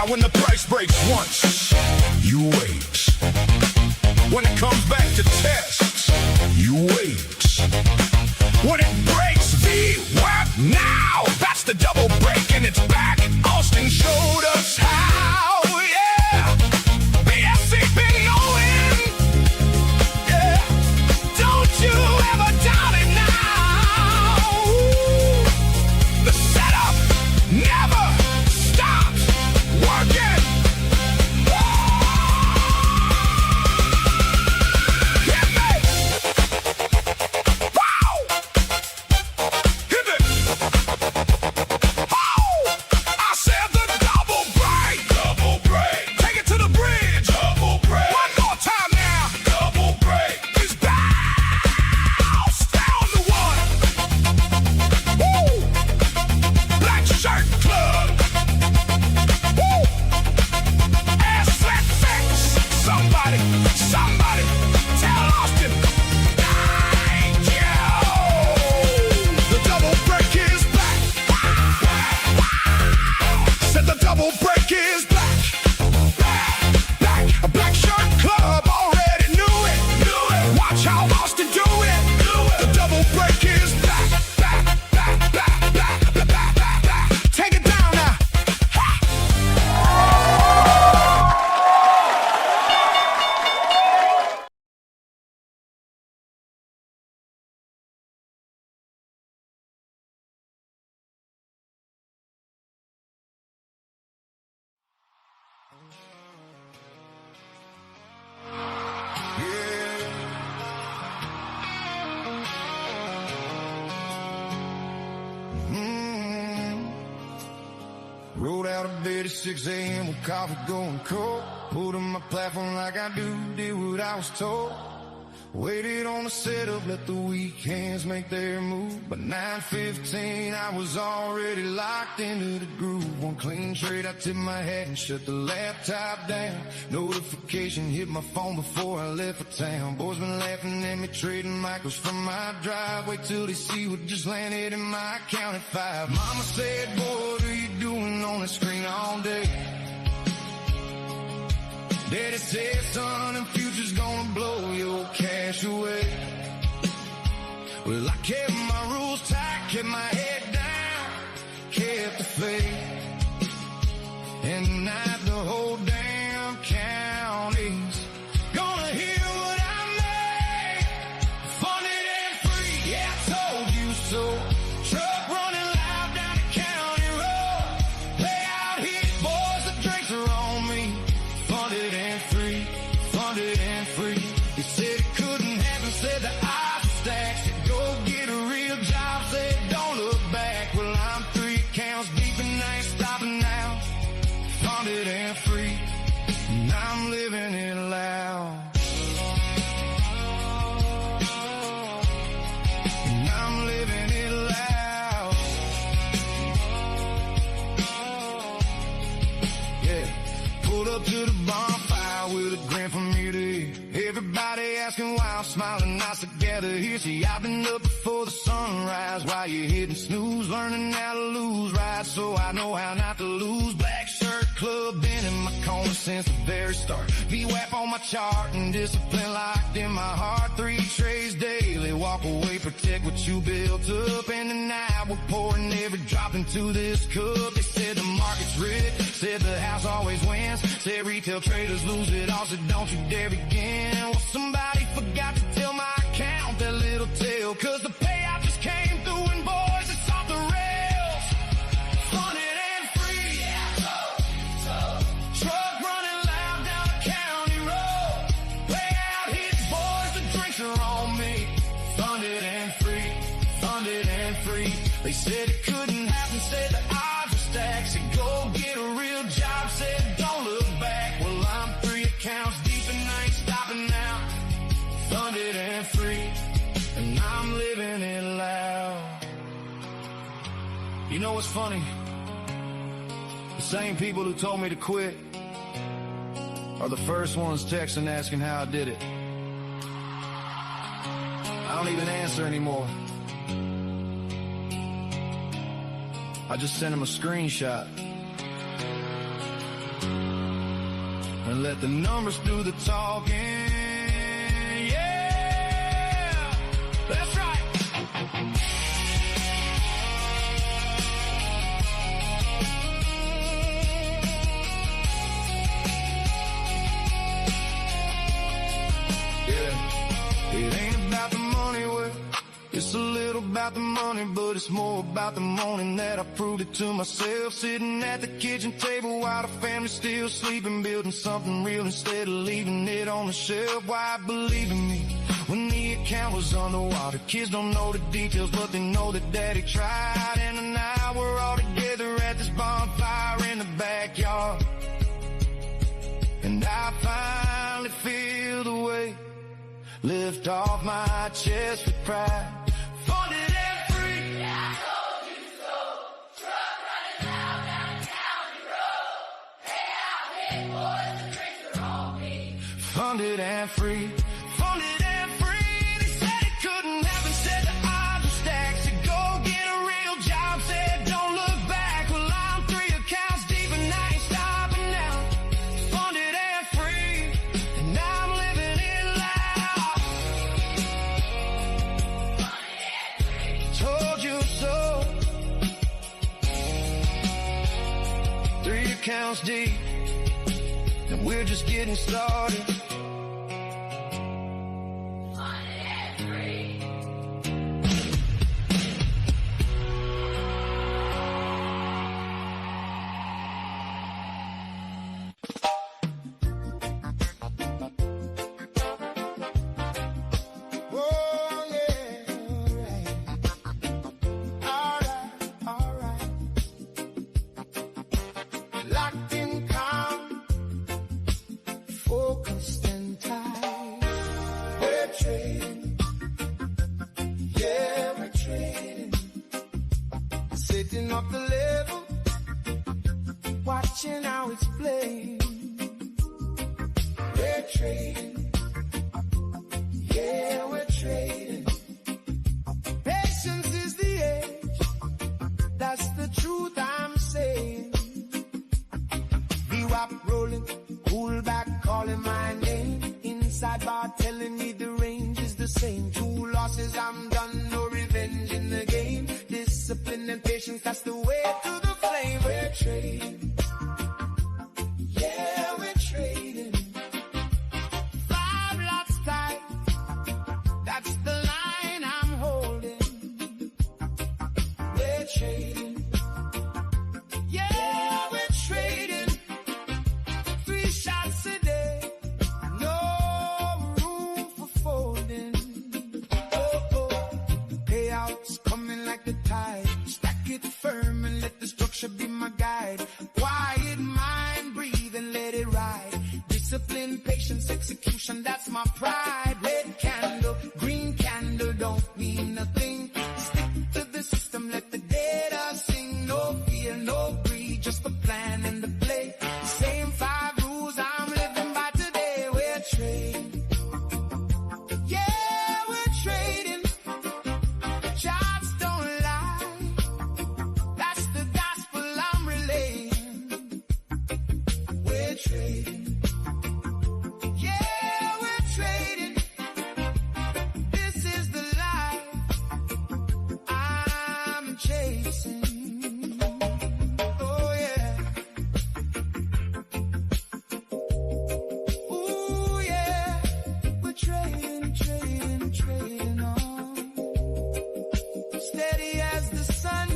when the price breaks once, you wait. When it comes back to test, you wait. When it breaks VWAP now, that's the double break and it's back. Austin showed us how, yeah. BSC been knowing, yeah. Don't you ever doubt it now. The setup never stops working. Hit me! Wow! Hit me! Oh! I said the double break! Double break! Take it to the bridge! Double break! One more time now! Double break! It's bounce down the one! Woo! Black Shirt Club! Woo! SFX! Somebody tell Austin thank you! The double break is back! Said the double break is back! A Black Shirt Club already knew it! Watch how Austin do it! The double break is back! Take it down now! Rolled out of bed at 6 a.m. with coffee going cold. Pulled on my platform like I do, did what I was told. Waited on the setup, let the weak hands make their move. By 9:15, I was already locked into the groove. One clean trade, I tipped my hat and shut the laptop down. Notification hit my phone before I left for town. Boys been laughing at me, trading micros from my drive. Wait till they see what just landed in my account at 5. Mama said, boy, what are you doing on the screen all day? Daddy said, son, the future's gonna blow your cash away. Well, I kept my rules tight, kept my head down, kept the faith. And tonight the whole damn county's gonna hear what I made. Funded and free, yeah, I told you so. Truck running loud down the county road. Lay out hits, boys, the drinks are on me. Funded and free, funded and free. They said it couldn't happen, said the odds were stacked. Said go get a real job, said don't look back. Well, I'm 3 accounts deep and I ain't stopping now. Funded and free, and I'm living it loud. And I'm living it loud. Yeah, pulled up to the bonfire with a grand from ear to ear. Everybody asking why I'm smiling, nice together here. See, I've been up before the sunrise while you're hitting snooze, learning how to lose, right? So I know how not to lose. Black Shirt Club, been in my corner since the very start. VWAP on my chart and discipline locked in my heart. 3 trays daily, walk away, protect what you built up. And tonight we're pouring every drop into this cup. They said the market's rigged, said the house always wins, said retail traders lose it all, said don't you dare begin. Well, somebody forgot to tell my account that little tale, cause the payout just came through and boys, it's off the rails. Funded and free, yeah, truck running loud down the county road. Lay out hits, boys, the drinks are on me. Funded and free, funded and free. They said it couldn't happen, said the odds were stacked. Said go get a real job, said don't look back. Well, I'm 3 accounts deep and I ain't stopping now. Funded and free, and I'm living it loud. You know what's funny? The same people who told me to quit are the first ones texting asking how I did it. I don't even answer anymore. I just sent them a screenshot. and let the numbers do the talking. Yeah, that's right. Yeah, it ain't about the money, well, it's a little about the money, but it's more about the morning that I proved it to myself. Sitting at the kitchen table while the family's still sleeping, building something real instead of leaving it on the shelf. Why believe in me when the account was underwater? Kids don't know the details, but they know that daddy tried. And now we're all together at this bonfire in the backyard, and I finally feel the weight lift off my chest with pride. Funded and free. I told you so. Truck running out down the county road. Hey, out here, boys, the drinks are on me. Funded and free. Funded and free. They said it couldn't happen. Said the odds were stacked. Said go get a real job. Said don't look back. Well, I'm 3 accounts deep and I ain't stopping now. Funded and free. And I'm living it loud. Told you so. 3 accounts deep, and we're just getting started. Locked in calm, focused and tight. We're trading, yeah, we're trading. Sitting up the level, watching how it's playing. We're trading, yeah, we're trading. Patience is the age, that's the truth I'm saying. VWAP rolling, pull back, calling my name. Inside bar telling me the range is the same. 2 losses, I'm done, no revenge in the game. Discipline and patience, that's the way to the flame. We're trading, yeah, we're trading. 5 lots tight, that's the line I'm holding. We're trading, yeah, we're trading. 3 shots a day, no room for folding. Oh, oh, payouts coming like the tide. Stack it firm and let the structure be my guide. Quiet mind, breathe and let it ride. Discipline, patience, execution, that's my pride. Red candle, green candle, don't mean nothing. Stick to the system, let the data sing. No fear, no greed, just the plan and the play. Same 5 rules I'm living by today. We're trading, yeah, we're trading. Charts don't lie, that's the gospel I'm relaying. We're trading, yeah, we're trading. This is the life I'm chasing. Oh yeah. Ooh yeah. We're trading, trading, trading on. Steady as the sun.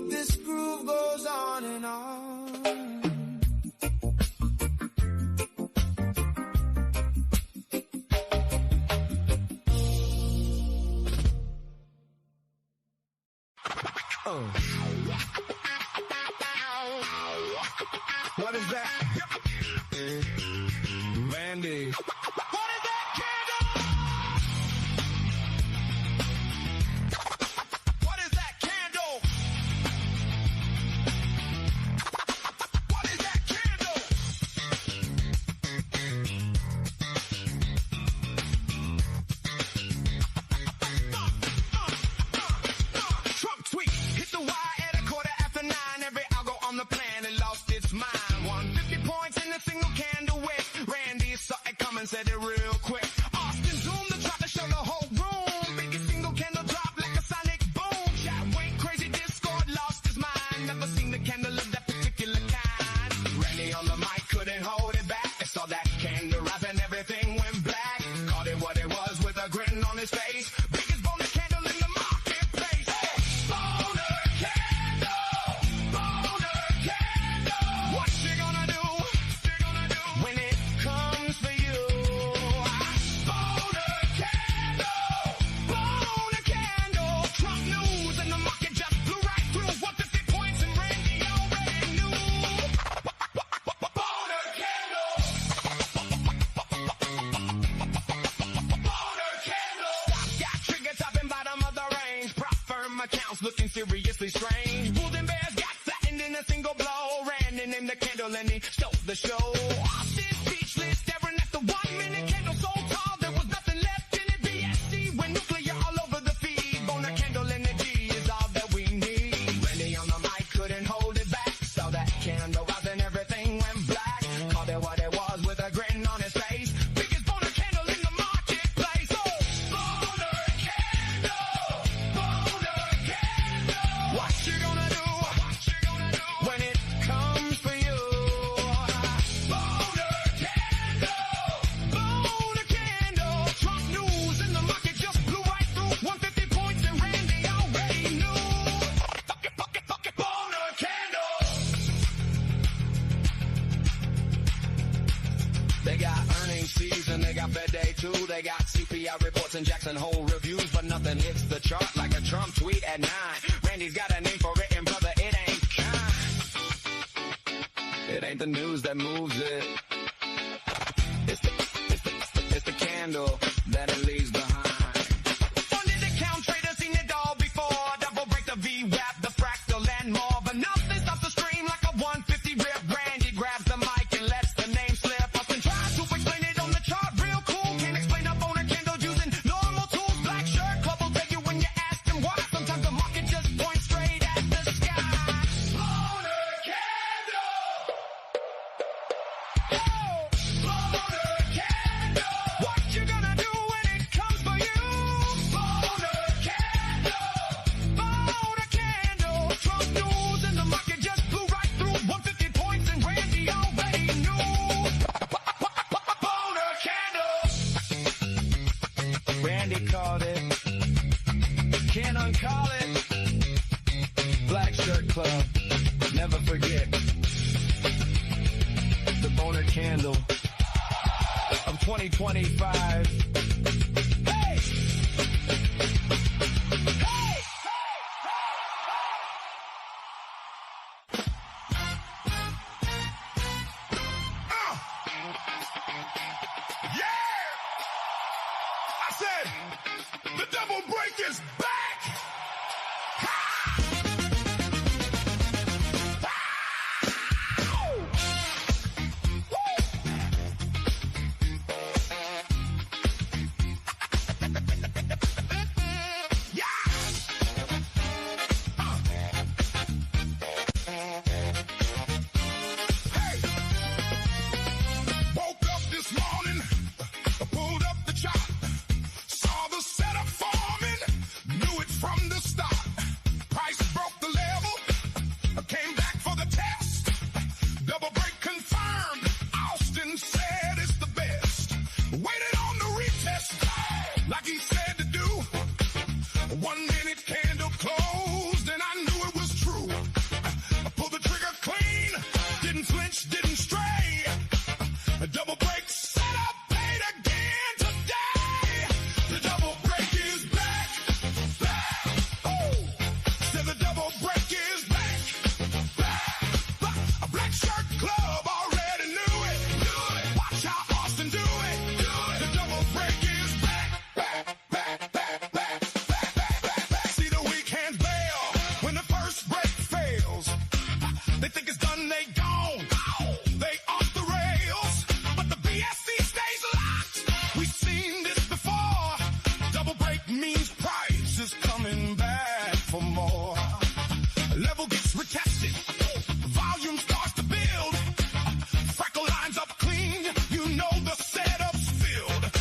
This groove goes on and on. What is that? Vandy. What is that candle? What is that candle? What is that candle? Trump tweet hit the wire at 9:15. Every algo on the planet lost its mind. mysteriously strange. Bulls and bears got flattened in a single blow. Ran and named the candle and he stole the show. Austin speechless, staring at the 1 minute candle so tall there was nothing left in it. BSC went nuclear all over the feed. Boner candle energy is all that we need. Randy on the mic couldn't hold it back. Saw that candle out and everything went black. Called it what it was with a grin on his face. Biggest boner candle in the marketplace. Oh, boner candle, boner candle. What you gonna do? What you gonna do when it comes for you? Boner candle. Trump news in the market just blew right through 150 points and Randy already knew. Fuck it, boner candle. They got earnings season, they got Fed Day too, they got CPI reports and Jackson Hole reviews, but nothing hits the chart like a Trump tweet at 9. Randy's got a name for it, and brother, it ain't kind. It ain't the news that moves it. It's the candle that it leaves behind. Funded account traders seen it all before. Double break the VWAP, the fractal and more, but nothing stops the stream like a 150 rip. Randy grabs the mic and lets the name slip. Austin tries to explain it on the chart real cool. Can't explain a boner candle using normal tools. Black shirt club will tell you when you ask them why. Sometimes the market just points straight at the sky. Boner candle. Oh, boner candle. What you gonna do when it comes for you? Boner candle. Boner candle. Trump news in the market just blew right through 150 points and Randy already knew. Boner candle. Randy called it. Can't uncall it. Black Shirt Club. Never forget. The boner candle of 2025. Hey! Hey! Yeah! I said, the double break is back! Woke up this morning, pulled up the chart, saw the setup forming, knew it from the start. Price broke the level, came back for the test. Double break confirmed, Austin said it's the best. Waited on the retest, like he said to do. 1 minute candle closed, and I knew it was true. I pulled the trigger clean, didn't flinch, didn't stray. A double break set up, paid again today. The double break is back, back. Oh, said the double break is back, back. A Black Shirt Club already knew it. Watch how Austin do it. The double break is back, back, back, back, back, back, back, back, back. See the weak hands bail when the first break fails. They think it's done, they gone. They off the rails, but the BSC stays locked. We've seen this before. Double break means price is coming back for more. Level gets retested, volume starts to build. Freckle lines up clean, you know the setup's filled.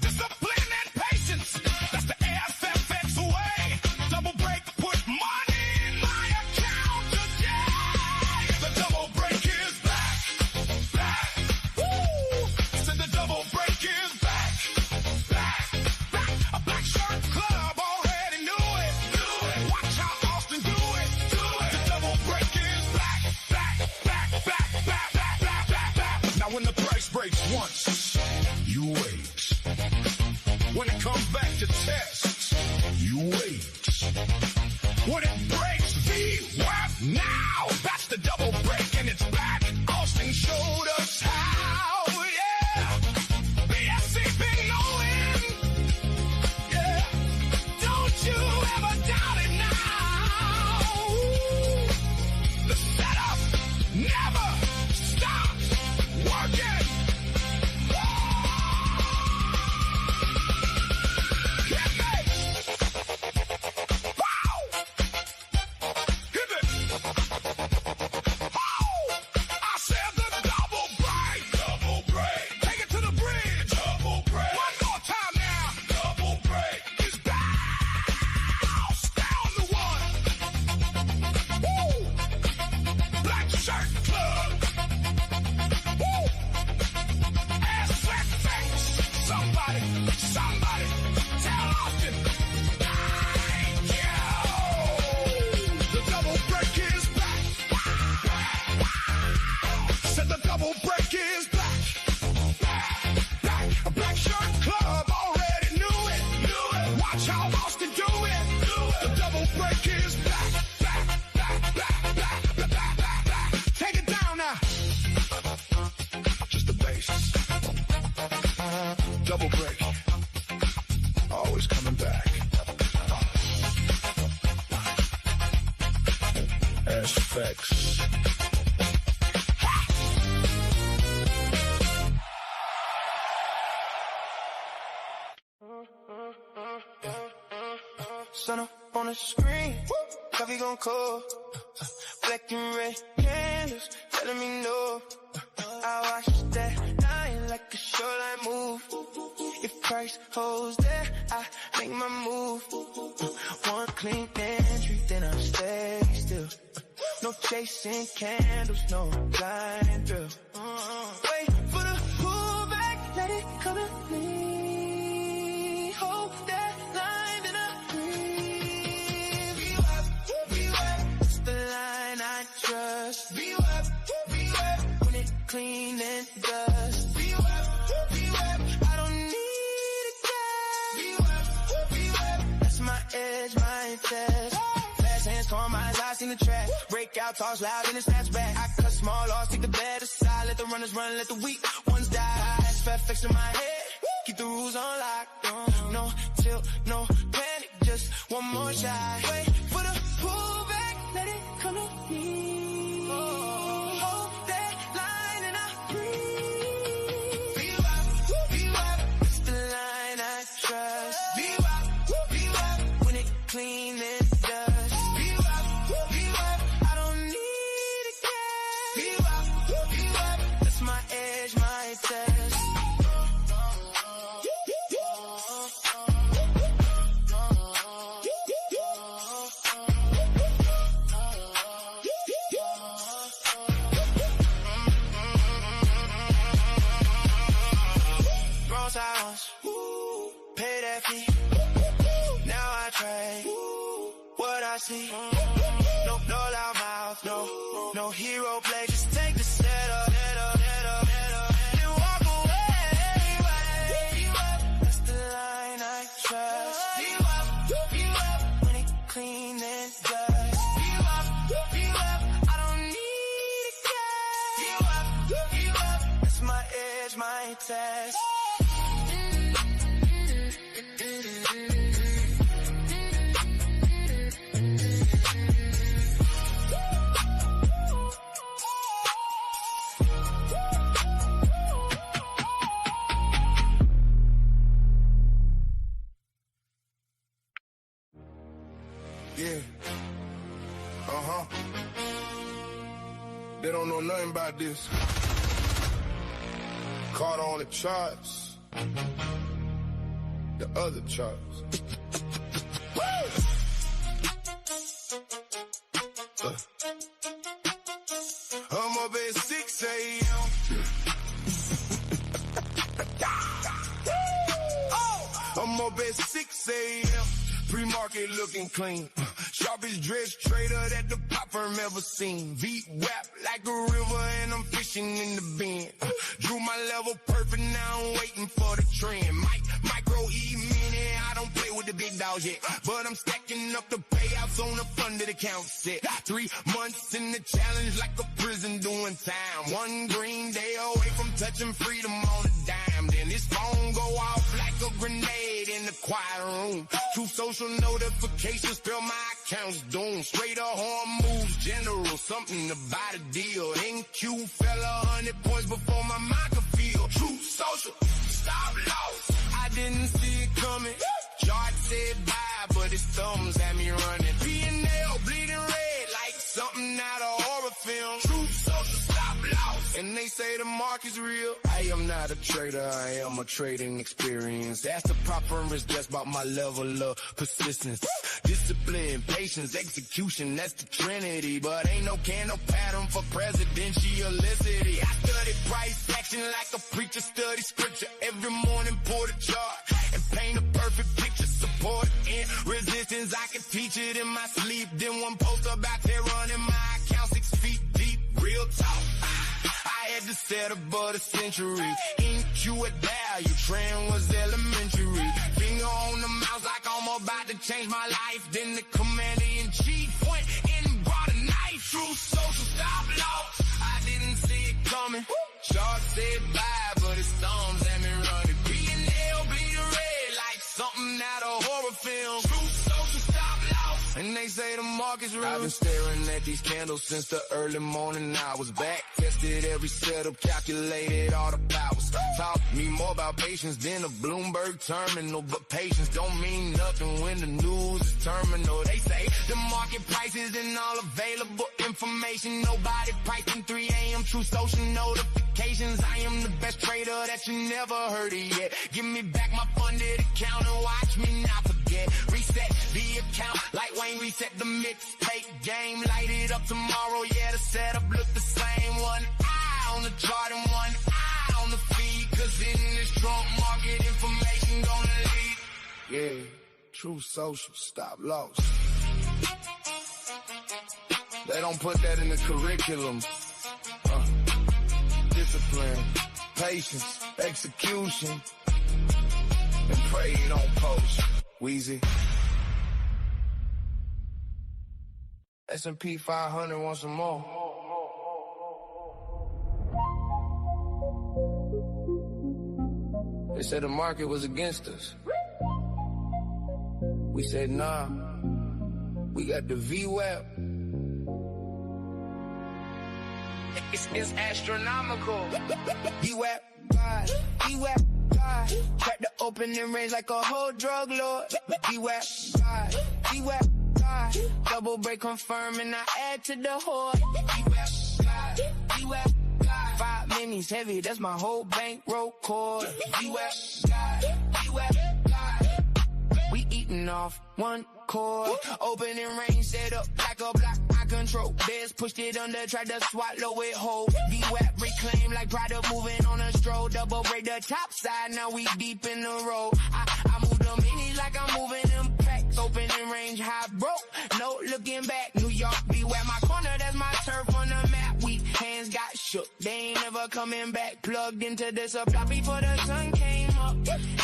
Discipline and patience, that's the FFX way. Double break put money in my account today. The double break is back, back. Woo! Said the double break is back, back, back. A Black Shirt Club already knew it. Watch how Austin do it. The double break is back, back, back, back, back, back, back, back, back. Now when the price breaks once, you wait. When it comes back to test, you wait. When it breaks VWAP now, that's the double break and it's back. Austin showed us how, yeah. BSC been knowing, yeah. Don't you ever doubt it now. double break. Always coming back. Ash Facts. Sun up on the screen, coffee gon' cold. Black and red candles telling me no. I watch that night like a shoreline move. If price holds there, I make my move. One clean entry, then I stay still. No chasing candles, no blind thrill. Wait for the pullback, let it come to me. Hold that line, then I breathe. Be wet, it's the line I trust. Be wet, when it clean and dust. Be wet, I don't need a guess. Be wet, that's my edge, my test. Fast hands, calm eyes, I seen the track. Breakout, talks loud, and it snaps back. I cut small loss, take the bad aside. Let the runners run, let the weak ones die. Fat fix in my head, keep the rules on lock. No tilt, no panic, just one more shot. Wait for the pullback, let it come to me. Hold that line and I breathe. Be wet, it's the line I trust. Be wet, when it clean and dust. Be wet, I don't need a guess. Be wet, that's my edge, my test. Wrong silence, pay that fee. Now I trade what I see. No loud mouth, no hero play. Just take the setup, and walk away. That's the line I trust. Be wet, when it clean and dust. Be wet, I don't need a guess. Be wet, that's my edge, my test. Yeah. They don't know nothing about this. Caught on the charts. The other charts. I'm up at 6 a.m. I'm up at 6 a.m. Pre-market looking clean. Sharpest dress trader that the pop firm ever seen. V-wap like a river and I'm fishing in the bend. Drew my level perfect, now I'm waiting for the trend. Micro E-mini, I don't play with the big dogs yet. But I'm stacking up the payouts on the funded account set. 3 months in the challenge like a prison doing time. One green day away from touching freedom on a dime. Then this phone go off like a grenade in the quiet room. True social notifications spell my account's doomed. Straight up horn moves, general, something about a deal. NQ fell 100 points before my mind could feel. True social, stop loss. I didn't see it coming. Chart said bye, but his thumbs had me running. P&L bleeding red like something out of horror film. True social, stop loss. And they say the market's real. I am not a trader, I am a trading experience. That's the proper is just about my level of persistence. Discipline, patience, execution, that's the trinity. But ain't no pattern for presidentialicity. I study price action like a preacher study scripture. Every morning pour the chart and paint a perfect picture. Support and resistance, I can teach it in my sleep. Then one post about Tehran in my account 6 feet deep. Real talk, I had to set above the century. NQ a value, trend was elementary. Finger on the mouse like I'm about to change my life. Then the commander-in-chief went and brought a knife. True social, stop loss. I didn't see it coming. Chart said bye, but his thumbs had me running. P&L market's real. I've been staring at these candles since the early morning hours. Back tested every setup, calculated all the powers. Taught me more about patience than a Bloomberg terminal. But patience don't mean nothing when the news is terminal. They say the market prices and all available information. Nobody pricing 3 a.m. True social notifications. I am the best trader that you never heard of yet. Give me back my funded account and watch me not forget. Reset the account like Wayne reset the mixtape game. Light it up tomorrow, yeah, the setup look the same. One eye on the chart and one eye on the feed. Cause in this Trump market, information gonna lead. Yeah, True Social, stop loss. They don't put that in the curriculum. Discipline, patience, execution, and pray you don't post. Wheezy. S&P 500 want some more. They said the market was against us. We said, nah, we got the VWAP. It's astronomical. VWAP, God, VWAP, God. Track the opening range like a whole drug lord. VWAP, God, VWAP, God. Double break confirm and I add to the horde. VWAP, God, VWAP, God. 5 minis heavy, that's my whole bankroll core. VWAP, God, VWAP, God. We eating off one core. Opening range set up like a block. Control. Bears pushed it under, tried to swallow it whole. VWAP reclaim like Prada moving on a stroll. Double break the top side, now we deep in the road. I move them minis like I'm moving them packs. Opening range high broke, no looking back. New York VWAP my corner, that's my turf on the map. Weak hands got shook, they ain't never coming back. Plugged into the supply before the sun came up.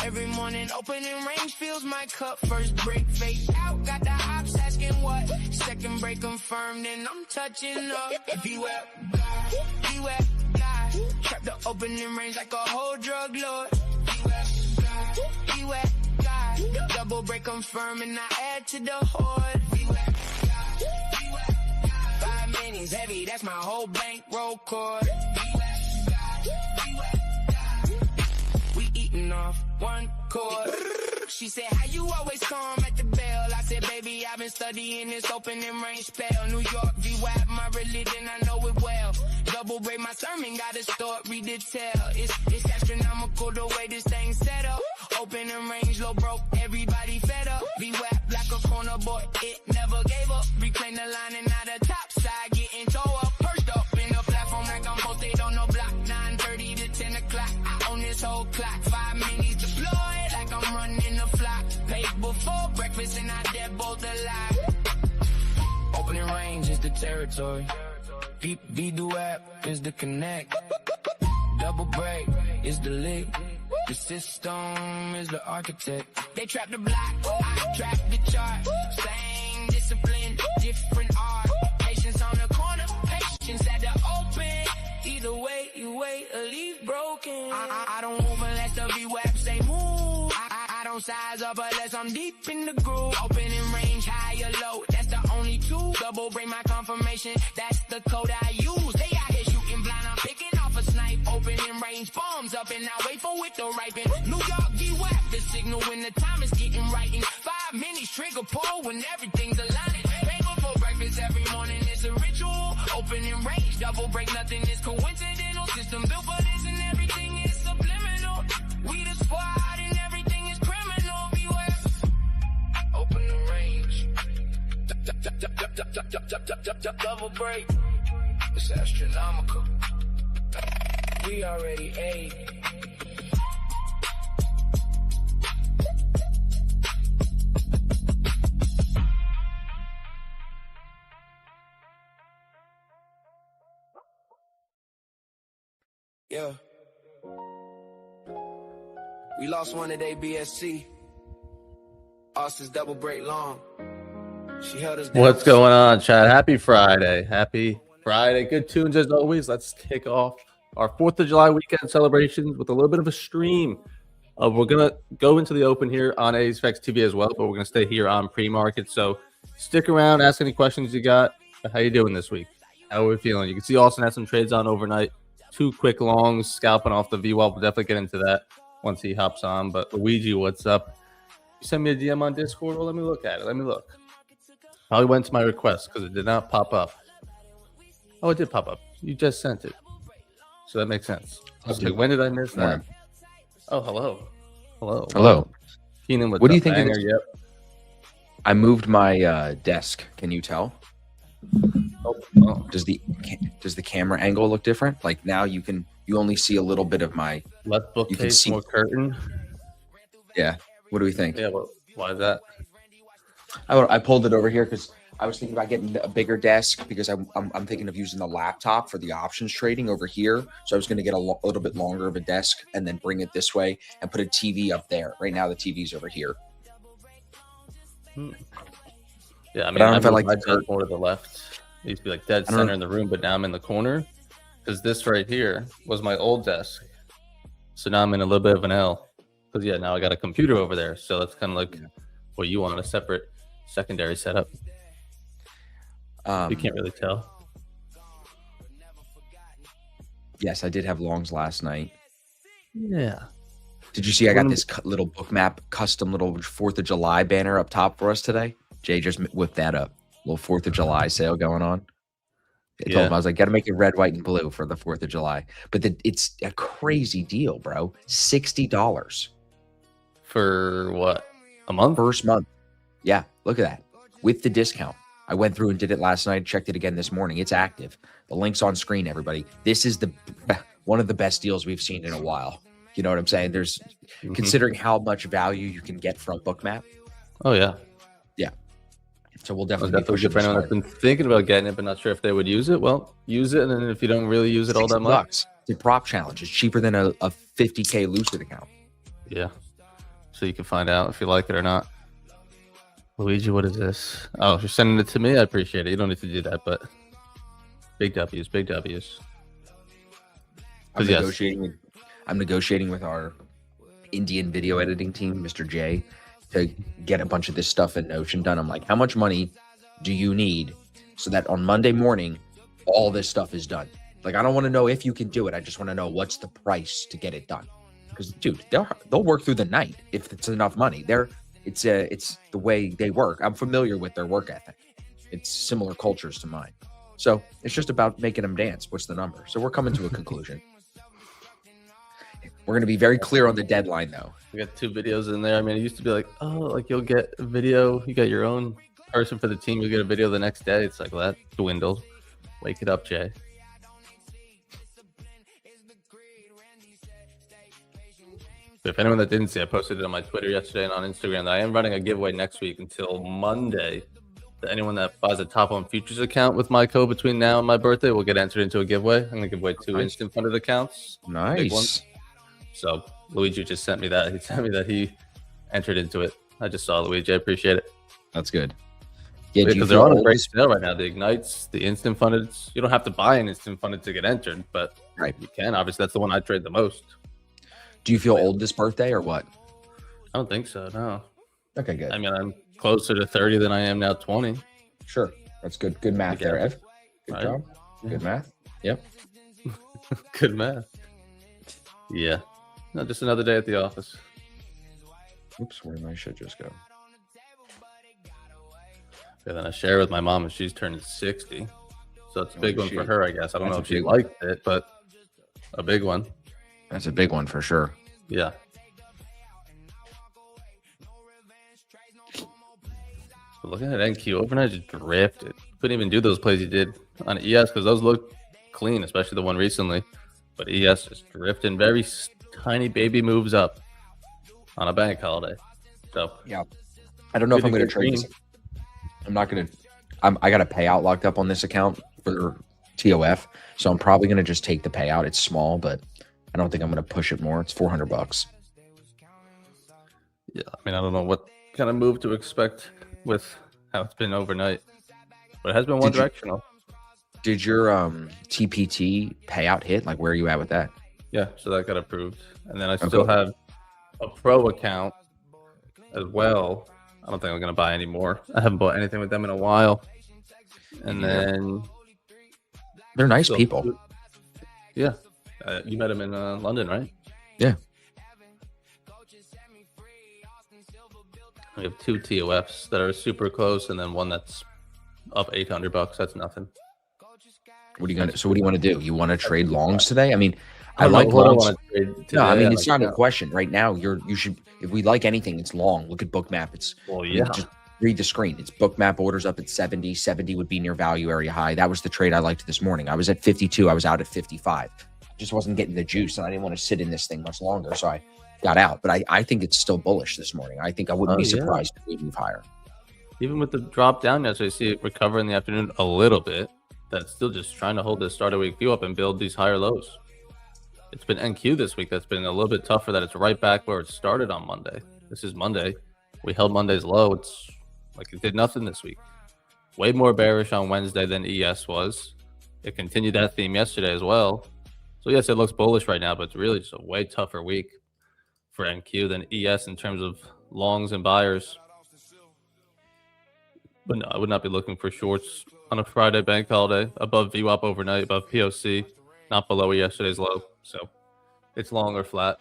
Every morning opening range fills my cup. First break fake out, got the ops asking what. Second break confirmed and I'm touching up. VWAP, God, VWAP, God. Trap the opening range like a whole drug lord. VWAP, God, VWAP, God. Double break confirm and I add to the horde. VWAP, God, VWAP, God. 5 minis heavy, that's my whole bankroll cord. VWAP, God, VWAP, God. We eating off one cord. She said, how you always calm at the bell? I said, baby, I've been studying this opening range spell. New York VWAP, my religion, I know it well. Double break my sermon, gotta start, read it, tell. It's astronomical the way this thing set up. Opening range, low broke, everybody fed up. VWAP like a corner boy, it never gave up. Reclaim the line and now the top side getting towed up. Perched up in the platform like I'm posted on the block. 9:30 to 10 o'clock, I own this whole clock. 5 minis deployed like I'm running the flock. Paid before breakfast and I dead both alive. Opening range is the territory. VWAP is the connect. Double break is the lick. The system is the architect. They trap the block, I trap the chart. Same discipline, different art. Patience on the corner, patience at the open. Either way, you wait or leave broken. I don't move unless the VWAP say move. I don't size up unless I'm deep in the groove. Opening range, high or low, that's the only two. Double bring my confirmation, that's the code I use. They out here shooting blind, I'm picking off a snipe. Opening range, bombs up and I wait for it to ripen. New York VWAP, the signal when the time is getting right. In 5 minis, trigger pull when everything's aligning. Pay before breakfast every morning, it's a ritual. Opening range, double break, nothing is coincidental. System built for this and everything is subliminal. We the squad and everything is criminal. VWAP, open the range. Double break, it's astronomical. We already ate. Yeah. We lost one today, BSC. Austin's double break long. She held us down. What's going on, Chad? Happy Friday. Happy Friday. Good tunes as always. Let's kick off our 4th of July weekend celebrations with a little bit of a stream. We're going to go into the open here on A's Facts TV as well, but we're going to stay here on pre-market. So Stick around, ask any questions you got. How you doing this week? How are we feeling? You can see Austin had some trades on overnight. 2 quick longs, scalping off the VWAP. We'll definitely get into that once he hops on. But Luigi, what's up? You send me a DM on Discord. Well, let me look at it. Let me look. Probably went to my request because it did not pop up. Oh, it did pop up. You just sent it. So that makes sense. I was like, when did I miss that? Oh, hello. Hello. Keenan, What do you think of banger? this? Yep. I moved my desk. Can you tell? Oh. Does the camera angle look different? Like now you only see a little bit of my. Less bookcase, see- more curtain. Yeah. What do we think? Yeah, well, why is that? I pulled it over here because I was thinking about getting a bigger desk because I'm thinking of using the laptop for the options trading over here. So I was going to get a little bit longer of a desk and then bring it this way and put a TV up there. Right now the TV's over here. Yeah, I mean, But I don't know if I like my the desk more to the left. It used to be like dead I don't center know. in the room, but now I'm in the corner because this right here was my old desk. So now I'm in a little bit of an L because yeah, now I got a computer over there. So that's kind of like what you want, a separate secondary setup. You can't really tell. Yes, I did have longs last night. Yeah. Did you see I got this little book map, custom little 4th of July banner up top for us today? Jay just whipped that up. Little 4th of July sale going on. I told him, I was like, got to make it red, white, and blue for the 4th of July. But it's a crazy deal, bro. $60 For what? A month? first month. Yeah, look at that. With the discount. I went through and did it last night, checked it again this morning. It's active. The link's on screen, everybody. This is one of the best deals we've seen in a while. You know what I'm saying? There's considering how much value you can get from Bookmap. Oh, yeah. Yeah. So we'll That's definitely be pushing good for anyone that's been thinking about getting it, but not sure if they would use it. Well, use it. And then if you don't really use it all that much. $60. The prop challenge is cheaper than a 50K Lucid account. Yeah. So you can find out if you like it or not. Luigi, what is this? Oh, if you're sending it to me, I appreciate it. You don't need to do that, but big W's, big W's. I'm 'Cause negotiating with our Indian video editing team, Mr. J, to get a bunch of this stuff in Notion done. I'm like, how much money do you need so that on Monday morning, all this stuff is done? Like, I don't want to know if you can do it. I just want to know what's the price to get it done. Because, dude, they'll work through the night if it's enough money. It's the way they work. I'm familiar with their work ethic. It's similar cultures to mine. So it's just about making them dance. What's the number? So we're coming to a conclusion. We're going to be very clear on the deadline, though. We got 2 videos in there. I mean, it used to be like, oh, like you'll get a video. You got your own person for the team. You'll get a video the next day. It's like, well, that dwindled. Wake it up, Jay. If anyone that didn't see, I posted it on my Twitter yesterday and on Instagram that I am running a giveaway next week until Monday. To anyone that buys a Top on Futures account with my code between now and my birthday will get entered into a giveaway. I'm going to give away 2 instant funded accounts. Big ones. Nice. So Luigi just sent me that. He sent me that he entered into it. I just saw Luigi. I appreciate it. That's good. Yeah, Because they're on a great sale right now. The Ignites, the instant funded. You don't have to buy an instant funded to get entered, but Right. you can. Obviously, that's the one I trade the most. Do you feel old this birthday or what? I don't think so. No. Okay, good. I mean, I'm closer to 30 than I am now 20. Sure. That's good. Good math there, Ev. Good Right. job. Good math. Yep. Good math. Yeah. No, just another day at the office. Oops, where did my shit just go? And then I share with my mom and she's turning 60. So it's a big one for shit. her, I guess. I don't That's know a if she big one. liked it, but a big one. That's a big one for sure. Yeah. But looking at NQ, overnight just drifted. Couldn't even do those plays he did on ES because those look clean, especially the one recently. But ES just drifting very tiny baby moves up on a bank holiday. So Yeah. I don't know if I'm Good going to trade green. this. I'm not going to. I got a payout locked up on this account for TOF, so I'm probably going to just take the payout. It's small, but I don't think I'm going to push it more. It's $400. yeah, I mean, I don't know what kind of move to expect with how it's been overnight, but it has been one directional. Did your TPT payout hit? Like, where are you at with that? Yeah, so that got approved. And then I still have a pro account as well I don't think I'm gonna buy any more. I haven't bought anything with them in a while. And neither. then They're nice still- people. Yeah, you met him in London, right? Yeah. We have 2 TOFs that are super close, and then one that's up $800. That's nothing. What do you want to do? You want to trade longs today? I mean, I don't know like what I longs. wanna trade No, I today. mean, it's like, not a question right now. You should, if we like anything, it's long. Look at Bookmap. It's, Well, I mean, yeah. just read the screen. It's Bookmap orders up at 70. 70 would be near value area high. That was the trade I liked this morning. I was at 52. I was out at 55. Just wasn't getting the juice, and I didn't want to sit in this thing much longer, so I got out. But I think it's still bullish this morning. I think I wouldn't be yeah. surprised if we move higher. Even with the drop down yesterday, see it recover in the afternoon a little bit. That's still just trying to hold this start of week view up and build these higher lows. It's been NQ this week that's been a little bit tougher. That it's right back where it started on Monday. This is Monday. We held Monday's low. It's like it did nothing this week. Way more bearish on Wednesday than ES was. It continued that theme yesterday as well. So yes, it looks bullish right now, but it's really just a way tougher week for NQ than ES in terms of longs and buyers. But no, I would not be looking for shorts on a Friday bank holiday above VWAP overnight, above POC, not below yesterday's low. So it's long or flat.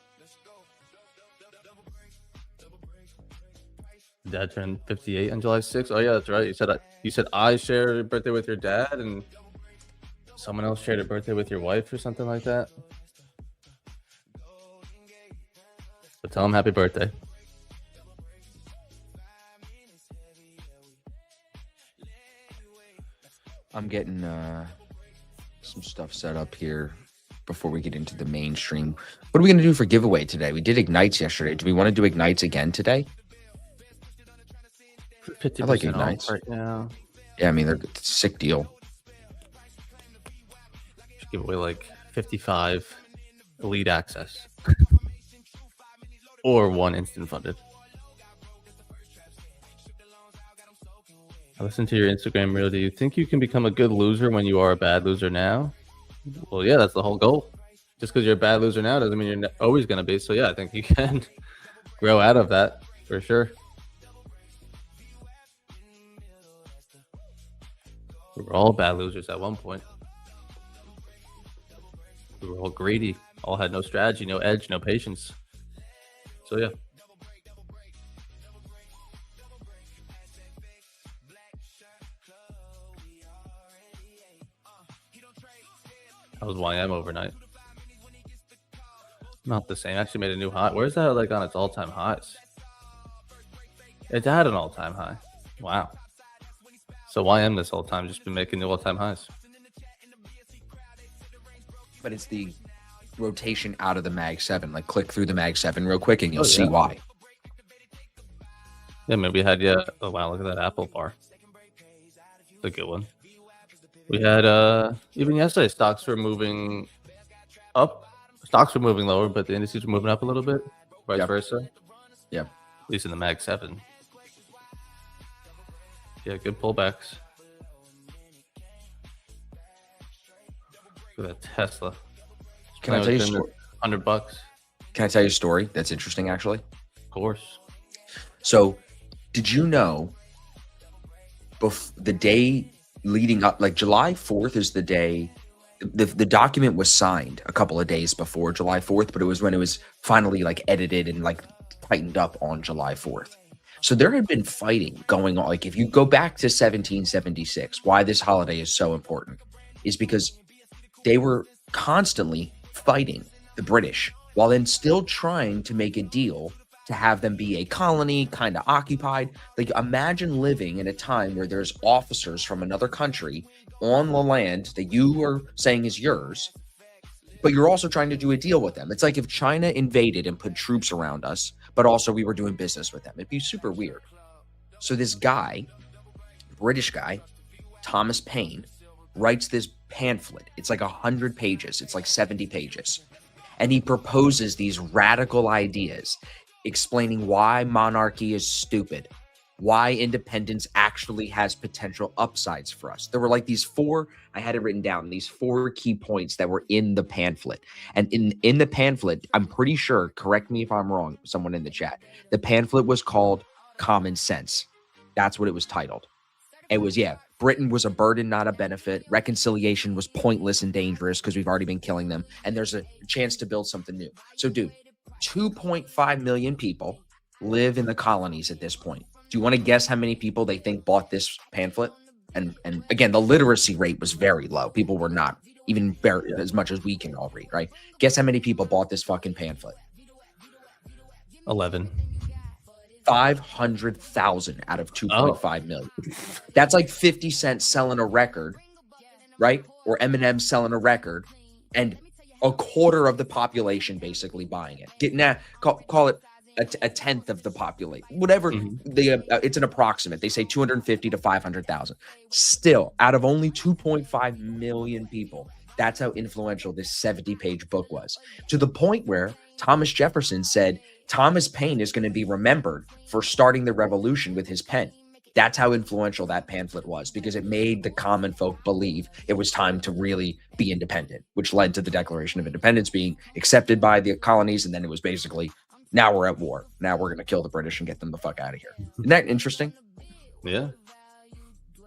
Dad turned 58 on July 6th. Oh yeah, that's right. You said I shared a birthday with your dad, and someone else shared a birthday with your wife or something like that. So tell him happy birthday. I'm getting some stuff set up here before we get into the mainstream. What are we going to do for giveaway today? We did Ignites yesterday. Do we want to do Ignites again today? 50% I like off Ignites. right now. Yeah, I mean, they're it's a sick deal. Just give away like 55 elite access or 1 instant funded. I listened to your Instagram reel. Do you think you can become a good loser when you are a bad loser now? Well, yeah, that's the whole goal. Just because you're a bad loser now doesn't mean you're always going to be. So, yeah, I think you can grow out of that for sure. We were all bad losers at one point. We were all greedy, all had no strategy, no edge, no patience. So, yeah. That was YM overnight. Not the same. Actually made a new high. Where's that like on its all-time highs? It's at an all-time high. Wow. So YM this whole time just been making new all-time highs. But it's the rotation out of the Mag 7. Like, click through the Mag 7 real quick and you'll Oh, see yeah. why. Yeah, maybe we had oh wow, look at that Apple bar. It's a good one. We had even yesterday stocks were moving up. Stocks were moving lower, but the indices were moving up a little bit, vice Yep. versa. Yeah. At least in the Mag 7. Yeah, good pullbacks. Look at that Tesla. Can I tell you a story? $100, Can I tell you a story that's interesting, actually? of course. So, did you know the day leading up, like July 4th is the day the document was signed a couple of days before July 4th, but it was when it was finally like edited and like tightened up on July 4th. So there had been fighting going on. Like, if you go back to 1776, why this holiday is so important is because they were constantly fighting the British while then still trying to make a deal to have them be a colony, kind of occupied. Like, imagine living in a time where there's officers from another country on the land that you are saying is yours, but you're also trying to do a deal with them. It's like if China invaded and put troops around us, but also we were doing business with them. It'd be super weird. So this guy, British guy, Thomas Paine, writes this pamphlet. It's like 100 pages. It's like 70 pages. And he proposes these radical ideas explaining why monarchy is stupid, why independence actually has potential upsides for us. There were like these four, I had it written down, these 4 key points that were in the pamphlet. And in the pamphlet, I'm pretty sure, correct me if I'm wrong, someone in the chat, the pamphlet was called Common Sense. That's what it was titled. It was, Britain was a burden, not a benefit. Reconciliation was pointless and dangerous because we've already been killing them. And there's a chance to build something new. So, dude, 2.5 million people live in the colonies at this point. Do you want to guess how many people they think bought this pamphlet? And again, the literacy rate was very low. People were not even barely as much as we can all read, right? Guess how many people bought this fucking pamphlet? 11. 500,000 out of 2.5 million. That's like 50 Cent selling a record, right? Or Eminem selling a record, and a quarter of the population basically buying it. Call it a tenth of the population. Whatever it's an approximate. They say 250 to 500,000. Still, out of only 2.5 million people, that's how influential this 70-page book was. To the point where Thomas Jefferson said Thomas Paine is going to be remembered for starting the revolution with his pen. That's how influential that pamphlet was, because it made the common folk believe it was time to really be independent, which led to the Declaration of Independence being accepted by the colonies. And then it was basically, now we're at war. Now we're going to kill the British and get them the fuck out of here. Isn't that interesting? Yeah.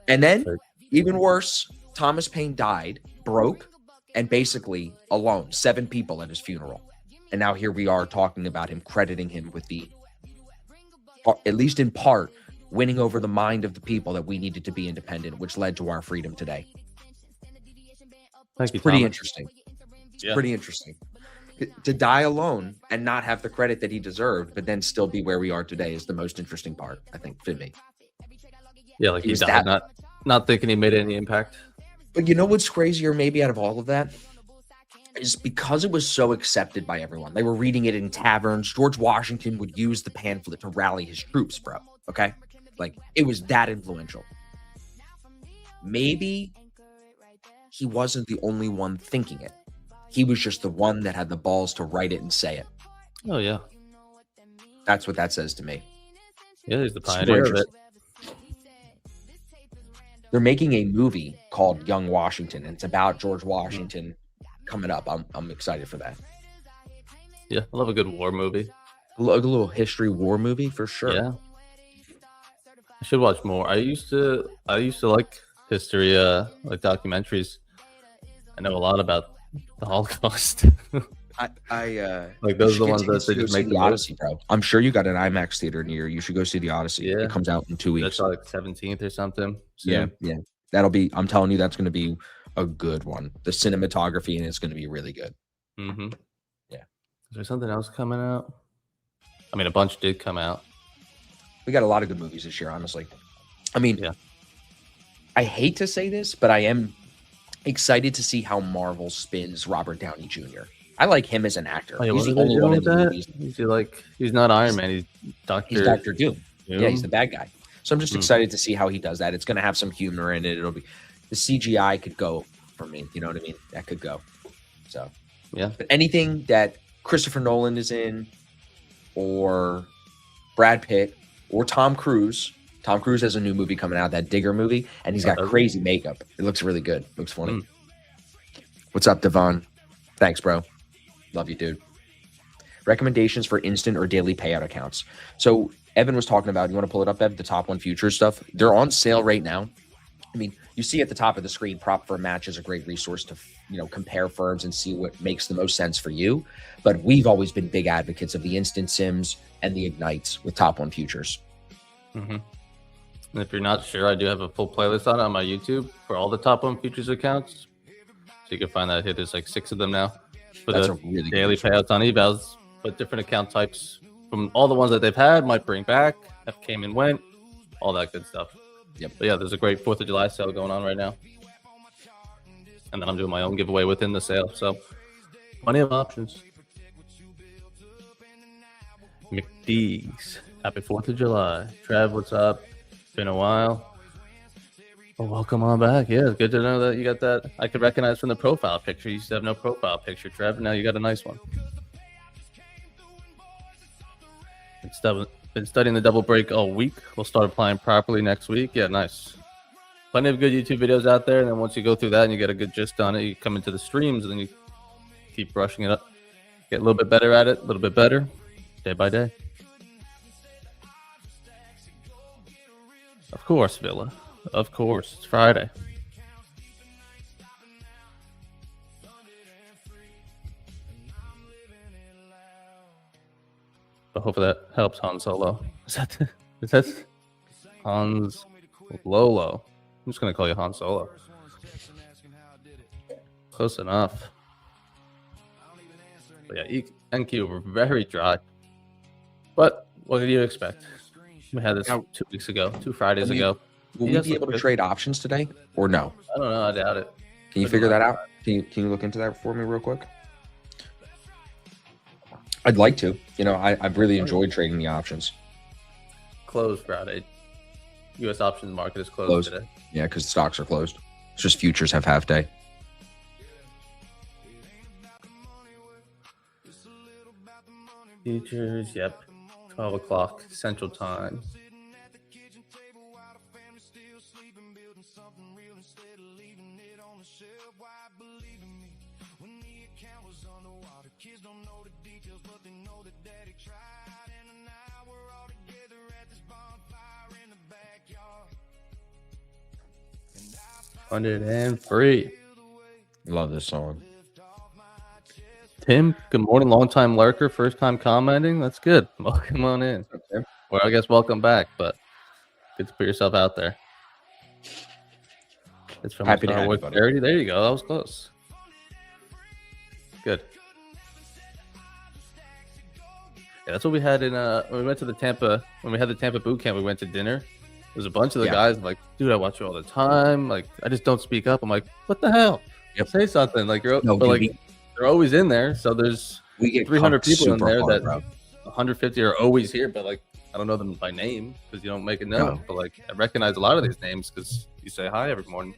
And then, even worse, Thomas Paine died broke and basically alone. 7 people at his funeral. And now here we are talking about him, crediting him with the, at least in part, winning over the mind of the people that we needed to be independent, which led to our freedom today. Thank you, pretty Thomas. Interesting. It's pretty interesting. To die alone and not have the credit that he deserved, but then still be where we are today is the most interesting part, I think, for me. Yeah, like he died not thinking he made any impact. But you know what's crazier maybe out of all of that? Is because it was so accepted by everyone. They were reading it in taverns. George Washington would use the pamphlet to rally his troops, bro. Okay? Like, it was that influential. Maybe he wasn't the only one thinking it. He was just the one that had the balls to write it and say it. Oh, yeah. That's what that says to me. Yeah, he's the pioneer of it. They're making a movie called Young Washington, and it's about George Washington coming up. I'm excited for that. Yeah, I love a good war movie. A little history war movie for sure. Yeah. I should watch more. I used to like history, like documentaries. I know a lot about the Holocaust. I like those are the ones that they just make the Odyssey, bro. I'm sure you got an IMAX theater near you. You should go see the Odyssey. Yeah. It comes out in 2 weeks. That's like 17th or something. Soon. Yeah. That'll be. I'm telling you, that's going to be a good one. The cinematography in it's going to be really good. Mm-hmm. Yeah. Is there something else coming out? I mean, a bunch did come out. We got a lot of good movies this year, honestly. I mean, yeah. I hate to say this, but I am excited to see how Marvel spins Robert Downey Jr. I like him as an actor. Oh, yeah, he's the only one in the movies. He's not Iron Man. He's Dr. Doom. Yeah, he's the bad guy. So I'm just excited to see how he does that. It's going to have some humor in it. It'll be the CGI could go for me. You know what I mean? That could go. So yeah. But anything that Christopher Nolan is in, or Brad Pitt, or Tom Cruise. Tom Cruise has a new movie coming out, that Digger movie, and he's got crazy makeup. It looks really good. It looks funny. What's up, Devon? Thanks, bro. Love you, dude. Recommendations for instant or daily payout accounts. So Evan was talking about, you want to pull it up, Ev, the top one future stuff? They're on sale right now. I mean, you see at the top of the screen, Prop for a Match is a great resource to, compare firms and see what makes the most sense for you. But we've always been big advocates of the instant sims and the ignites with top one futures. Mm-hmm. And if you're not sure, I do have a full playlist on my YouTube for all the top one futures accounts. So you can find that here. There's like 6 of them now. For That's the a really daily good payouts on evals, but different account types from all the ones that they've had, might bring back, have came and went, all that good stuff. Yep. But yeah, there's a great 4th of July sale going on right now. And then I'm doing my own giveaway within the sale. So plenty of options. McDee's. Happy 4th of July. Trev, what's up? Been a while. Well, welcome on back. Yeah, it's good to know that you got that. I could recognize from the profile picture. You used to have no profile picture, Trev. Now you got a nice one. Been studying the double break all week. We'll start applying properly next week. Yeah, nice. Plenty of good YouTube videos out there. And then once you go through that and you get a good gist on it, you come into the streams and then you keep brushing it up. Get a little bit better at it, a little bit better, day by day. Of course, Villa. Of course. It's Friday. But hopefully that helps Han Solo. Is that Hans Lolo? I'm just gonna call you Han Solo. Close enough. But yeah, NQ were very dry. But what did you expect? We had this 2 weeks ago, 2 Fridays ago. Will we be able to trade options today or no? I don't know. I doubt it. Can you figure that out? Can you look into that for me real quick? I'd like to. You know, I've really enjoyed trading the options. Closed Friday. U.S. options market is closed today. Yeah, because the stocks are closed. It's just futures have half day. Futures, yep. 12 o'clock Central Time. $103. Love this song. Tim, good morning. Long time lurker, first time commenting. That's good. Welcome on in. Okay. Well, I guess welcome back, but good to put yourself out there. It's from Happy to have you, buddy. Charity. There you go. That was close. Good. Yeah, that's what we had in when we went to the Tampa, when we had the Tampa boot camp, we went to dinner. There's a bunch of the guys like, dude, I watch you all the time. Like, I just don't speak up. I'm like, what the hell? Yep. Say something. Like, you're No, but dude, like they're always in there. So there's we get 300 people in super there hard, that bro. 150 are always here, but like I don't know them by name because you don't make it known. No. But like I recognize a lot of these names because you say hi every morning.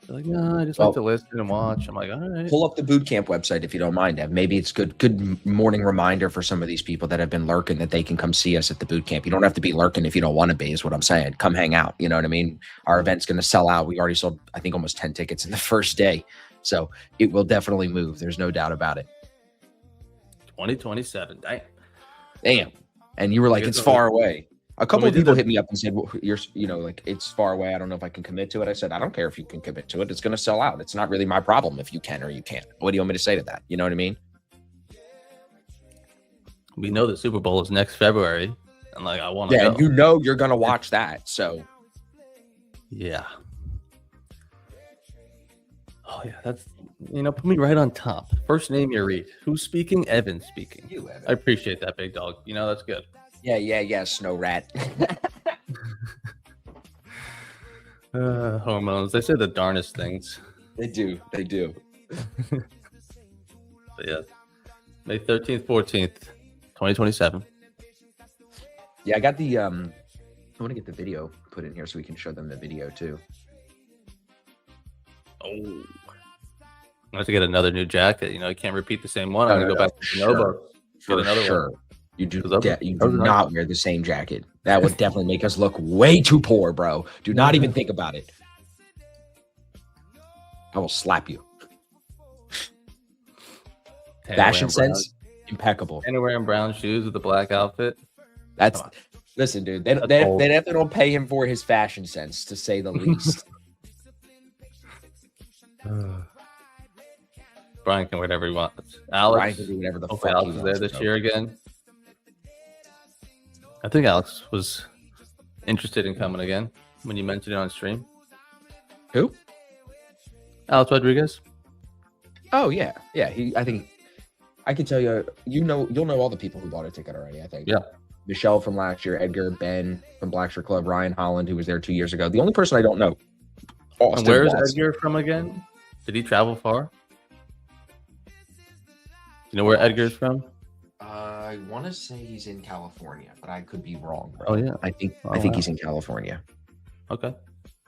They're like, no, I just like to listen and watch. I'm like, all right. Pull up the boot camp website if you don't mind, Ev. Maybe it's good morning reminder for some of these people that have been lurking that they can come see us at the boot camp. You don't have to be lurking if you don't want to be, is what I'm saying. Come hang out. You know what I mean? Our event's going to sell out. We already sold, I think, almost 10 tickets in the first day. So it will definitely move. There's no doubt about it. 2027. Damn. And you were like, it's far away. A couple we of did people the- hit me up and said, well, you're, you know, like, it's far away. I don't know if I can commit to it. I said, I don't care if you can commit to it. It's going to sell out. It's not really my problem if you can or you can't. What do you want me to say to that? You know what I mean? We know the Super Bowl is next February, and like I want to Yeah, go. and you know you're going to watch that. So Yeah. Oh yeah, that's put me right on top. First name you read. Who's speaking? Evan speaking. you, Evan. I appreciate that, big dog. That's good. Yeah, Snow Rat. Hormones. They say the darnest things. They do. But yeah. May 13th, 14th, 2027. Yeah, I got the I want to get the video put in here so we can show them the video too. Oh. I have to get another new jacket. You can't repeat the same one. I'm No, gonna go back to Nova. For Get another sure. one. You do, Those you are do nice. not wear the same jacket. That would definitely make us look way too poor, bro. Do not even think about it. I will slap you. Tanner Fashion wearing sense, impeccable. Tanner wearing brown shoes with a black outfit. That's Come on. listen, dude. They That's definitely don't pay him for his fashion sense, to say the least. Brian can wear whatever he wants. Brian Alex, can do whatever the hopefully fuck Alex he is there wants, this bro. year again. I think Alex was interested in coming again when you mentioned it on stream. Who? Alex Rodriguez. Oh yeah. I think I can tell you. You'll know all the people who bought a ticket already. I think. Yeah. Michelle from last year, Edgar, Ben from Blackshirt Club, Ryan Holland, who was there 2 years ago. The only person I don't know. And Austin where is Watson. Edgar from again? Did he travel far? You know where Edgar's from? I want to say he's in California, but I could be wrong. Bro. Oh yeah. I think Oh, wow. he's in California. Okay.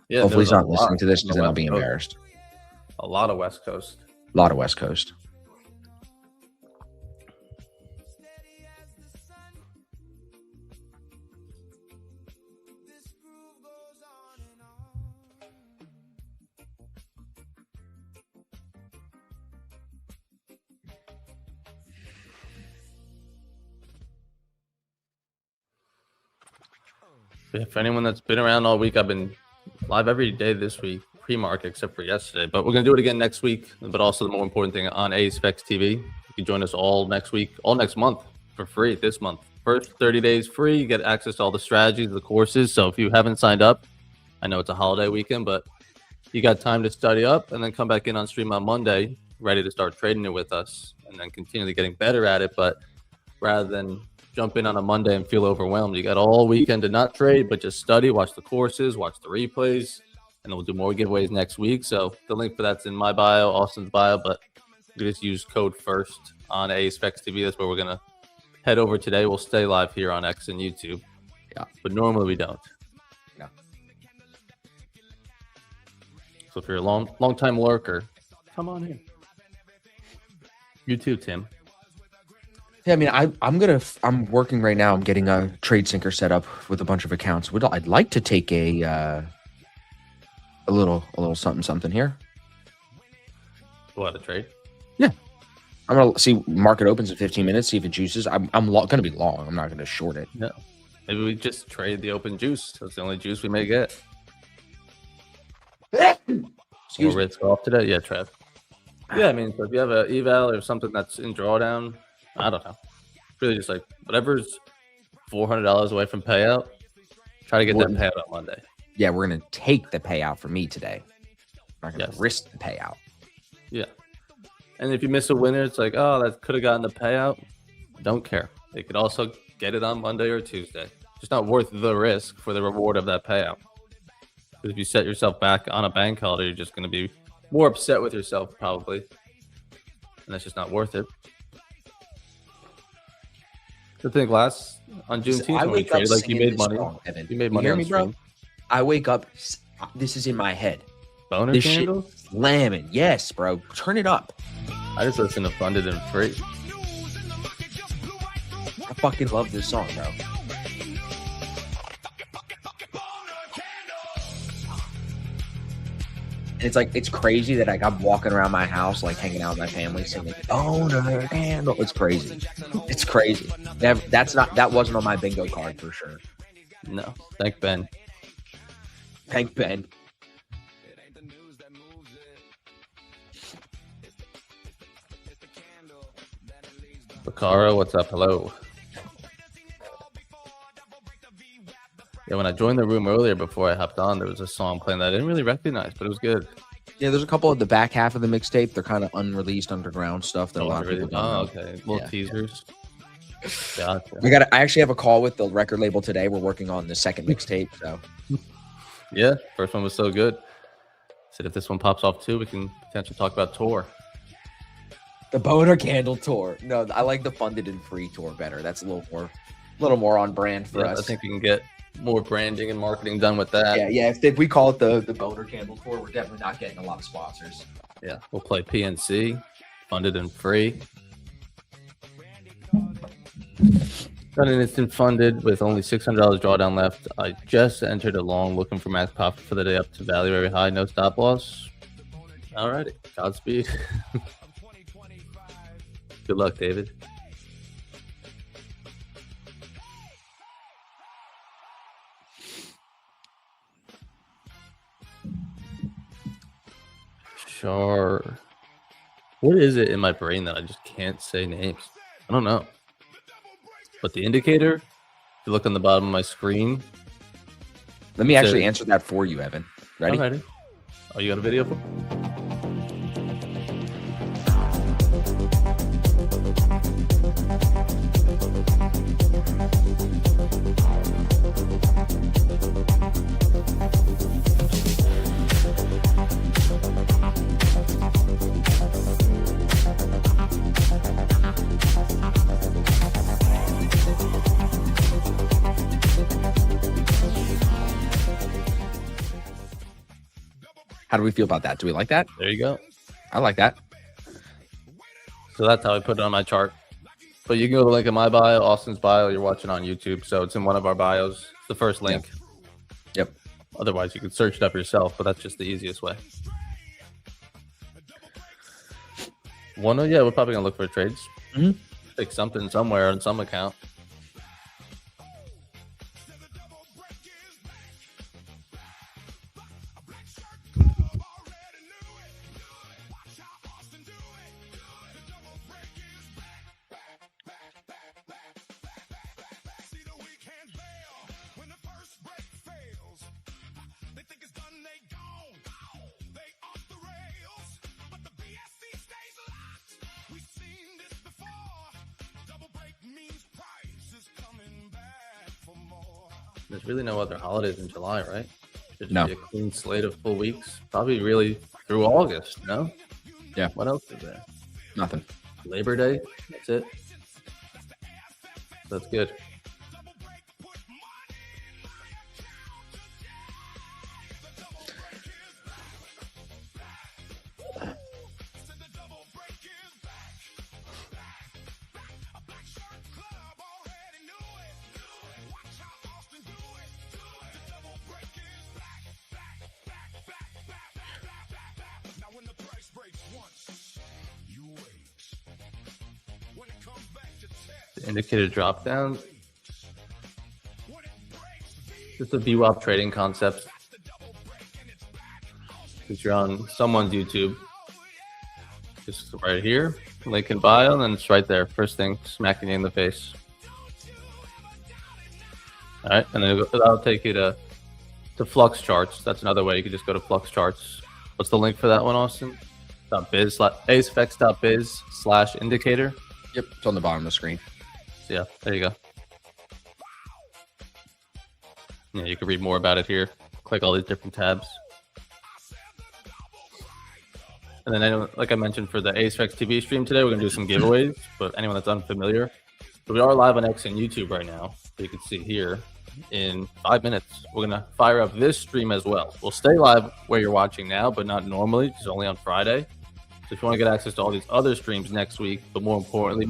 Yeah. Hopefully he's there's not a listening lot to this on because the then I'll West be Coast. embarrassed. A lot of West Coast. A lot of West Coast. For anyone that's been around all week, I've been live every day this week, pre-market except for yesterday. But we're gonna do it again next week. But also the more important thing on Specs TV. You can join us all next week, all next month for free. This month, first 30 days free. You get access to all the strategies, the courses. So if you haven't signed up, I know it's a holiday weekend, but you got time to study up and then come back in on stream on Monday, ready to start trading it with us, and then continually getting better at it. But rather than jump in on a Monday and feel overwhelmed, you got all weekend to not trade, but just study, watch the courses, watch the replays, and we'll do more giveaways next week. So the link for that's in my bio, Austin's bio, but you just use code FIRST on Specs TV. That's where we're going to head over today. We'll stay live here on X and YouTube. Yeah. But normally we don't. Yeah. So if you're a long time lurker, come on in. You too, Tim. Yeah, I mean, I'm working right now. I'm getting a trade syncer set up with a bunch of accounts. I'd like to take a little something here. What, a trade? Yeah, I'm gonna see market opens in 15 minutes. See if it juices. I'm gonna be long. I'm not gonna short it. No, maybe we just trade the open juice. That's the only juice we may get. Excuse More me. risk off today. Yeah, Trev. Yeah, I mean, so if you have an eval or something that's in drawdown, I don't know. Really, just like whatever's $400 away from payout, try to get that payout on Monday. Yeah, we're gonna take the payout for me today. I'm not gonna Yes. risk the payout. Yeah. And if you miss a winner, it's like, oh, that could have gotten the payout. Don't care. They could also get it on Monday or Tuesday. Just not worth the risk for the reward of that payout. Because if you set yourself back on a bank holiday, you're just going to be more upset with yourself, probably. And that's just not worth it. The thing on Juneteenth, when we traded, like you made money. Evan. You made You money hear on me, bro? stream. I wake up. This is in my head. Boner This candles? shit slamming. Yes, bro. Turn it up. I just listen to Funded and Free. I fucking love this song, bro. And it's crazy that I'm walking around my house, like hanging out with my family, singing "Boner Candle." It's crazy. It's crazy. That wasn't on my bingo card for sure. No. Thank Ben. Thank Ben. Bakara, what's up? Hello. Yeah, when I joined the room earlier before I hopped on, there was a song playing that I didn't really recognize, but it was good. Yeah, there's a couple of the back half of the mixtape. They're kind of unreleased underground stuff that a lot of people don't know. Okay. Little Yeah, teasers. Gotcha. I actually have a call with the record label today. We're working on the second mixtape. So Yeah, first one was so good. Said if this one pops off too, we can potentially talk about tour. the Boner Candle tour. No, I like the Funded and Free tour better. That's a little more on brand for Yeah, us. I think we can get more branding and marketing done with that. Yeah. If we call it the Boner Candle tour, we're definitely not getting a lot of sponsors. Yeah, we'll play PNC, Funded and Free. Got an instant funded with only $600 drawdown left. I just entered a long looking for max profit for the day up to value very high, no stop loss. Alrighty, Godspeed. Good luck, David. Sure. What is it in my brain that I just can't say names? I don't know. But the indicator, if you look on the bottom of my screen. Let me actually So- answer that for you, Evan. Ready? Alrighty. Oh, you got a video for? How do we feel about that? Do we like that? There you go. I like that. So that's how I put it on my chart. But you can go to the link in my bio, Austin's bio. You're watching on YouTube, so it's in one of our bios. It's the first link. Yep. Otherwise, you could search it up yourself, but that's just the easiest way. Yeah, we're probably gonna look for trades. Mhm. Pick something somewhere on some account. There's really no other holidays in July, right? Should just No. be a clean slate of full weeks. Probably really through August, no? Yeah. What else is there? Nothing. Labor Day. That's it. That's good. The indicator drop down. Just a VWAP trading concept. If you're on someone's YouTube, just right here, link in bio, and then it's right there. First thing, smacking you in the face. All right, and then that'll take you to Flux Charts. That's another way. You could just go to Flux Charts. What's the link for that one, Austin? .biz, acefx.biz/indicator. Yep, it's on the bottom of the screen. So yeah, there you go. Yeah, you can read more about it here. Click all these different tabs. And then, like I mentioned, for the AceFX TV stream today, we're going to do some giveaways. But anyone that's unfamiliar, so we are live on X and YouTube right now. So you can see here in 5 minutes, we're going to fire up this stream as well. We'll stay live where you're watching now, but not normally. It's only on Friday. So if you want to get access to all these other streams next week, but more importantly,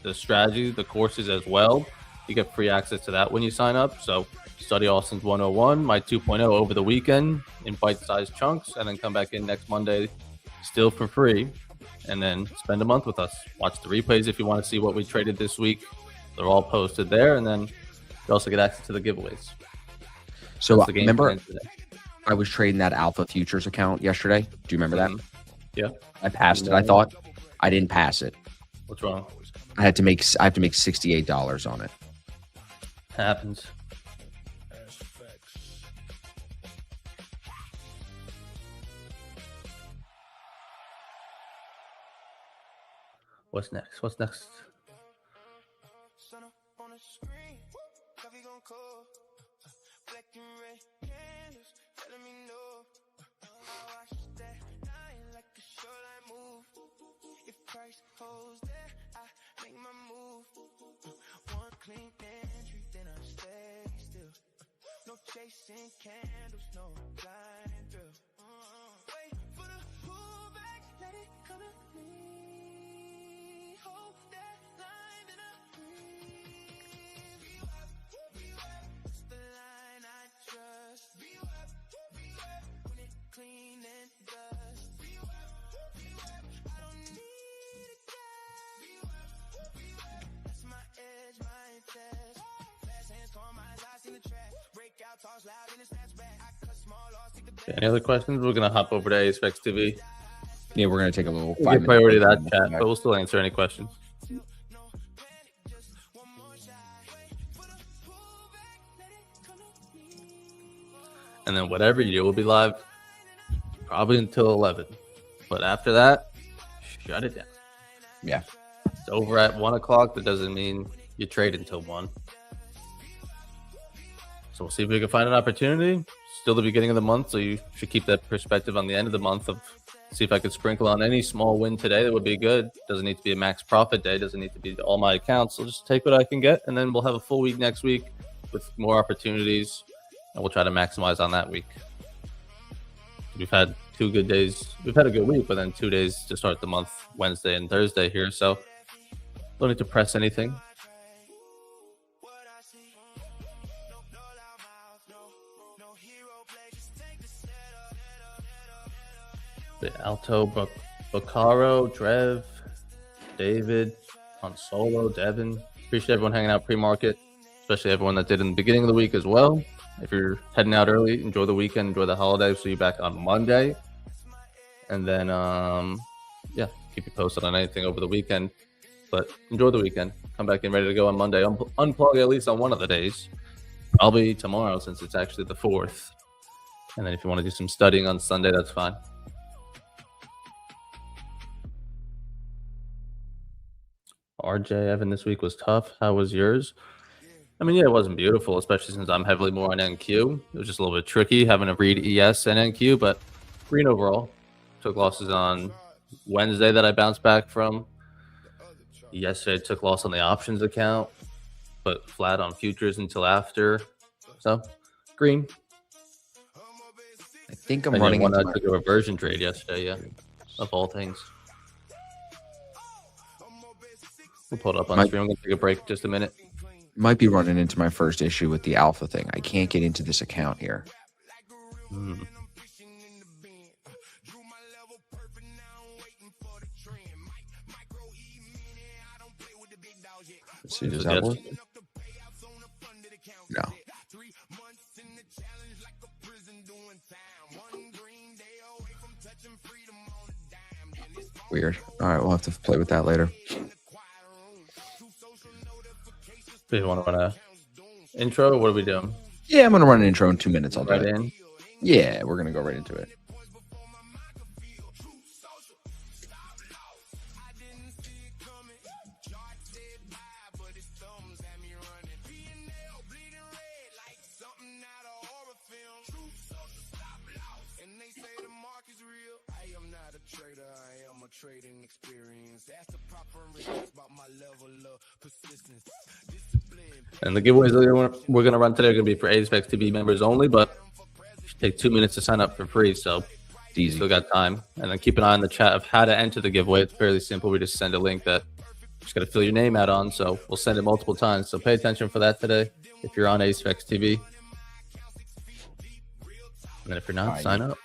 the strategy, the courses as well, you get free access to that when you sign up. So study Austin's 101, my 2.0 over the weekend in bite-sized chunks, and then come back in next Monday still for free, and then spend a month with us. Watch the replays if you want to see what we traded this week. They're all posted there, and then you also get access to the giveaways. So the game remember, plan today. I was trading that Alpha Futures account yesterday. Do you remember that? Yeah. I passed it. I thought I didn't pass it. What's wrong? I have to make $68 on it. Happens. What's next? What's next? Sun up on the screen, coffee gon' cold. Black and red candles telling me no. I watch that night like a shoreline move. If Christ holds there, I make my move. One clean entry, then I stay still. No chasing candles, no blinding through. Wait for the pullback, let it come to me. Hold that line, then I breathe. It's the line I trust. When it clean and dust. I don't need a guide. That's my edge, my test. Fast hands, calm eyes, I see the track. Break out, toss loud, and it snaps back. I cut small, lost, take the best. Any other questions? We're gonna hop over to AceFX TV. Yeah, we're gonna take a little We'll 5 give priority to minute that chat, but we'll still answer any questions. And then whatever you do will be live probably until 11. But after that, shut it down. Yeah. It's over at 1 o'clock. That doesn't mean you trade until 1. So we'll see if we can find an opportunity. Still the beginning of the month, so you should keep that perspective on the end of the month of see if I could sprinkle on any small win today. That would be good. Doesn't need to be a max profit day. Doesn't need to be all my accounts. So just take what I can get, and then we'll have a full week next week with more opportunities, and we'll try to maximize on that week. We've had 2 good days. We've had a good week, but then 2 days to start the month, Wednesday and Thursday here. So don't need to press anything. Alto, Bacaro, Drev, David, Consolo, Devin. Appreciate everyone hanging out pre-market, especially everyone that did in the beginning of the week as well. If you're heading out early, enjoy the weekend, enjoy the holiday. See you back on Monday. And then, yeah, keep you posted on anything over the weekend. But enjoy the weekend. Come back in ready to go on Monday. Unplug at least on one of the days. Probably tomorrow since it's actually the 4th. And then if you want to do some studying on Sunday, that's fine. RJ, Evan, this week was tough. How was yours? I mean, yeah, it wasn't beautiful, especially since I'm heavily more on NQ. It was just a little bit tricky having to read ES and NQ, but green overall. Took losses on Wednesday that I bounced back from. Yesterday took loss on the options account, but flat on futures until after. So green. I think I'm And running one into I took a reversion trade yesterday, yeah, of all things. We'll pull it up on stream. I'm gonna take a break just a minute. might be running into my first issue with the alpha thing. I can't get into this account here. Let's see, does that work? No. Weird. All right, we'll have to play with that later. Do you want to run a intro? Or what are we doing? Yeah, I'm gonna run an intro in 2 minutes. I'll do Right it. in. Yeah, we're gonna go right into it. Trading experience. That's the proper response about my level of persistence. And the giveaways that we're going to run today are going to be for Apex TV members only, but take 2 minutes to sign up for free. So It's easy. still got time. And then keep an eye on the chat of how to enter the giveaway. It's fairly simple. We just send a link that you just got to fill your name out on. So we'll send it multiple times. So pay attention for that today if you're on Apex TV. And then if you're not, sign up.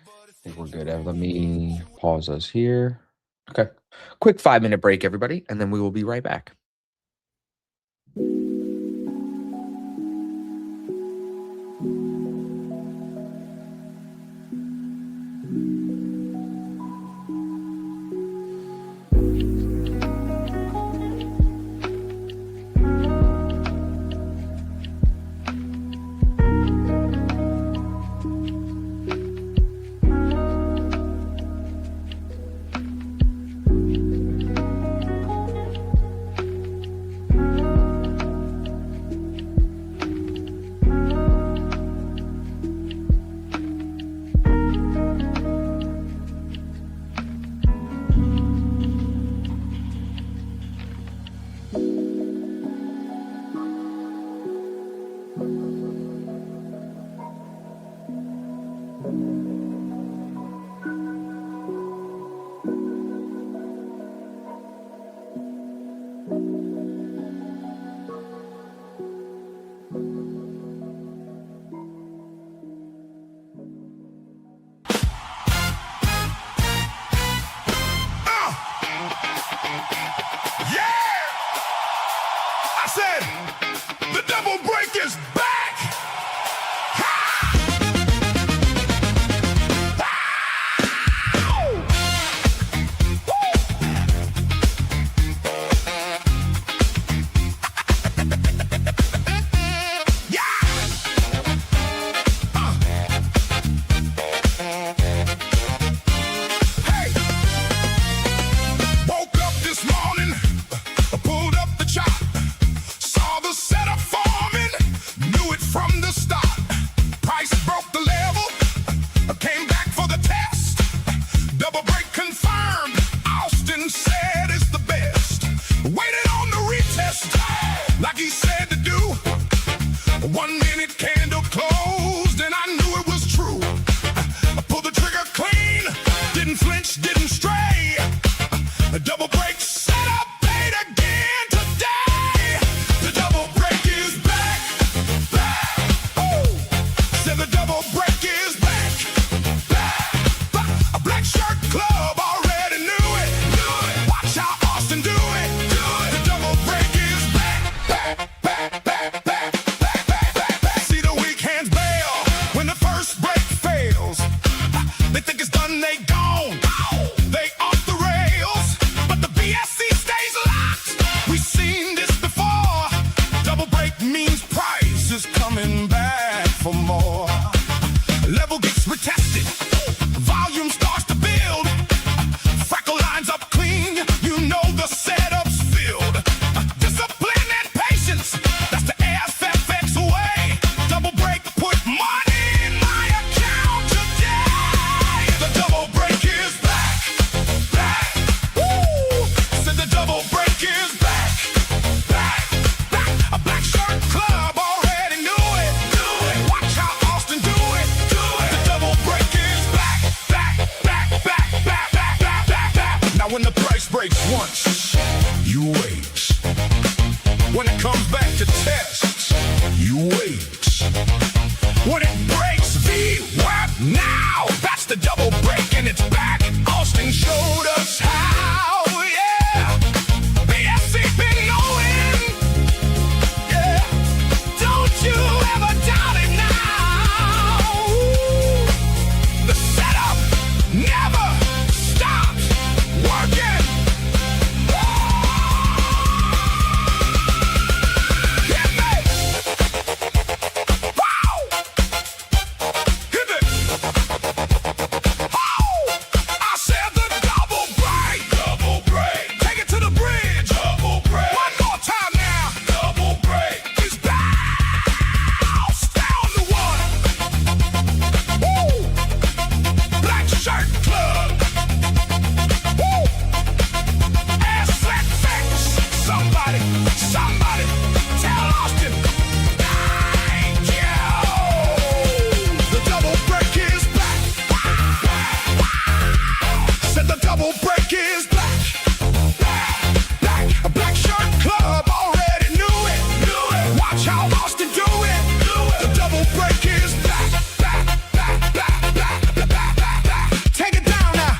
I think we're good. Let me pause us here. Okay. Quick 5-minute break, everybody, and then we will be right back. I said, the double break is back! Woke up this morning, pulled up the chart, saw the setup forming, knew it from the start. Price broke the level, came back for the test. Double break confirmed, Austin said it's the best. Waited on the retest, like he said to do. 1 minute candle closed, and I knew it was true. I pulled the trigger clean, didn't flinch, didn't stray. A double break set up, paid again today. The double break is back, back. Oh, said the double break is back, back, back. A black shirt club already knew it. Watch how Austin do it. The double break is back, back, back, back, back, back, back, back, back. See the weak hands bail when the first break fails. They think it's done, they gone. They off the rails, but the Now when the price breaks once, you wait. When it comes back to test, you wait. When it breaks, VWAP now. That's the double break and it's back. Austin showed us how, yeah. BSC been knowing, yeah. Don't you ever doubt it now. The setup never stops working. Hit me. Wow. Hit it. I said the double break. Double break. Take it to the bridge. Double break. One more time now. Double break. It's bounce down the one. Woo. Black Shirt Club. Woo. SFX. Somebody tell Austin. Thank you. The double break is back. Said the double break is back. A Black Shirt Club already knew it. Watch how Austin do it. The double break is back. Take it down now.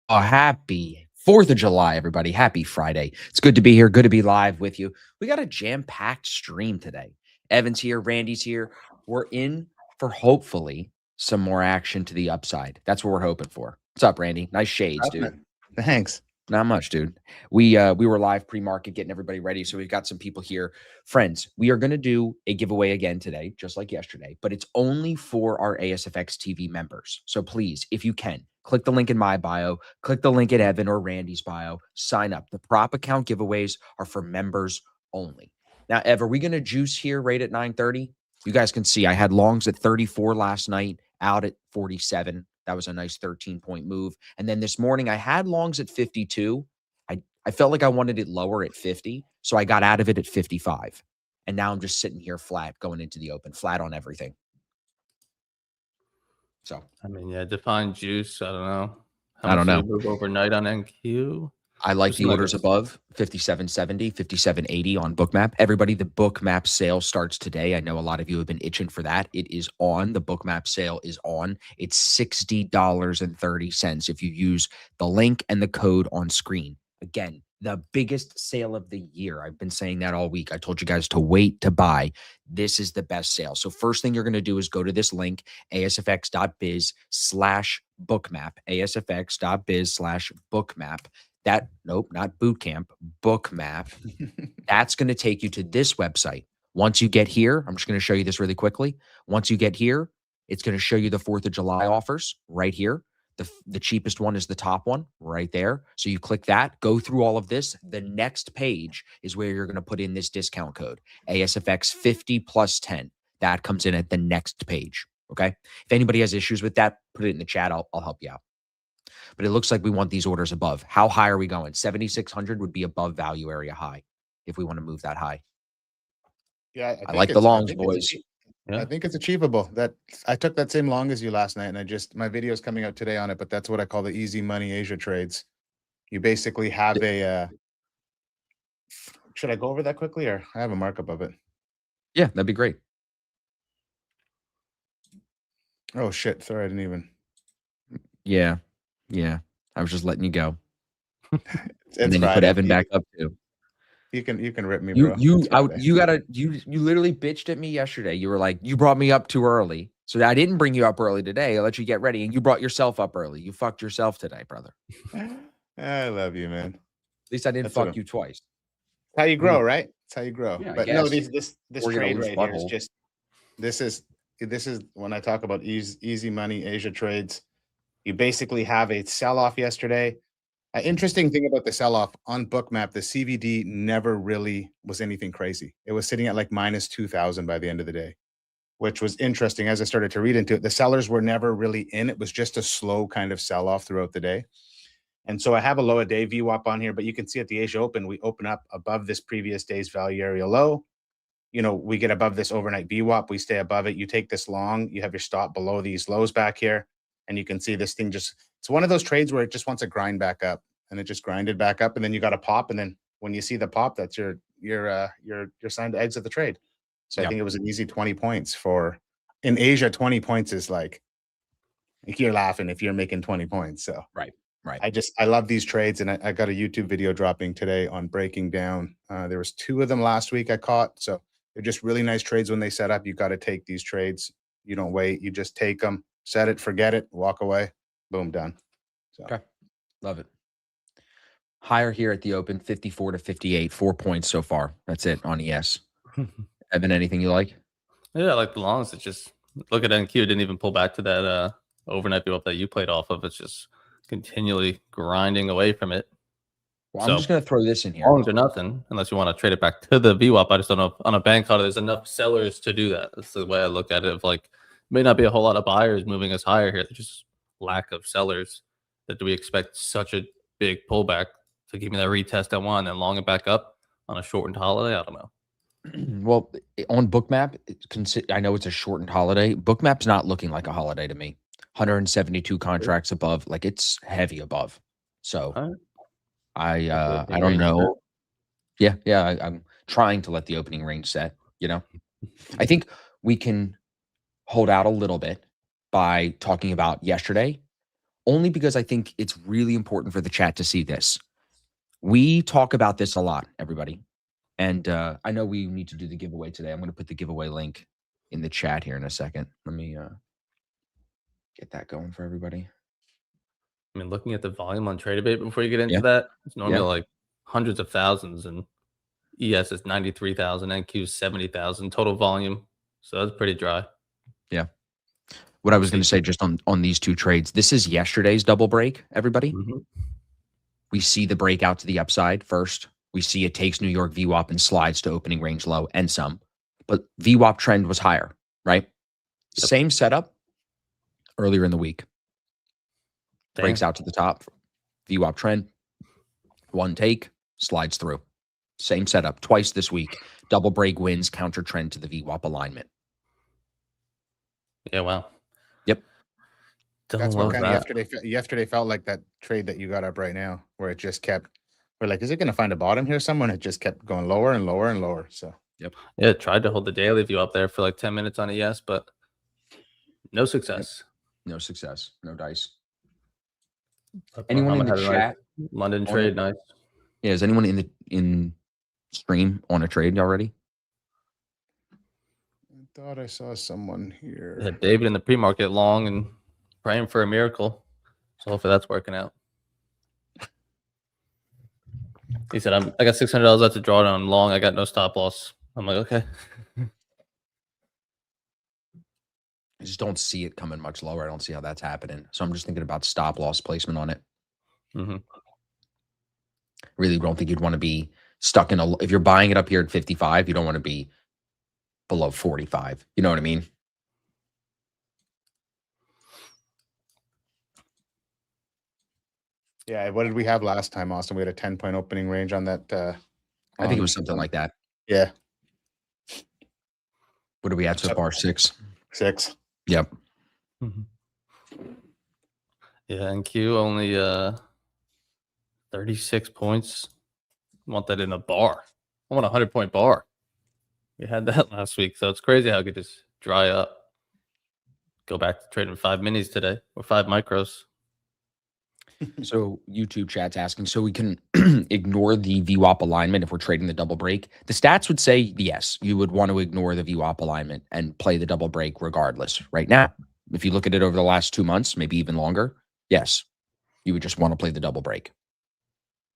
Oh, happy 4th of July, everybody. Happy Friday. It's good to be here. Good to be live with you. We got a jam-packed stream today. Evan's here. Randy's here. We're in for hopefully some more action to the upside. That's what we're hoping for. What's up, Randy? Nice shades, dude. Thanks. Not much, dude. We were live pre-market getting everybody ready. So we've got some people here. Friends, we are going to do a giveaway again today, just like yesterday, but it's only for our ASFX TV members. So please, if you can, click the link in my bio, click the link in Evan or Randy's bio, sign up. The prop account giveaways are for members only. Now, Ev, are we going to juice here right at 9:30? You guys can see I had longs at 34 last night, out at 47. That was a nice 13-point move. And then this morning I had longs at 52. I felt like I wanted it lower at 50. So I got out of it at 55. And now I'm just sitting here flat going into the open, flat on everything. So, I mean, yeah, define juice. I don't know. I don't much did know. you move overnight on NQ. I like Just the like orders a- above 5770, 5780 on Bookmap. Everybody, the Bookmap sale starts today. I know a lot of you have been itching for that. It is on. The Bookmap sale is on. It's $60.30 if you use the link and the code on screen. Again, the biggest sale of the year. I've been saying that all week. I told you guys to wait to buy. This is the best sale. So first thing you're going to do is go to this link, asfx.biz/bookmap, asfx.biz/bookmap. Nope, not boot camp, Bookmap. That's going to take you to this website. Once you get here, I'm just going to show you this really quickly. Once you get here, it's going to show you the 4th of July offers right here. The cheapest one is the top one right there. So you click that, go through all of this. The next page is where you're going to put in this discount code, ASFX 50 plus 10. That comes in at the next page. Okay. If anybody has issues with that, put it in the chat. I'll help you out. But it looks like we want these orders above. How high are we going? 7,600 would be above value area high if we want to move that high. Yeah, I like the longs, boys. Yeah. I think it's achievable. That I took that same long as you last night, and my video is coming out today on it. But that's what I call the easy money Asia trades. You basically have a. Should I go over that quickly, or I have a markup of it? Yeah, that'd be great. Oh shit! Sorry, I didn't even. Yeah. I was just letting you go. It's And then you put Friday. Evan back up too. You can rip me, You bro. It's Friday. you literally bitched at me yesterday. You were like, you brought me up too early. So I didn't bring you up early today. I let you get ready and you brought yourself up early. You fucked yourself today, brother. I love you, man. At least I didn't That's what fuck you twice. How you grow, right? It's how you grow. Yeah, I But no, guess. this Or get a trade loose right here is butthole. just this is when I talk about easy money Asia trades. You basically have a sell-off yesterday. An interesting thing about the sell-off on Bookmap, the CVD never really was anything crazy. It was sitting at like minus 2,000 by the end of the day, which was interesting. As I started to read into it, the sellers were never really in. It was just a slow kind of sell-off throughout the day. And so I have a low a day VWAP on here, but you can see at the Asia Open, we open up above this previous day's value area low. we get above this overnight VWAP, we stay above it. You take this long, you have your stop below these lows back here, and you can see this thing it's one of those trades where it just wants to grind back up, and it just grinded back up, and then you got a pop, and then when you see the pop, that's your sign to exit the trade. So I think it was an easy 20 points in Asia. 20 points is like you're laughing if you're making 20 points. So Right. I love these trades, and I got a YouTube video dropping today on breaking down. There was 2 of them last week I caught. So they're just really nice trades when they set up. You got to take these trades. You don't wait. You just take them, set it, forget it, walk away. Boom, done. So Okay. Love it. Higher here at the open, 54 to 58, 4 points so far. That's it on ES. Evan, anything you like? Yeah, I like the longs. It's just look at NQ. Didn't even pull back to that overnight VWAP that you played off of. It's just continually grinding away from it. Well, I'm just going to throw this in here. Longs are nothing unless you want to trade it back to the VWAP. I just don't know if on a bank holiday there's enough sellers to do that. That's the way I look at it. Of like, may not be a whole lot of buyers moving us higher here. There's just lack of sellers. That do we expect such a big pullback to give me that retest I want and then long it back up on a shortened holiday? I don't know. Well, on Bookmap, I know it's a shortened holiday. Bookmap's not looking like a holiday to me. 172 contracts above, like it's heavy above. So I don't know. Yeah, I'm trying to let the opening range set. I think we can hold out a little bit by talking about yesterday, only because I think it's really important for the chat to see this. We talk about this a lot, everybody. And I know we need to do the giveaway today. I'm going to put the giveaway link in the chat here in a second. Let me get that going for everybody. I mean, looking at the volume on TradeAbate before you get into that, it's normally like hundreds of thousands, and ES is 93,000, NQ is 70,000 total volume. So that's pretty dry. Yeah. What I was going to say just on these 2 trades, this is yesterday's double break, everybody. We see the breakout to the upside first. We see it takes New York VWAP and slides to opening range low and some, but VWAP trend was higher, right? Same setup earlier in the week. Breaks out to the top, VWAP trend, 1 take, slides through. Same setup twice this week. Double break wins, counter trend to the VWAP alignment. Yeah, wow. Yep. That's what kind of yesterday felt like, that trade that you got up right now, where it just kept. We're like, is it going to find a bottom here? Someone had just kept going lower and lower and lower. So, yep. Yeah, tried to hold the daily view up there for like 10 minutes on ES, but no success. No success. No dice. But Anyone in the chat? London trade, nice. Yeah, is anyone in stream on a trade already? I thought I saw someone here. Yeah, David in the pre-market long and praying for a miracle. So hopefully that's working out. He said, I got $600 left to draw down long. I got no stop loss. I'm like, okay. I just don't see it coming much lower. I don't see how that's happening. So I'm just thinking about stop loss placement on it. Really don't think you'd want to be stuck in if you're buying it up here at 55, you don't want to be below 45. You know what I mean? Yeah. What did we have last time, Austin? We had a 10-point opening range on that. I think it was something like that. Yeah. What are we at so far? 6. 6. Yep. Yeah, NQ only 36 points. I want that in a bar. I want a 100-point bar. We had that last week, so it's crazy how it could just dry up. Go back to trading 5 minis today or 5 micros. So YouTube chat's asking, so we can ignore the VWAP alignment if we're trading the double break? The stats would say yes, you would want to ignore the VWAP alignment and play the double break regardless. Right now, if you look at it over the last 2 months, maybe even longer, yes, you would just want to play the double break.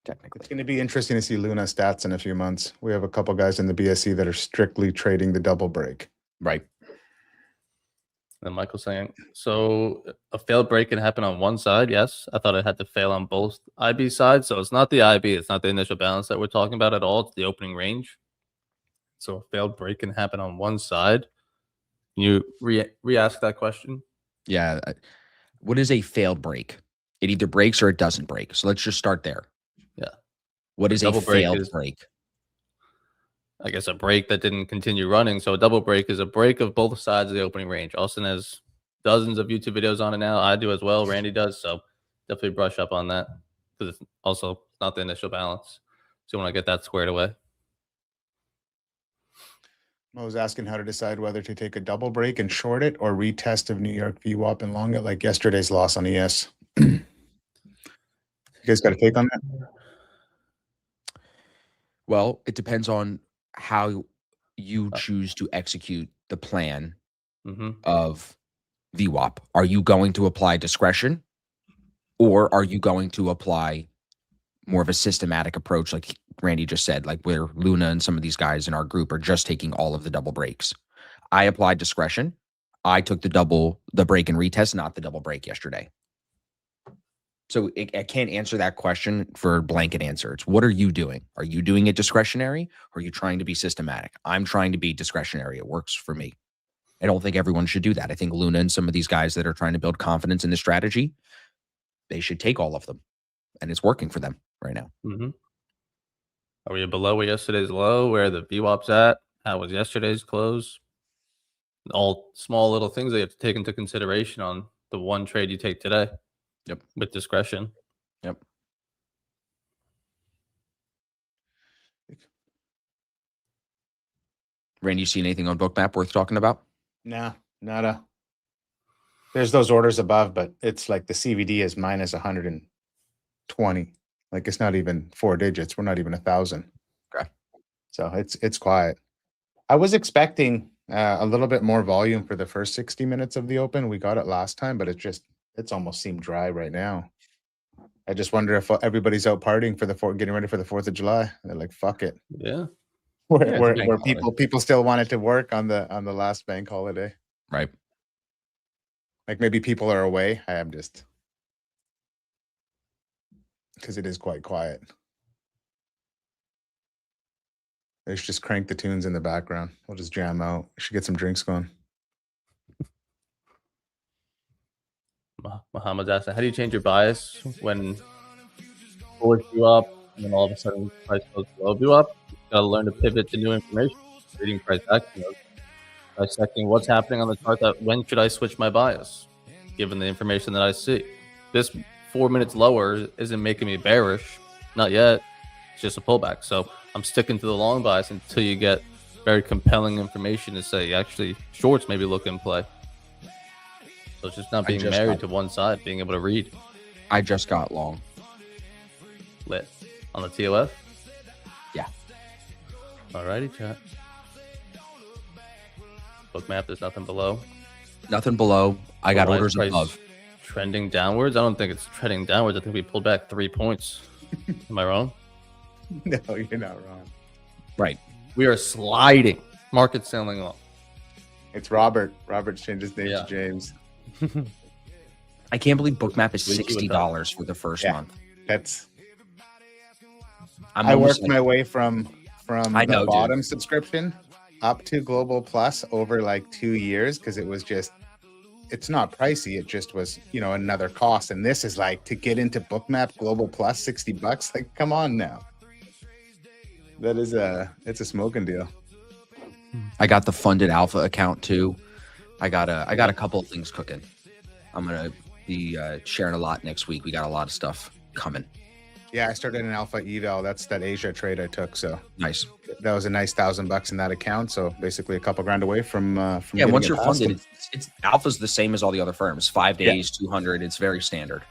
Technically, it's going to be interesting to see Luna stats in a few months. We have a couple guys in the BSC that are strictly trading the double break. Right. And Michael saying, so a failed break can happen on one side. Yes, I thought it had to fail on both IB sides. So it's not the IB, it's not the initial balance that we're talking about at all. It's the opening range. So a failed break can happen on one side. Can you re-ask that question? Yeah. What is a failed break? It either breaks or it doesn't break. So let's just start there. Yeah. What is a failed break? I guess, a break that didn't continue running. So a double break is a break of both sides of the opening range. Austin has dozens of YouTube videos on it now. I do as well. Randy does. So definitely brush up on that because it's also not the initial balance. So you want to get that squared away. I was asking how to decide whether to take a double break and short it or retest of New York VWAP and long it, like yesterday's loss on ES. You guys got a take on that? Well, it depends on how you choose to execute the plan of VWAP. Are you going to apply discretion, or are you going to apply more of a systematic approach, like Randy just said, like where Luna and some of these guys in our group are just taking all of the double breaks? I applied discretion. I took the break and retest, not the double break yesterday. So I can't answer that question for a blanket answer. It's what are you doing? Are you doing it discretionary, or are you trying to be systematic? I'm trying to be discretionary. It works for me. I don't think everyone should do that. I think Luna and some of these guys that are trying to build confidence in the strategy, they should take all of them. And it's working for them right now. Are we below where yesterday's low, where the VWAP's at? How was yesterday's close? All small little things that you have to take into consideration on the one trade you take today. Yep. With discretion. Yep. Randy, you see anything on Bookmap worth talking about? No, nada. There's those orders above, but it's like the CVD is minus 120. Like it's not even 4 digits. We're not even 1,000. Okay. So it's quiet. I was expecting a little bit more volume for the first 60 minutes of the open. We got it last time, but it's almost seemed dry right now. I just wonder if everybody's out partying for getting ready for the 4th of July. They're like, fuck it. Yeah. Where people still wanted to work on the last bank holiday. Right. Like maybe people are away. I am just because it is quite quiet. Let's just crank the tunes in the background. We'll just jam out. We should get some drinks going. Muhammad's asking, how do you change your bias when bullish you up and then all of a sudden price goes low you up? You gotta learn to pivot to new information, reading price action, dissecting what's happening on the chart. That when should I switch my bias, given the information that I see? This 4 minutes lower isn't making me bearish, not yet. It's just a pullback. So I'm sticking to the long bias until you get very compelling information to say actually shorts maybe look in play. So it's just not being married to one side, being able to read. I just got long. Lit. On the TOF? Yeah. Alrighty, chat. Bookmap, there's nothing below. Nothing below. I got orders above. Trending downwards? I don't think it's trending downwards. I think we pulled back 3 points. Am I wrong? No, you're not wrong. Right. We are sliding. Market selling off. It's Robert. Robert's changed his name to James. I can't believe Bookmap is $60 for the first month. I worked my way from the bottom dude. Subscription up to Global Plus over like 2 years because it was just, it's not pricey. It just was, another cost. And this is like to get into Bookmap Global Plus, $60. Like, come on now. That is it's a smoking deal. I got the funded alpha account too. I got a couple of things cooking. I'm gonna be sharing a lot next week. We got a lot of stuff coming. Yeah, I started an alpha eval. That's that Asia trade I took. So nice. That was a nice $1,000 in that account. So basically a couple grand away from yeah. Once you're funded, it's alpha's the same as all the other firms. 5 days, 200. It's very standard.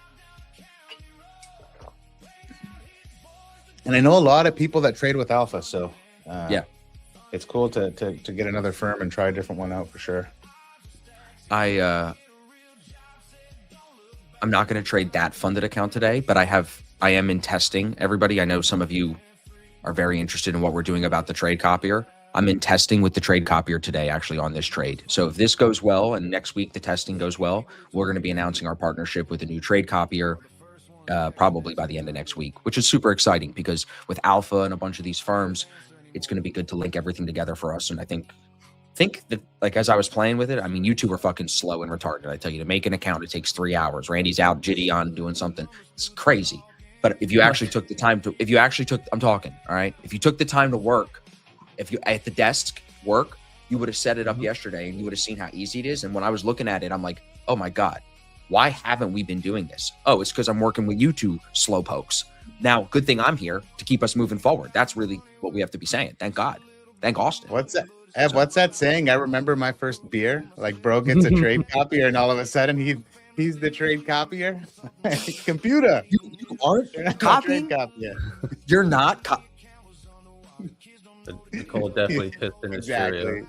And I know a lot of people that trade with alpha. So yeah, it's cool to get another firm and try a different one out for sure. I'm not going to trade that funded account today, but I am in testing. Everybody, I know some of you are very interested in what we're doing about the trade copier. I'm in testing with the trade copier today, actually, on this trade. So if this goes well and next week the testing goes well, we're going to be announcing our partnership with a new trade copier probably by the end of next week, which is super exciting because with Alpha and a bunch of these firms, it's going to be good to link everything together for us. And I think that, like, as I was playing with it, I mean, you two are fucking slow and retarded. I tell you, to make an account, it takes 3 hours. Randy's out, Jitty on doing something. It's crazy. But if you actually took the time to, I'm talking, all right? If you took the time to work If you at the desk work, you would have set it up yesterday and you would have seen how easy it is. And when I was looking at it, I'm like, oh my God, why haven't we been doing this? Oh, it's because I'm working with you two slow pokes. Now, good thing I'm here to keep us moving forward. That's really what we have to be saying. Thank God. Thank Austin. What's that? Ev, what's that saying? I remember my first beer. Like, bro gets a trade copier, and all of a sudden he's the trade copier. Computer. You aren't You're not a copying? trade copier. You're not. Nicole definitely pissed in his Exactly.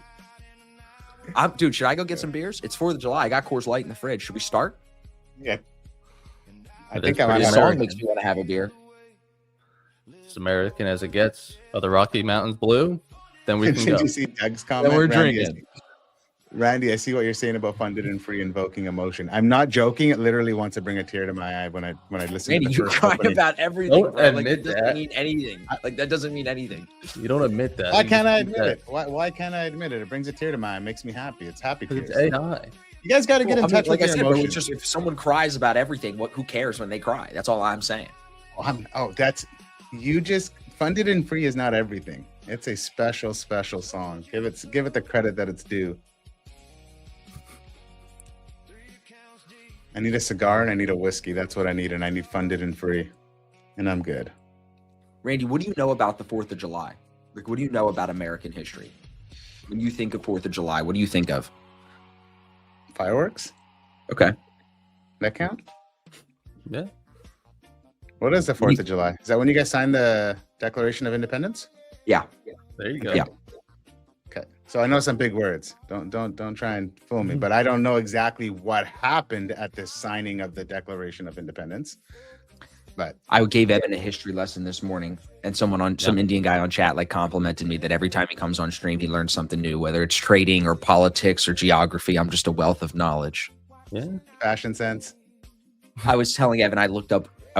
I'm, dude, should I go get some beers? It's 4th of July. I got Coors Light in the fridge. Should we start? Yeah. I It think is I might pretty This have song American. makes me want to have a beer. As American as it gets. Are the Rocky Mountains blue? Then we can Did go. you see Doug's comment? we're Randy, drinking. Randy, I see what you're saying about funded and free invoking emotion. I'm not joking. It literally wants to bring a tear to my eye when I listen Randy, to the you're first crying opening. about everything, Don't bro. Like, admit that doesn't that. mean anything. Like, that doesn't mean anything. You don't admit that. Why You can't I just admit keep it? Why can't I admit it? It brings a tear to my eye. It makes me happy. It's happy that. 'Cause tears. It's AI. You guys got to get in Well, I mean, touch like I with your said, bro, emotions. it's just if someone cries about everything, who cares when they cry? That's all I'm saying. That's you just funded and free is not everything. It's a special song. Give it the credit that it's due. I need a cigar and I need a whiskey. That's what I need, and I need funded and free, and I'm good. Randy, what do you know about the 4th of July? Like, what do you know about American history? When you think of 4th of July, what do you think of? Fireworks? Okay. That count? Yeah. What is the 4th of July? Is that when you guys signed the Declaration of Independence? Yeah. There you go. Yeah. Okay. So I know some big words. Don't try and fool me, but I don't know exactly what happened at the signing of the Declaration of Independence. But I gave Evan a history lesson this morning, and some Indian guy on chat like complimented me that every time he comes on stream, he learns something new, whether it's trading or politics or geography. I'm just a wealth of knowledge. Yeah. fashion sense. I was telling Evan, I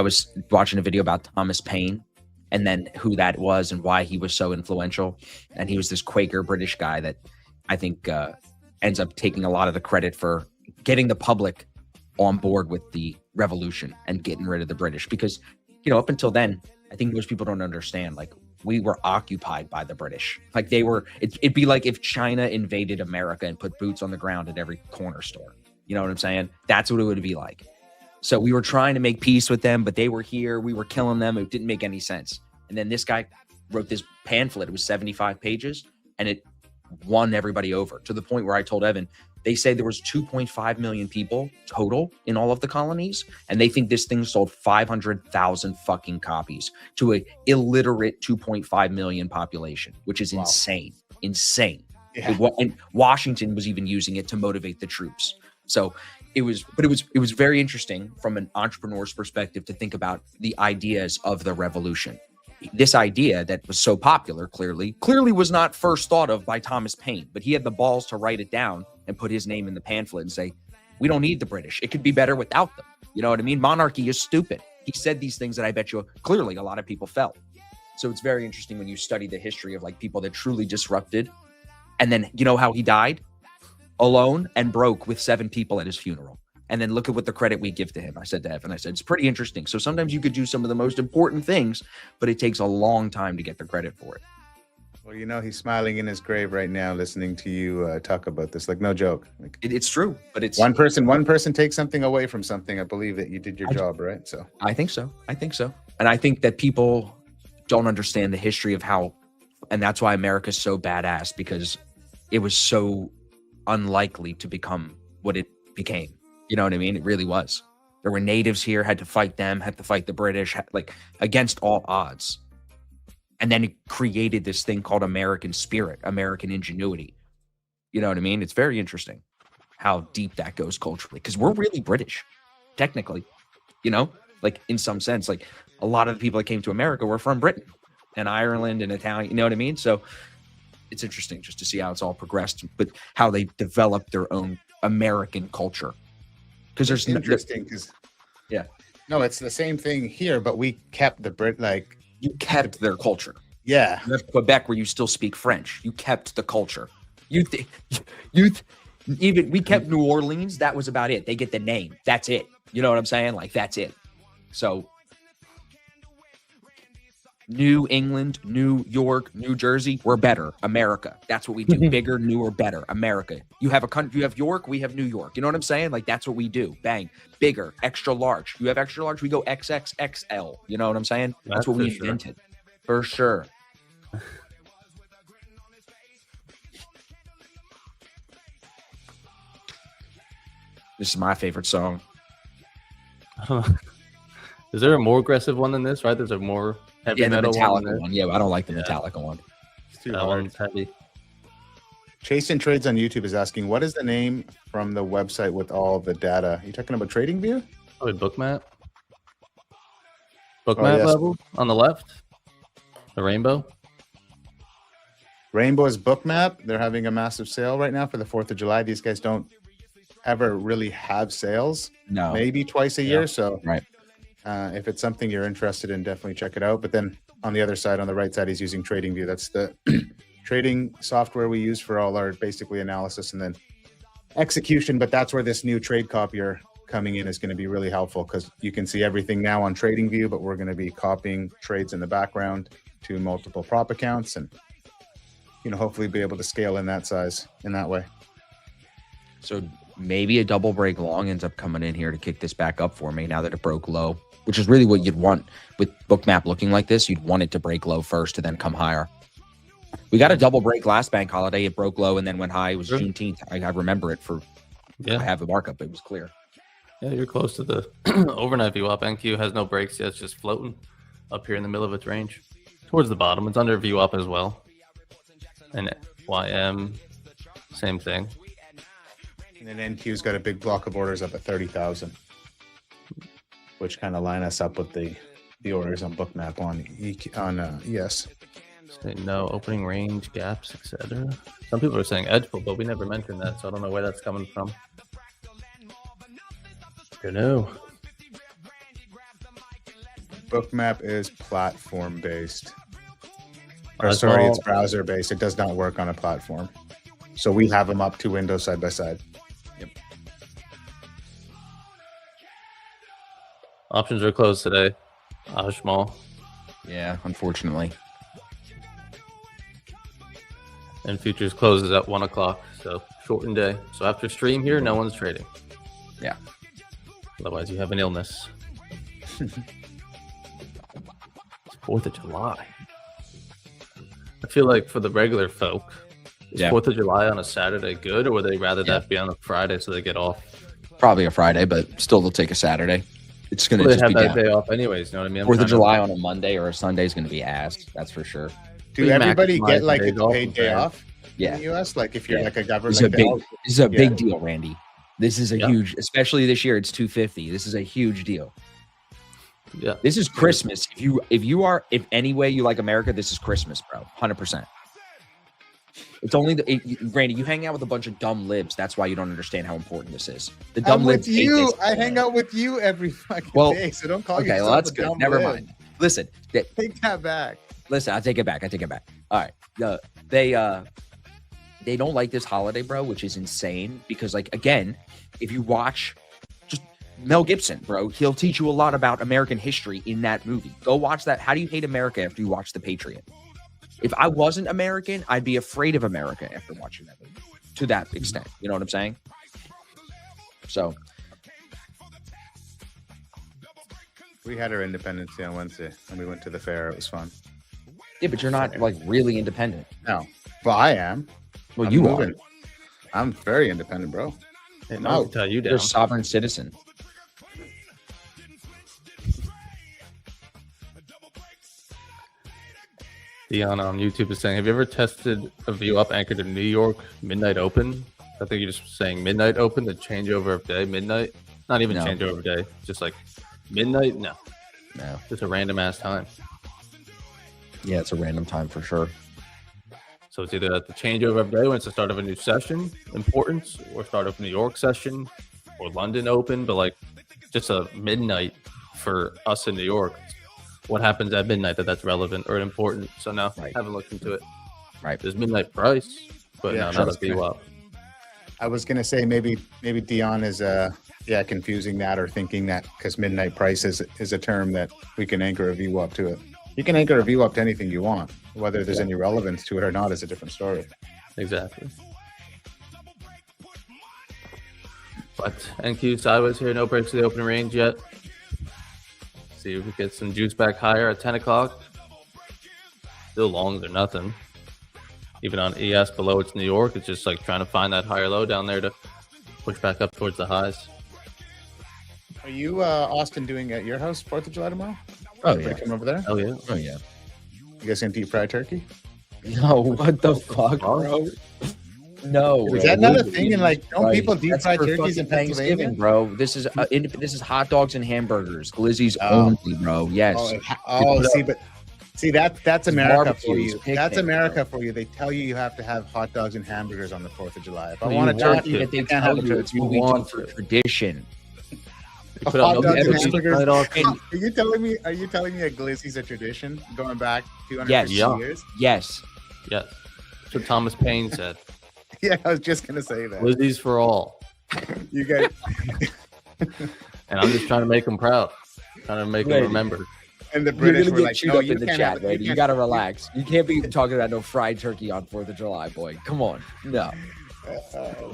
was watching a video about Thomas Paine and then who that was and why he was so influential. And he was this Quaker British guy that I think ends up taking a lot of the credit for getting the public on board with the revolution and getting rid of the British. Because, up until then, I think most people don't understand, like, we were occupied by the British. Like, it'd be like if China invaded America and put boots on the ground at every corner store. You know what I'm saying? That's what it would be like. So we were trying to make peace with them, but they were here. We were killing them. It didn't make any sense. And then this guy wrote this pamphlet. It was 75 pages, and it won everybody over to the point where I told Evan, they say there was 2.5 million people total in all of the colonies, and they think this thing sold 500,000 fucking copies to a illiterate 2.5 million population, which is insane. Insane. Yeah. And Washington was even using it to motivate the troops. So it was very interesting from an entrepreneur's perspective to think about the ideas of the revolution. This idea that was so popular clearly was not first thought of by Thomas Paine, but he had the balls to write it down and put his name in the pamphlet and say, we don't need the British. It could be better without them. You know what I mean? Monarchy is stupid. He said these things that I bet you clearly a lot of people felt. So it's very interesting when you study the history of like people that truly disrupted. And then you know how he died? Alone and broke with 7 people at his funeral. And then look at what the credit we give to him. I said to Evan, it's pretty interesting. So sometimes you could do some of the most important things, but it takes a long time to get the credit for it. Well, he's smiling in his grave right now, listening to you talk about this. Like, no joke. Like, It's true, but it's one person takes something away from something. I believe that you did your job, right? So I think so. And I think that people don't understand the history of how, and that's why America's so badass, because it was so unlikely to become what it became. You know what I mean? It really was. There were natives here, had to fight them, had to fight the British, like against all odds. And then it created this thing called American spirit, American ingenuity. You know what I mean? It's very interesting how deep that goes culturally, because we're really British, technically, like in some sense, like a lot of the people that came to America were from Britain and Ireland and Italian, you know what I mean? So it's interesting just to see how it's all progressed, but how they developed their own American culture. Because there's interesting because it's the same thing here, but we kept the Brit you kept their culture. yeah. You have Quebec where you still speak French. You kept the culture. Even we kept New Orleans. That was about it. They get the name. That's it. You know what I'm saying? Like, that's it. So New England, New York, New Jersey, we're better. America. That's what we do. Bigger, newer, better. America. You have a country, you have York, we have New York. You know what I'm saying? Like, that's what we do. Bang. Bigger, extra large. You have extra large, we go XXXL. You know what I'm saying? That's what we invented. For sure. This is my favorite song. I don't know. Is there a more aggressive one than this? Right? There's a more heavy The metal Metallica one. Yeah, I don't like the Metallica one. It's too That hard. one's heavy. Chasing Trades on YouTube is asking, what is the name from the website with all the data? You talking about TradingView? Probably Bookmap. Bookmap yes. level on the left. The rainbow. Rainbow's Bookmap. They're having a massive sale right now for the 4th of July. These guys don't ever really have sales, No. maybe twice a year. So Right. if it's something you're interested in, definitely check it out. But then on the other side, on the right side, he's using TradingView. That's the trading software we use for all our basically analysis and then execution. But that's where this new trade copier coming in is going to be really helpful because you can see everything now on TradingView, but we're going to be copying trades in the background to multiple prop accounts and, hopefully be able to scale in that size in that way. So maybe a double break long ends up coming in here to kick this back up for me now that it broke low, which is really what you'd want with Bookmap looking like this. You'd want it to break low first to then come higher. We got a double break last bank holiday. It broke low and then went high. It was Juneteenth. I remember it I have the markup. It was clear. Yeah, you're close to the overnight VWAP. NQ has no breaks yet. It's just floating up here in the middle of its range. Towards the bottom. It's under VWAP as well. And YM, same thing. And then NQ's got a big block of orders up at 30,000, which kind of line us up with the orders on Bookmap on ES. Say no opening range, gaps, etc. Some people are saying edge pull, but we never mentioned that, so I don't know where that's coming from. Don't know. Bookmap is platform based. Well, It's browser based. It does not work on a platform. So we have them up 2 windows side by side. Options are closed today. Small. Yeah, unfortunately. And futures closes at 1 o'clock, so shortened day. So after stream here, no one's trading. Yeah. Otherwise, you have an illness. It's 4th of July. I feel like for the regular folk, is 4th of July on a Saturday good, or would they rather that be on a Friday so they get off? Probably a Friday, but still they'll take a Saturday. It's going to Well, just they be have that down. day off anyways, you know what I mean? 4th of July on a Monday or a Sunday is going to be ass. That's for sure. Do everybody maximize get like the a days off paid and day pay. off Yeah. in the US? Like if you're Yeah. like a government, This is a big deal, Randy. This is a Yeah. huge, especially this year. It's 250. This is a huge deal. Yeah. This is Christmas. If any way you like America, this is Christmas, bro. 100%. It's only Randy, you hang out with a bunch of dumb libs. That's why you don't understand how important this is. The dumb I'm libs with hate you. this. I hang out with you every fucking day, so don't call Okay, yourself well, that's a good. dumb Never lib. mind. Listen, Take that back. I take it back. All right. They don't like this holiday, bro, which is insane because, like, again, if you watch just Mel Gibson, bro, he'll teach you a lot about American history in that movie. Go watch that. How do you hate America after you watch The Patriot? If I wasn't American, I'd be afraid of America after watching that movie to that extent. You know what I'm saying? So We had our Independence Day on Wednesday and we went to the fair. It was fun. yeah, but you're not like really independent. No, well, I am. Well, I'm you moving. are. I'm very independent, bro. Hey, I'm no, I out. can tell you You're down. a sovereign citizen. Dion on YouTube is saying, have you ever tested a view up anchor to New York Midnight Open? I think you're just saying Midnight Open, the changeover of day, midnight. Not even No. changeover of day, just like midnight. No, No. just a random ass time. Yeah, it's a random time for sure. So it's either at the changeover of day when it's the start of a new session, importance, or start of New York session, or London Open, but like just a midnight for us in New York. What happens at midnight that's relevant or important? So no, Right. haven't looked into it. Right. There's midnight price, but Yeah, no, sure. not a VWAP. I was gonna say maybe Dion is confusing that or thinking that because midnight price is a term that we can anchor a VWAP to it. You can anchor a VWAP to anything you want. Whether there's any relevance to it or not is a different story. Exactly. But NQ sideways here. No breaks to the open range yet. See if we get some juice back higher at 10 o'clock. Still longs or nothing. Even on ES below it's New York. It's just like trying to find that higher low down there to push back up towards the highs. Are you, Austin, doing at your house 4th of July tomorrow? Oh, Everybody yeah. coming over there? Oh, yeah. Oh, yeah. You guys gonna deep fry turkey? No, what the fuck, bro? No. Is that not a thing? And like, don't Right. people deep That's fry for turkeys in fucking Pennsylvania? Thanksgiving, bro. This is hot dogs and hamburgers. Glizzy's Oh. only, bro. Yes. See, that's America for barbecues, you. picnic, That's America bro. for you. They tell you have to have hot dogs and hamburgers on the 4th of July. If I Well, want a you want turkey, to. That they you can't tell have a you it's turkey. what we do want for to. tradition. You put out Hot no dogs and cookies, hamburgers. light off. Are you telling me? Are you telling me a glizzy's a tradition going back 250 Yes. Yeah. years? Yes. Yes. That's what Thomas Paine said. Yeah, I was just gonna say that. Glizzies for all. You guys, And I'm just trying to make them proud. Trying to make them Right. remember. and the You're British gonna were get like, chewed "No, up you in the can't chat, have, Randy. You can't- gotta relax. You can't be talking about no fried turkey on 4th of July, boy. Come on. No.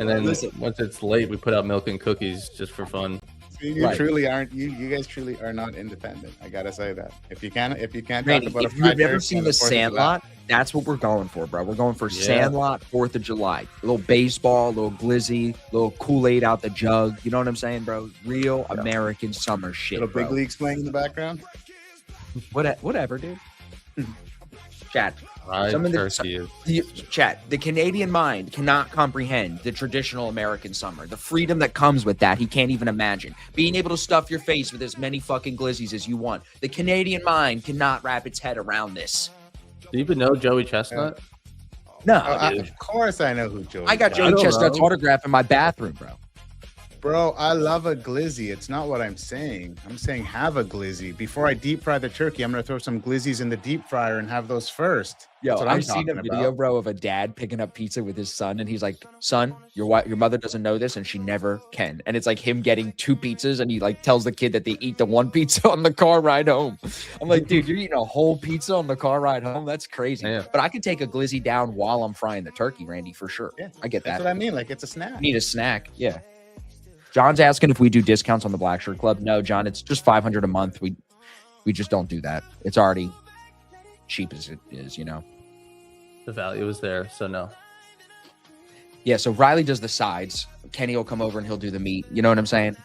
And then Listen. once it's late, we put out milk and cookies just for fun. See, you Right. truly aren't. You guys truly are not independent. I gotta say that. If you can't Randy, talk about if a you've fried never turkey seen on the 4th of July- Sandlot, that's what we're going for, bro. We're going for Yeah. Sandlot 4th of July. A little baseball, a little glizzy, a little Kool-Aid out the jug. You know what I'm saying, bro? Real American summer shit, little big bro. leagues playing in the background. Whatever, dude. Chat. Fried Some of the- turkey is Chat. The Canadian mind cannot comprehend the traditional American summer. The freedom that comes with that, he can't even imagine. Being able to stuff your face with as many fucking glizzies as you want. The Canadian mind cannot wrap its head around this. Do you even know Joey Chestnut? No, Oh, dude. of course, I know who Joey. I got is. Joey don't Chestnut's know. autograph in my bathroom, bro. Bro, I love a glizzy. It's not what I'm saying. I'm saying have a glizzy. Before I deep fry the turkey, I'm gonna throw some glizzies in the deep fryer and have those first. Yo, That's what I'm I've seen a talking video, about. bro, of a dad picking up pizza with his son, and he's like, "Son, your mother doesn't know this, and she never can." And it's like him getting 2 pizzas, and he like tells the kid that they eat the 1 pizza on the car ride home. I'm like, dude, you're eating a whole pizza on the car ride home? That's crazy. Yeah. But I could take a glizzy down while I'm frying the turkey, Randy, for sure. Yeah, I get That's that. what I mean. Like it's a snack. Need a snack, yeah. John's asking if we do discounts on the Black Shirt Club. No, John, it's just $500 a month. We just don't do that. It's already cheap as it is, you know. The value is there, so no. Yeah, so Riley does the sides. Kenny will come over and he'll do the meat. You know what I'm saying?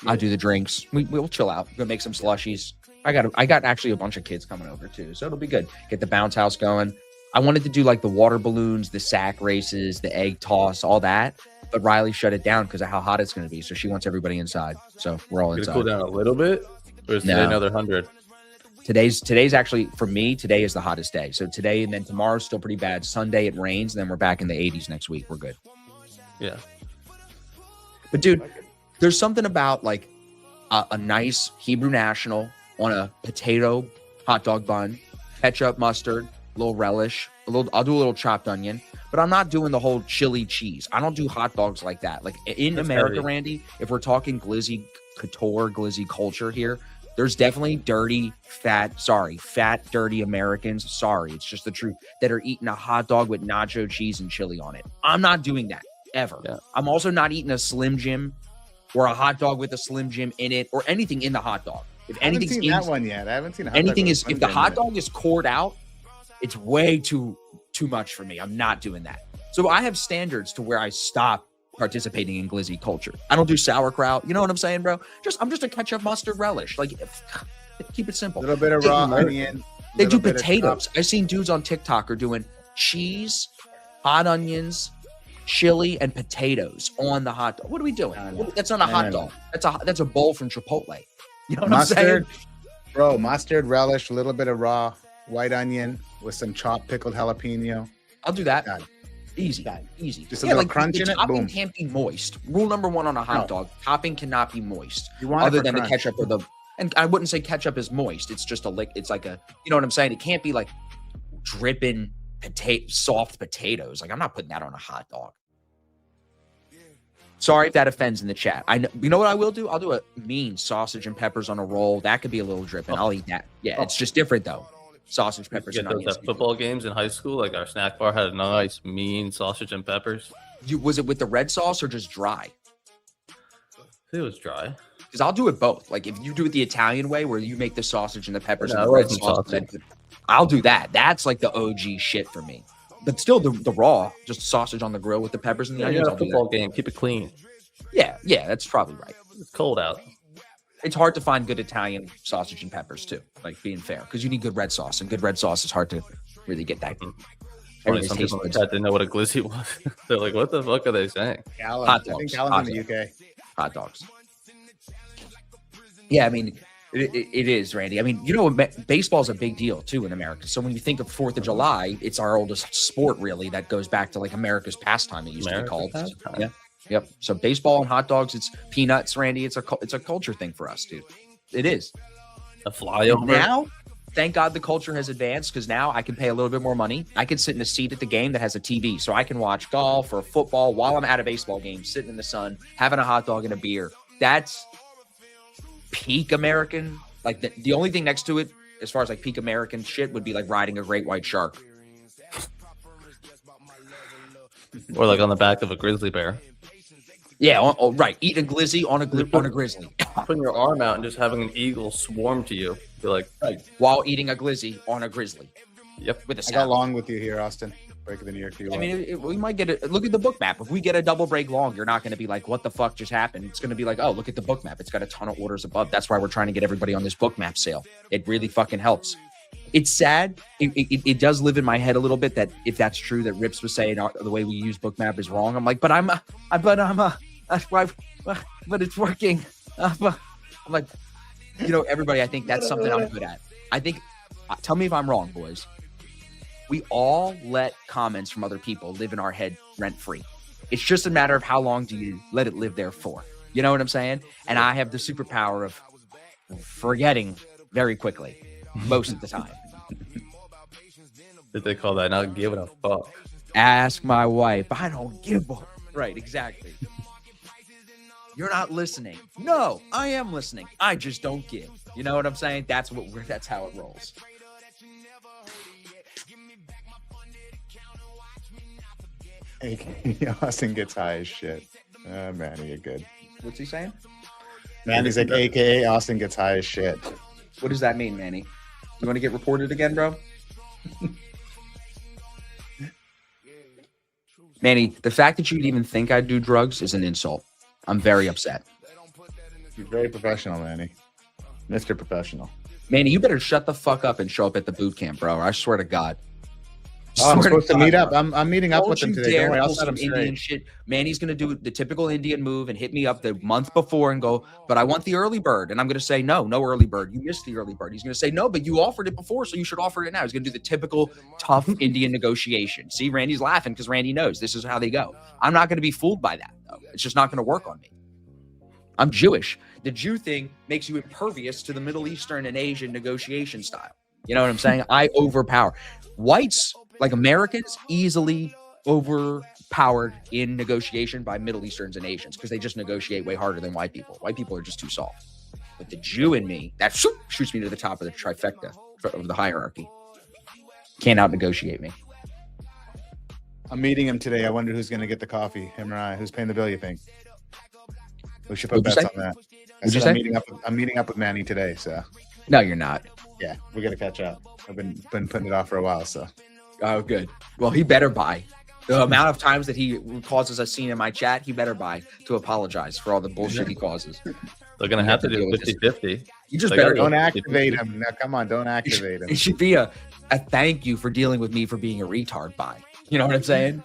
I do the drinks. We'll chill out. We're gonna make some slushies. I got actually a bunch of kids coming over too, so it'll be good. Get the bounce house going. I wanted to do like the water balloons, the sack races, the egg toss, all that. But Riley shut it down because of how hot it's going to be. So she wants everybody inside. So we're all Gonna inside. cool down a little bit, or is No. today another 100? Today's actually for me. Today is the hottest day. So today and then tomorrow's still pretty bad. Sunday it rains, and then we're back in the 80s next week. We're good. Yeah. But dude, there's something about like a nice Hebrew National on a potato hot dog bun, ketchup, mustard, a little relish, I'll do a little chopped onion, but I'm not doing the whole chili cheese. I don't do hot dogs like that. Like in That's America, heavy. Randy, if we're talking glizzy couture, glizzy culture here, there's definitely fat, dirty Americans. Sorry, it's just the truth that are eating a hot dog with nacho cheese and chili on it. I'm not doing that ever. Yeah. I'm also not eating a Slim Jim or a hot dog with a Slim Jim in it or anything in the hot dog. If I haven't anything's seen in, that one yet. I haven't seen a hot dog anything with a is Slim if the Jim hot in it. dog is cored out, it's way too much for me. I'm not doing that. So I have standards to where I stop participating in glizzy culture. I don't do sauerkraut. You know what I'm saying, bro? I'm just a ketchup mustard relish. Like keep it simple. A little bit of They- raw onion. They do little bit of potatoes. I've seen dudes on TikTok are doing cheese, hot onions, chili, and potatoes on the hot dog. What are we doing? No. That's not a No, hot no, dog. That's a bowl from Chipotle. You know what Mustard, I'm saying? bro, mustard relish, a little bit of raw white onion with some chopped pickled jalapeno. I'll do that. Done. Easy, Done. easy. Just a little crunch the in it, topping boom. can't be moist. Rule number 1 on a hot No. dog: topping cannot be moist. You want it Other for than the crunch. ketchup or the, and I wouldn't say ketchup is moist. It's just a lick. It's like a, you know what I'm saying? It can't be like dripping soft potatoes. Like I'm not putting that on a hot dog. Sorry if that offends in the chat. I know. You know what I will do? I'll do a mean sausage and peppers on a roll. That could be a little dripping. I'll eat that. Yeah, it's just different though. sausage, peppers, Get and those onions. at football games in high school. Like our snack bar had a nice, mean sausage and peppers. Was it with the red sauce or just dry? I think it was dry. Because I'll do it both. Like if you do it the Italian way, where you make the sausage and the peppers No, and it the red wasn't sauce, sausage. I'll do that. That's like the OG shit for me. But still, the raw, just sausage on the grill with the peppers and the Yeah, onions. you're at I'll a do that. football game. Keep it clean. Yeah, that's probably right. It's cold out. It's hard to find good Italian sausage and peppers too. Like being fair, because you need good red sauce, and good red sauce is hard to really get that. Funny, Everybody's some people in taste the buds. chat didn't know what a glizzy was. They're like, "What the fuck are they saying?" Callan. Hot I think dogs, Callan's in the UK. Hot dogs. Yeah, I mean, it is, Randy. I mean, baseball is a big deal too in America. So when you think of 4th of July, it's our oldest sport, really. That goes back to like America's pastime. It used to be America's called. pastime. Yeah, yep. So baseball and hot dogs, it's peanuts, Randy. It's a culture thing for us, dude. It is. A flyover. Now, thank God the culture has advanced because now I can pay a little bit more money. I can sit in a seat at the game that has a TV, so I can watch golf or football while I'm at a baseball game, sitting in the sun, having a hot dog and a beer. That's peak American. Like the only thing next to it, as far as like peak American shit, would be like riding a great white shark. Or like on the back of a grizzly bear. Yeah, right. Eating a glizzy on a grizzly Putting your arm out and just having an eagle swarm to you. Be like, while eating a glizzy on a grizzly. yep. With a I got salad. long with you here, Austin. Break of the New York. I mean, we might get it. Look at the book map. If we get a double break long, you're not going to be like, what the fuck just happened? It's going to be like, oh, look at the book map. It's got a ton of orders above. That's why we're trying to get everybody on this book map sale. It really fucking helps. It's sad. It does live in my head a little bit that if that's true, that Rips was saying the way we use book map is wrong. I'm like, but it's working. I'm like, everybody, I think that's something I'm good at. I think, tell me if I'm wrong, boys. We all let comments from other people live in our head rent free. It's just a matter of how long do you let it live there for. You know what I'm saying? And I have the superpower of forgetting very quickly, most of the time. Did they call that not giving a fuck? Ask my wife. I don't give a. Right, exactly. You're not listening. No, I am listening. I just don't give. You know what I'm saying? That's how it rolls. Austin gets high as shit. Man, you're good. What's he saying? Man, he's like, AKA Austin gets high as shit. What does that mean, Manny? You want to get reported again, bro? Manny, the fact that you'd even think I'd do drugs is an insult. I'm very upset. He's very professional, Manny. Mr. Professional. Manny, you better shut the fuck up and show up at the boot camp, bro. I swear to God. Oh, I'm Swear supposed to God, meet up. bro. I'm meeting up Don't with them you today. dare Don't worry, I'll pull set some him Indian straight. shit. Manny's gonna do the typical Indian move and hit me up the month before and go, but I want the early bird. And I'm gonna say, no early bird. You missed the early bird. He's gonna say, no, but you offered it before, so you should offer it now. He's gonna do the typical tough Indian negotiation. See, Randy's laughing because Randy knows this is how they go. I'm not gonna be fooled by that, though. It's just not gonna work on me. I'm Jewish. The Jew thing makes you impervious to the Middle Eastern and Asian negotiation style. You know what I'm saying? I overpower. Whites, like Americans, easily overpowered in negotiation by Middle Easterns and Asians because they just negotiate way harder than white people. White people are just too soft. But the Jew in me, that shoots me to the top of the trifecta of the hierarchy. Can't out negotiate me. I'm meeting him today. I wonder who's going to get the coffee, him or I. Who's paying the bill, you think? We should put What'd bets you on that. What'd you I'm say? meeting up with Manny today, so No, you're not. yeah, we got to catch up. I've been putting it off for a while, so Oh, good. Well, he better buy. The amount of times that he causes a scene in my chat, he better buy to apologize for all the bullshit he causes. They're going to have to deal do with this. 50-50. You just They better gotta don't go activate 50-50. him. No, come on, don't activate him. It should be a thank you for dealing with me for being a retard buy. You know what I'm saying?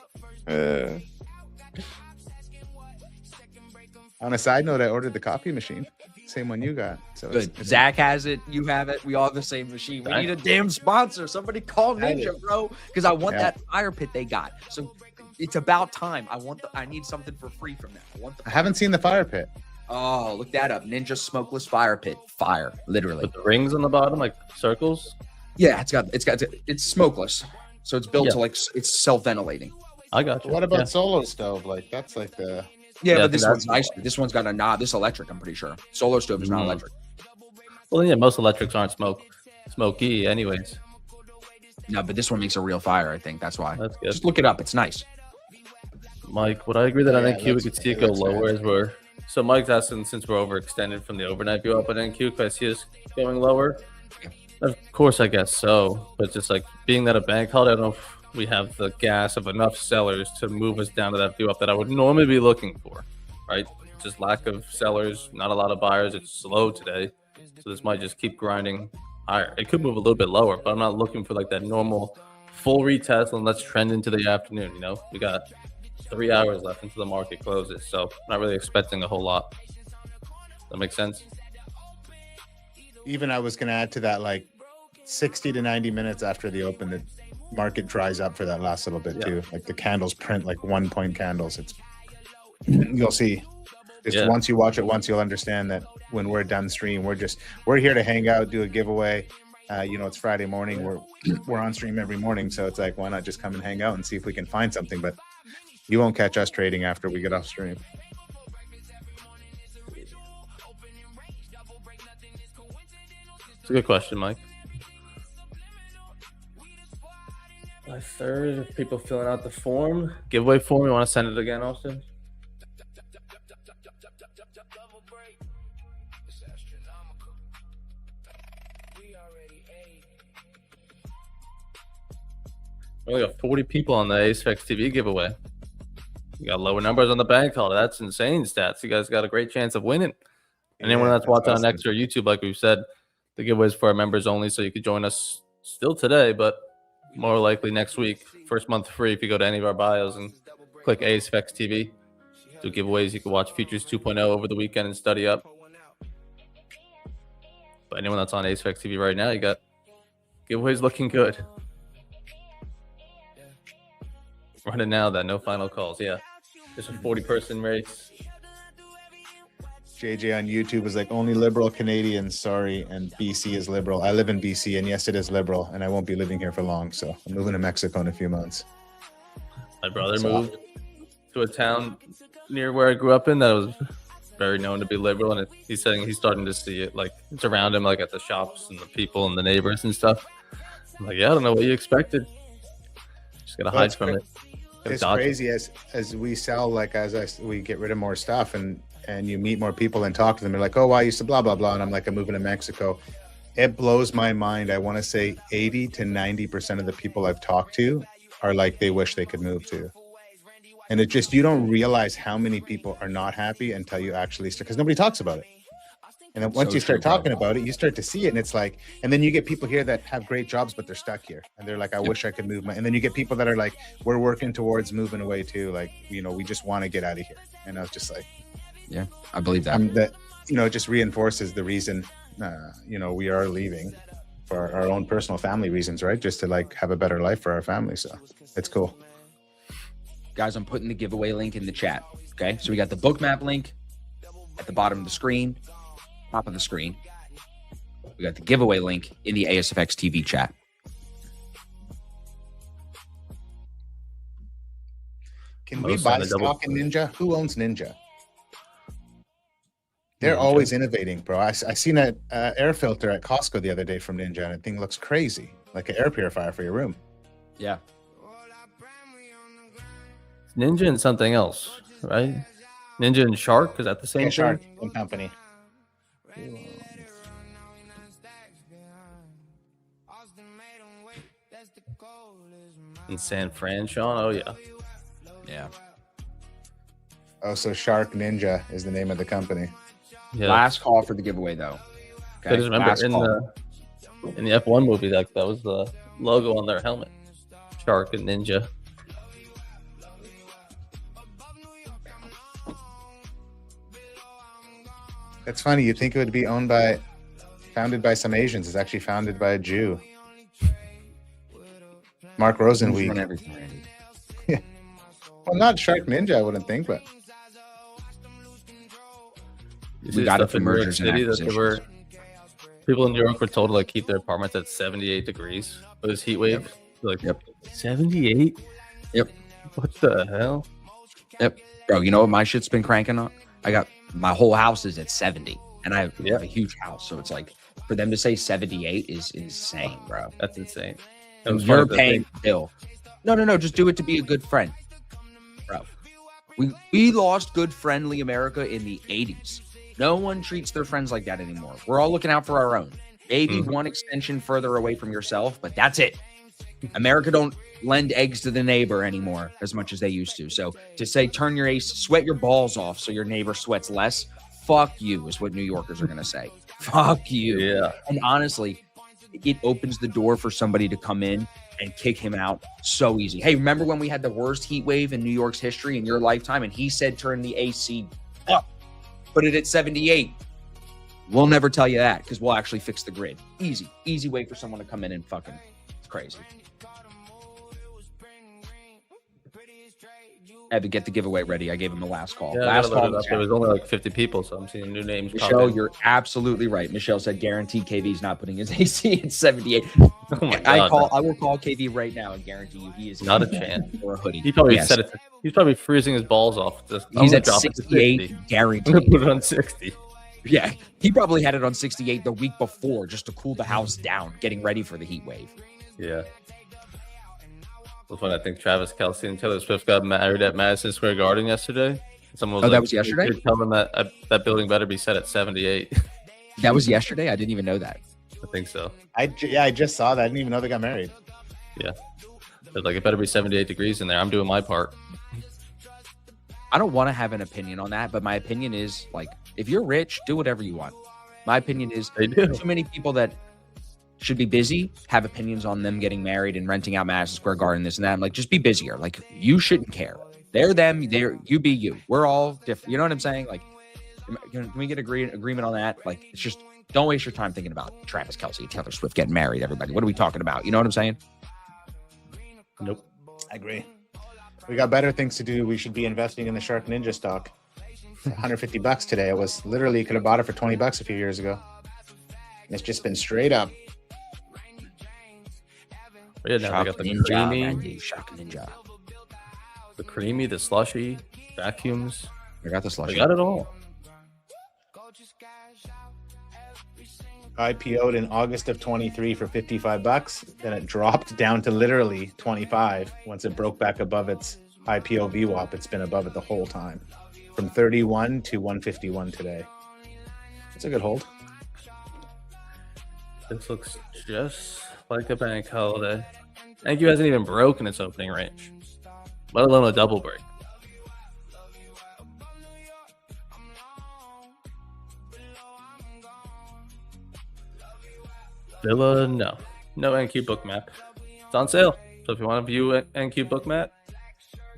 On a side note, I ordered the coffee machine, same one you got. So Good. it's- Zach has it. You have it. We all have the same machine. We need a damn sponsor. Somebody call Ninja, bro. Because I want Yeah. that fire pit they got. So it's about time. I need something for free from them. I haven't seen the fire pit. Oh, look that up. Ninja smokeless fire pit. Fire. Literally. With the rings on the bottom, like circles. Yeah, it's smokeless. So it's built Yeah. to like it's self-ventilating. I got you. What about Yeah. Solo Stove? Like that's like the Yeah, Yeah, I but this think one's nicer. This one's got a knob. This electric, I'm pretty sure. Solar stove is not Mhm. electric. Well, yeah, most electrics aren't smoky, anyways. No, but this one makes a real fire. I think that's why. That's good. Just look it up. It's nice. Mike, would I agree that on Yeah, NQ we looks- could see it it go looks lower good. as we're. So Mike's asking, since we're overextended from the overnight view up at NQ, could I see us going lower? Of course, I guess so. But just like being that a bank holiday, I don't know if we have the gas of enough sellers to move us down to that view up that I would normally be looking for, right? Just lack of sellers, not a lot of buyers. It's slow today. So this might just keep grinding higher. It could move a little bit lower, but I'm not looking for like that normal full retest and let's trend into the afternoon. You know, we got 3 hours left until the market closes. So not really expecting a whole lot. That makes sense? Even I was going to add to that, like 60 to 90 minutes after the open, the market dries up for that last little bit too. Like the candles print like 1 point candles. It's you'll see. Just once you watch it once, you'll understand that when we're done stream, we're here to hang out, do a giveaway. It's Friday morning. We're on stream every morning, so it's like, why not just come and hang out and see if we can find something? But you won't catch us trading after we get off stream. It's a good question, Mike. By third, if people filling out the form, giveaway form, you want to send it again, Austin? We only got 40 people on the AceFX TV giveaway. You got lower numbers on the bank holiday. That's insane stats. You guys got a great chance of winning. Anyone that's watching on X or YouTube, like we've said, the giveaway is for our members only, so you could join us still today, but more likely next week. First month free if you go to any of our bios and click AceFX TV. Do giveaways. You can watch Futures 2.0 over the weekend and study up. But anyone that's on AceFX TV right now, you got giveaways looking good. Running now, that no final calls. Yeah, it's a 40-person race. JJ on YouTube was like, only liberal Canadians, sorry, and BC is liberal. I live in BC, and yes, it is liberal, and I won't be living here for long, so I'm moving to Mexico in a few months. My brother moved to a town near where I grew up in that was very known to be liberal, and he's saying he's starting to see it, like it's around him, like at the shops and the people and the neighbors and stuff. I'm like, yeah, I don't know what you expected. Just gotta hide from it. It's crazy as we sell, like we get rid of more stuff and you meet more people and talk to them. They're like, oh, well, I used to blah, blah, blah. And I'm like, I'm moving to Mexico. It blows my mind. I want to say 80 to 90% of the people I've talked to are like, they wish they could move to. And it just, you don't realize how many people are not happy until you actually start, because nobody talks about it. And then once you start talking about it, you start to see it. And it's like, and then you get people here that have great jobs, but they're stuck here. And they're like, I wish I could move. And then you get people that are like, we're working towards moving away too. Like, we just want to get out of here. And I was just like, yeah, I believe that. It just reinforces the reason, we are leaving for our own personal family reasons, right? Just to like have a better life for our family. So it's cool. Guys, I'm putting the giveaway link in the chat. Okay. So we got the Bookmap link at the bottom of the screen, top of the screen. We got the giveaway link in the ASFX TV chat. Can we buy stock in Ninja? Who owns Ninja? They're always innovating, bro. I seen an air filter at Costco the other day from Ninja, and the thing looks crazy, like an air purifier for your room. Yeah. Ninja and something else, right? Ninja and Shark, is that the same Shark thing? and company. In San Fran, Sean? Oh, yeah. Yeah. Oh, so Shark Ninja is the name of the company. Yeah. Last call for the giveaway, though. I just remember in the F1 movie, that was the logo on their helmet. Shark and Ninja. It's funny. You'd think it would be founded by some Asians. It's actually founded by a Jew. Mark Rosenweig. Everything, Randy. Yeah. Well, not Shark Ninja, I wouldn't think, but We got it from mergers and acquisitions. People in New York were told to like keep their apartments at 78 degrees with this heat wave. Yep. 78? Yep. What the hell? Yep. Bro, you know what my shit's been cranking on? My whole house is at 70 and I have a huge house. So it's like for them to say 78 is insane, bro. That's insane. It was And you're funny to paying think- the bill. No. Just do it to be a good friend, bro. We lost good friendly America in the 80s. No one treats their friends like that anymore. We're all looking out for our own. Maybe one extension further away from yourself, but that's it. America don't lend eggs to the neighbor anymore as much as they used to. So to say turn your ace, sweat your balls off so your neighbor sweats less, fuck you is what New Yorkers are going to say. Fuck you. Yeah. And honestly, it opens the door for somebody to come in and kick him out so easy. Hey, remember when we had the worst heat wave in New York's history in your lifetime? And he said turn the AC up, put it at 78. We'll never tell you that because we'll actually fix the grid. Easy way for someone to come in and fucking, it's crazy. I had to get the giveaway ready. I gave him the last call. Yeah, Last call. there was only like 50 people, so I'm seeing new names. pop Michelle, in. you're absolutely right. Michelle said, guaranteed KV's not putting his AC at 78. Oh my God, I will call KV right now and guarantee you he is Not a chance. or a hoodie. He probably Yes. said it. He's probably freezing his balls off. I'm He's gonna at drop it to 68 60. I'm guaranteed. gonna put it on 60. Yeah, he probably had it on 68 the week before just to cool the house down, getting ready for the heat wave. Yeah. It was when I think Travis Kelce and Taylor Swift got married at Madison Square Garden yesterday. Someone was Oh, like, that was yesterday? "You should tell them that that building better be set at 78." That was yesterday? I didn't even know that. I think so. I just saw that. I didn't even know they got married. They're like, it better be 78 degrees in there. I'm doing my part. I don't want to have an opinion on that, but my opinion is like, if you're rich, do whatever you want. My opinion is They do. too many people that should be busy have opinions on them getting married and renting out Madison Square Garden, this and that. I'm like, just be busier. Like, you shouldn't care. They're them. They're you. Be you. We're all different. You know what I'm saying? Like, can we get agreement on that? Like, it's just don't waste your time thinking about Travis Kelce, Taylor Swift getting married. Everybody, what are we talking about? You know what I'm saying? Nope. I agree. We got better things to do. We should be investing in the Shark Ninja stock. $150 today. It was literally, you could have bought it for $20 a few years ago. And it's just been straight up. Yeah, now they got the creamy, Shock Ninja. the slushy, vacuums. I got the They slushy. got it all. IPO'd in August of 23 for $55. Then it dropped down to literally 25 once it broke back above its IPO VWAP. It's been above it the whole time. From 31 to 151 today. It's a good hold. This looks just like a bank holiday. Thank you hasn't even broken its opening range, let alone a double break. Villa, no NQ book map. It's on sale. So if you want to view an NQ book map,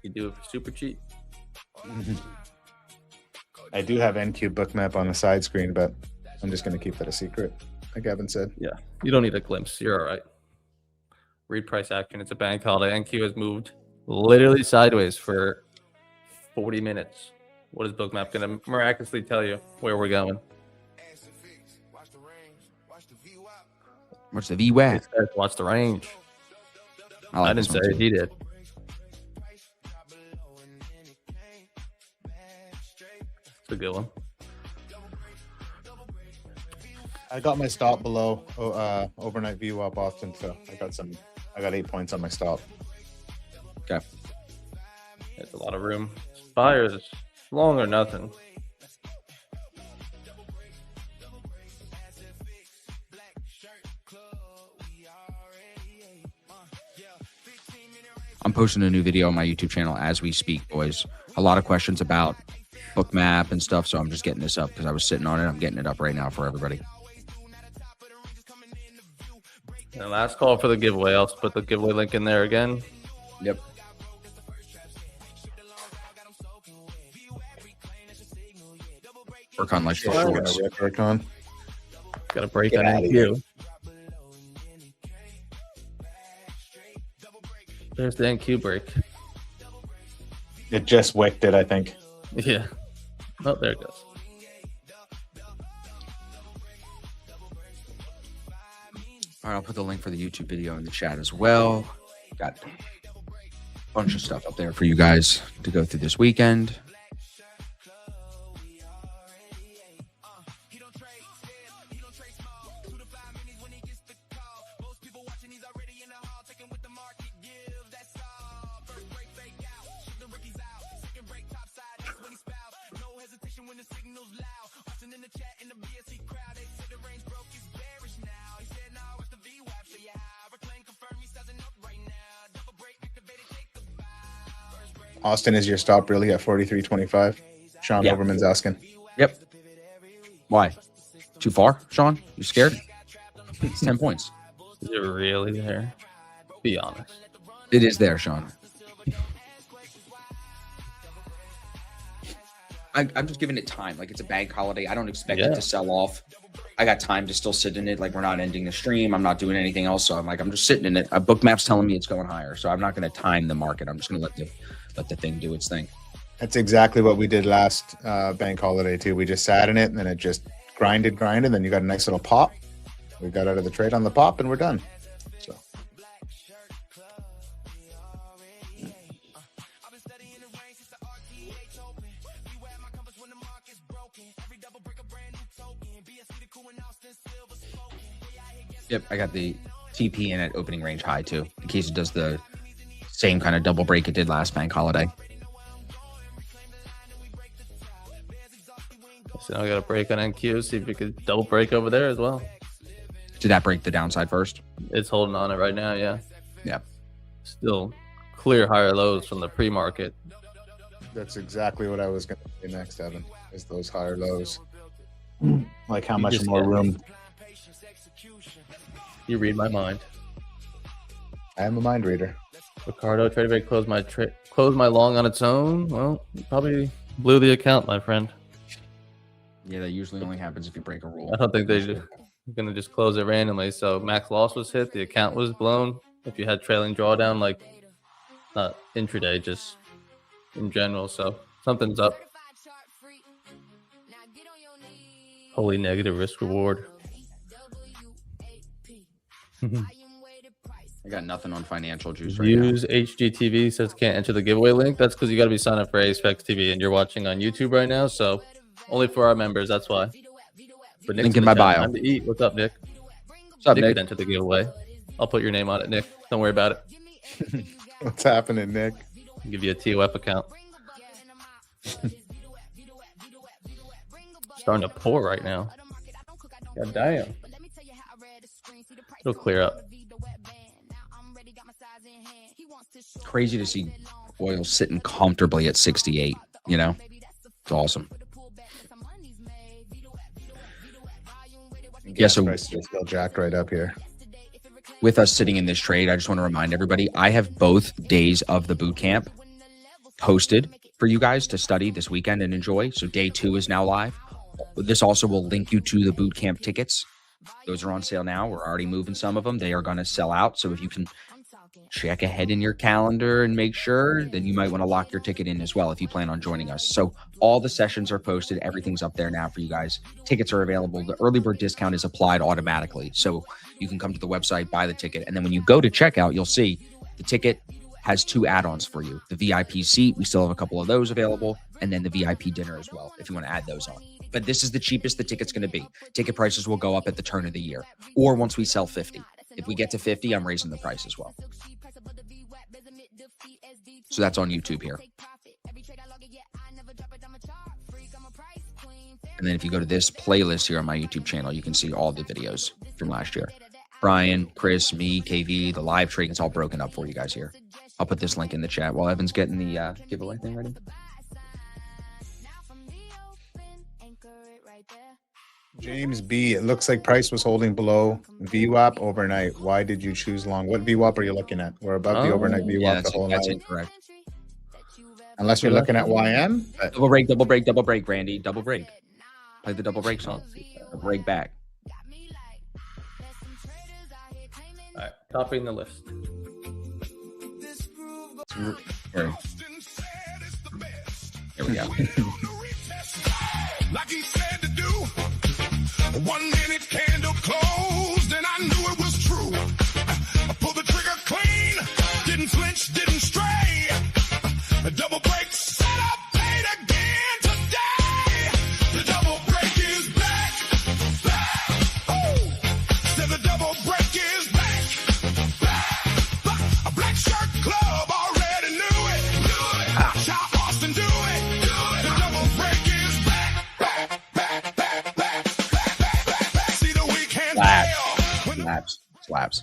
you can do it for super cheap. I do have NQ Bookmap on the side screen, but I'm just going to keep that a secret, like Evan said. Yeah, you don't need a glimpse. You're all right. Read price action. It's a bank holiday. NQ has moved literally sideways for 40 minutes. What is Bookmap going to miraculously tell you where we're going? What's the VWAP? It says, watch the range. I didn't say it. He did. It's a good one. I got my stop below overnight VWAP often, so I got 8 points on my stop. Okay. There's a lot of room. Buyers, it's long or nothing. I'm posting a new video on my YouTube channel as we speak, boys. A lot of questions about Bookmap and stuff, so I'm just getting this up because I was sitting on it. I'm getting it up right now for everybody. And last call for the giveaway. I'll put the giveaway link in there again. Yep. Work on like the shorts. Got to break Get on outta here. NQ. There's the NQ break. It just wicked it, I think. Yeah. Oh, there it goes. All right, I'll put the link for the YouTube video in the chat as well. Got a bunch of stuff up there for you guys to go through this weekend. Austin, is your stop really at 43.25? Sean Yeah. Overman's asking. Yep. Why? Too far, Sean? You scared? It's 10 points. Is it really there? Be honest. It is there, Sean. I'm just giving it time. Like, it's a bank holiday. I don't expect it Yeah. to sell off. I got time to still sit in it. Like, we're not ending the stream. I'm not doing anything else. So I'm just sitting in it. Bookmap's telling me it's going higher. So I'm not going to time the market. I'm just going to let the thing do its thing. That's exactly what we did last bank holiday too. We just sat in it and then it just grinded. Then you got a nice little pop. We got out of the trade on the pop and we're done. So Yep, I got the TP in at opening range high too, in case it does the same kind of double break it did last bank holiday. So I got a break on NQ. See if we could double break over there as well. Did that break the downside first? It's holding on it right now. Yeah. Yeah. Still clear higher lows from the pre-market. that's exactly what I was going to say next, Evan, is those higher lows. Like how You much just more get- room. You read my mind. I am a mind reader. Ricardo traded break closed my long on its own. Well, you probably blew the account, my friend. Yeah, that usually only happens if you break a rule. I don't think they're going to just close it randomly. So max loss was hit. The account was blown. If you had trailing drawdown, like not intraday, just in general. So something's up. Holy negative risk reward. I got nothing on financial juice right now. Views HGTV says can't enter the giveaway link. That's because you got to be signed up for Apex TV and you're watching on YouTube right now. So only for our members. That's why. But Nick's Link in the my chat. bio. Time to eat. What's up, Nick? What's up, Nick Nick? could enter the giveaway. I'll put your name on it, Nick. Don't worry about it. What's happening, Nick? I'll give you a TOF account. Starting to pour right now. God damn. It'll clear up. Crazy to see oil sitting comfortably at 68. You know, it's awesome. Yeah, so- prices are still jacked right up here. With us sitting in this trade, I just want to remind everybody, I have both days of the boot camp posted for you guys to study this weekend and enjoy. So day 2 is now live. This also will link you to the boot camp tickets. Those are on sale now. We're already moving some of them. They are going to sell out. So if you can check ahead in your calendar and make sure, then you might want to lock your ticket in as well if you plan on joining us. So all the sessions are posted. Everything's up there now for you guys. Tickets are available. The early bird discount is applied automatically. So you can come to the website, buy the ticket. And then when you go to checkout, you'll see the ticket has 2 add-ons for you. The VIP seat, we still have a couple of those available. And then the VIP dinner as well, if you want to add those on. But this is the cheapest the ticket's going to be. Ticket prices will go up at the turn of the year or once we sell 50. If we get to 50, I'm raising the price as well. So that's on YouTube here. And then if you go to this playlist here on my YouTube channel, you can see all the videos from last year. Brian, Chris, me, KV, the live trade, it's all broken up for you guys here. I'll put this link in the chat while Evan's getting the giveaway thing ready. James B, it looks like price was holding below VWAP overnight. Why did you choose long? What VWAP are you looking at? We're above the Oh, overnight VWAP Yeah, the whole that's night. incorrect. Unless you're looking at YM. But Double break, double break, double break, Brandy. Double break. Play the double break song. A break back. All right. Copying the list. Here, here we go. Like he said to do. 1 minute candle closed, and I knew it was true. I pulled the trigger clean, didn't flinch, didn't stray. A double break set up, paid again today. The double break is back, back. Oh, said the double break is back, back. A black shirt club already knew it. Shaw Austin do it. The double break is back. Slabs.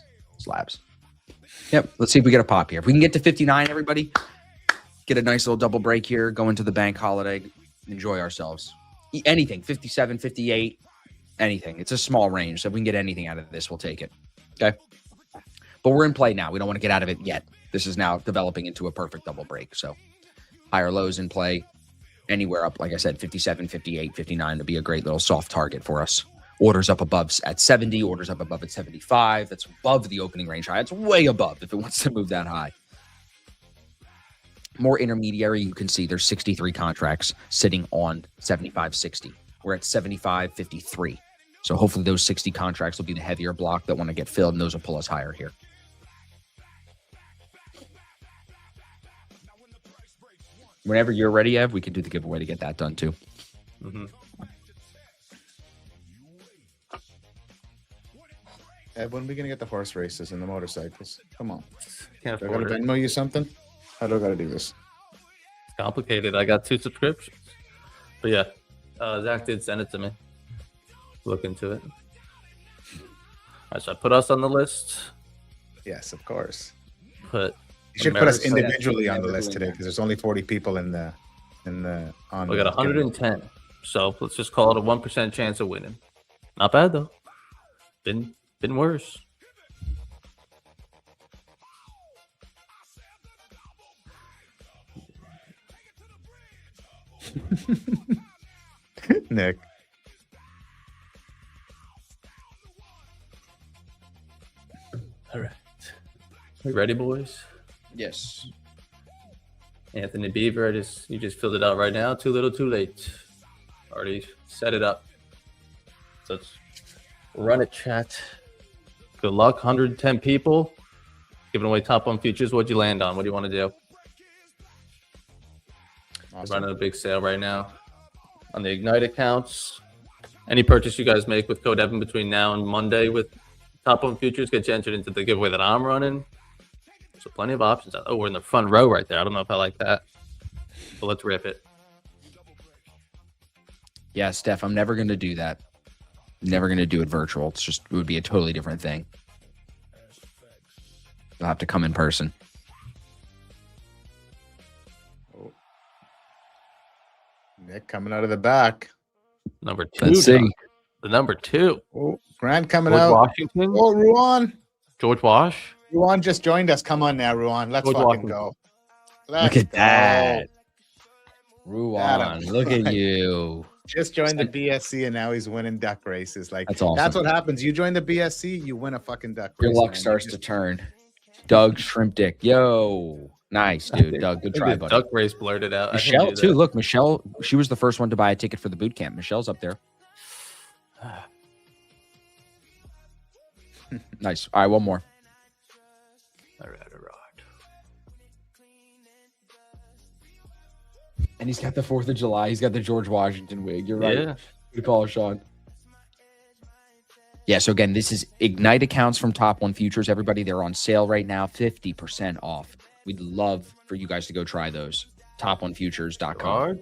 Yep. Let's see if we get a pop here. If we can get to 59, everybody, get a nice little double break here, go into the bank holiday, enjoy ourselves. Anything, 57, 58, anything. It's a small range. So if we can get anything out of this, we'll take it. Okay. But we're in play now. We don't want to get out of it yet. This is now developing into a perfect double break. So higher lows in play, anywhere up, like I said, 57, 58, 59 would be a great little soft target for us. Orders up above at 70, orders up above at 75. That's above the opening range high. It's way above if it wants to move that high. More intermediary, you can see there's 63 contracts sitting on 75.60. We're at 75.53. So hopefully those 60 contracts will be the heavier block that want to get filled, and those will pull us higher here. Whenever you're ready, Ev, we can do the giveaway to get that done too. Mm-hmm. Ed, when are we gonna get the horse races and the motorcycles? Come on. Can't Do I gotta afford it. Venmo you something? How do I gotta do this? It's complicated. I got 2 subscriptions. But yeah, Zach did send it to me. Look into it. All right, so I put us on the list. Yes, of course. Put You should put us America- individually on the Never list doing today that. because there's only 40 people on. We got 110. So let's just call it a 1% chance of winning. Not bad though. Been worse. Nick. All right. We ready, boys? Yes. Anthony Beaver, you just filled it out right now. Too little, too late. Already set it up. So let's run it, chat. Good luck. 110 people. Giving away top on futures. What'd you land on? What do you want to do? Awesome. Running a big sale right now on the Ignite accounts. Any purchase you guys make with code Evan between now and Monday with top on futures gets you entered into the giveaway that I'm running. So plenty of options. Oh, we're in the front row right there. I don't know if I like that. But let's rip it. Yeah, Steph, I'm never going to do that. Never going to do it virtual. It would be a totally different thing. You'll have to come in person. Nick coming out of the back. Number 2. Let's see. The number 2. Oh, Grant coming George out. Washington. Oh, Ruan. George Wash. Ruan just joined us. Come on now, Ruan. Let's George fucking Washington. go. Look Let's at that. go. Ruan, look at you. Just joined the BSC and now he's winning duck races. Like That's awesome. That's what happens. You join the BSC, you win a fucking duck race. Your luck man. starts You to just- turn. Doug Shrimp Dick. Yo. Nice, dude. Doug, good I think try, the buddy. duck race blurted out. I can Michelle, do too. that. Look, Michelle, she was the first one to buy a ticket for the boot camp. Michelle's up there. Nice. All right, one more. All right. And he's got the 4th of July. He's got the George Washington wig. You're right. Yeah. Good call, Sean. Yeah, so again, this is Ignite accounts from Top One Futures. Everybody, they're on sale right now, 50% off. We'd love for you guys to go try those. Top1futures.com. Rod?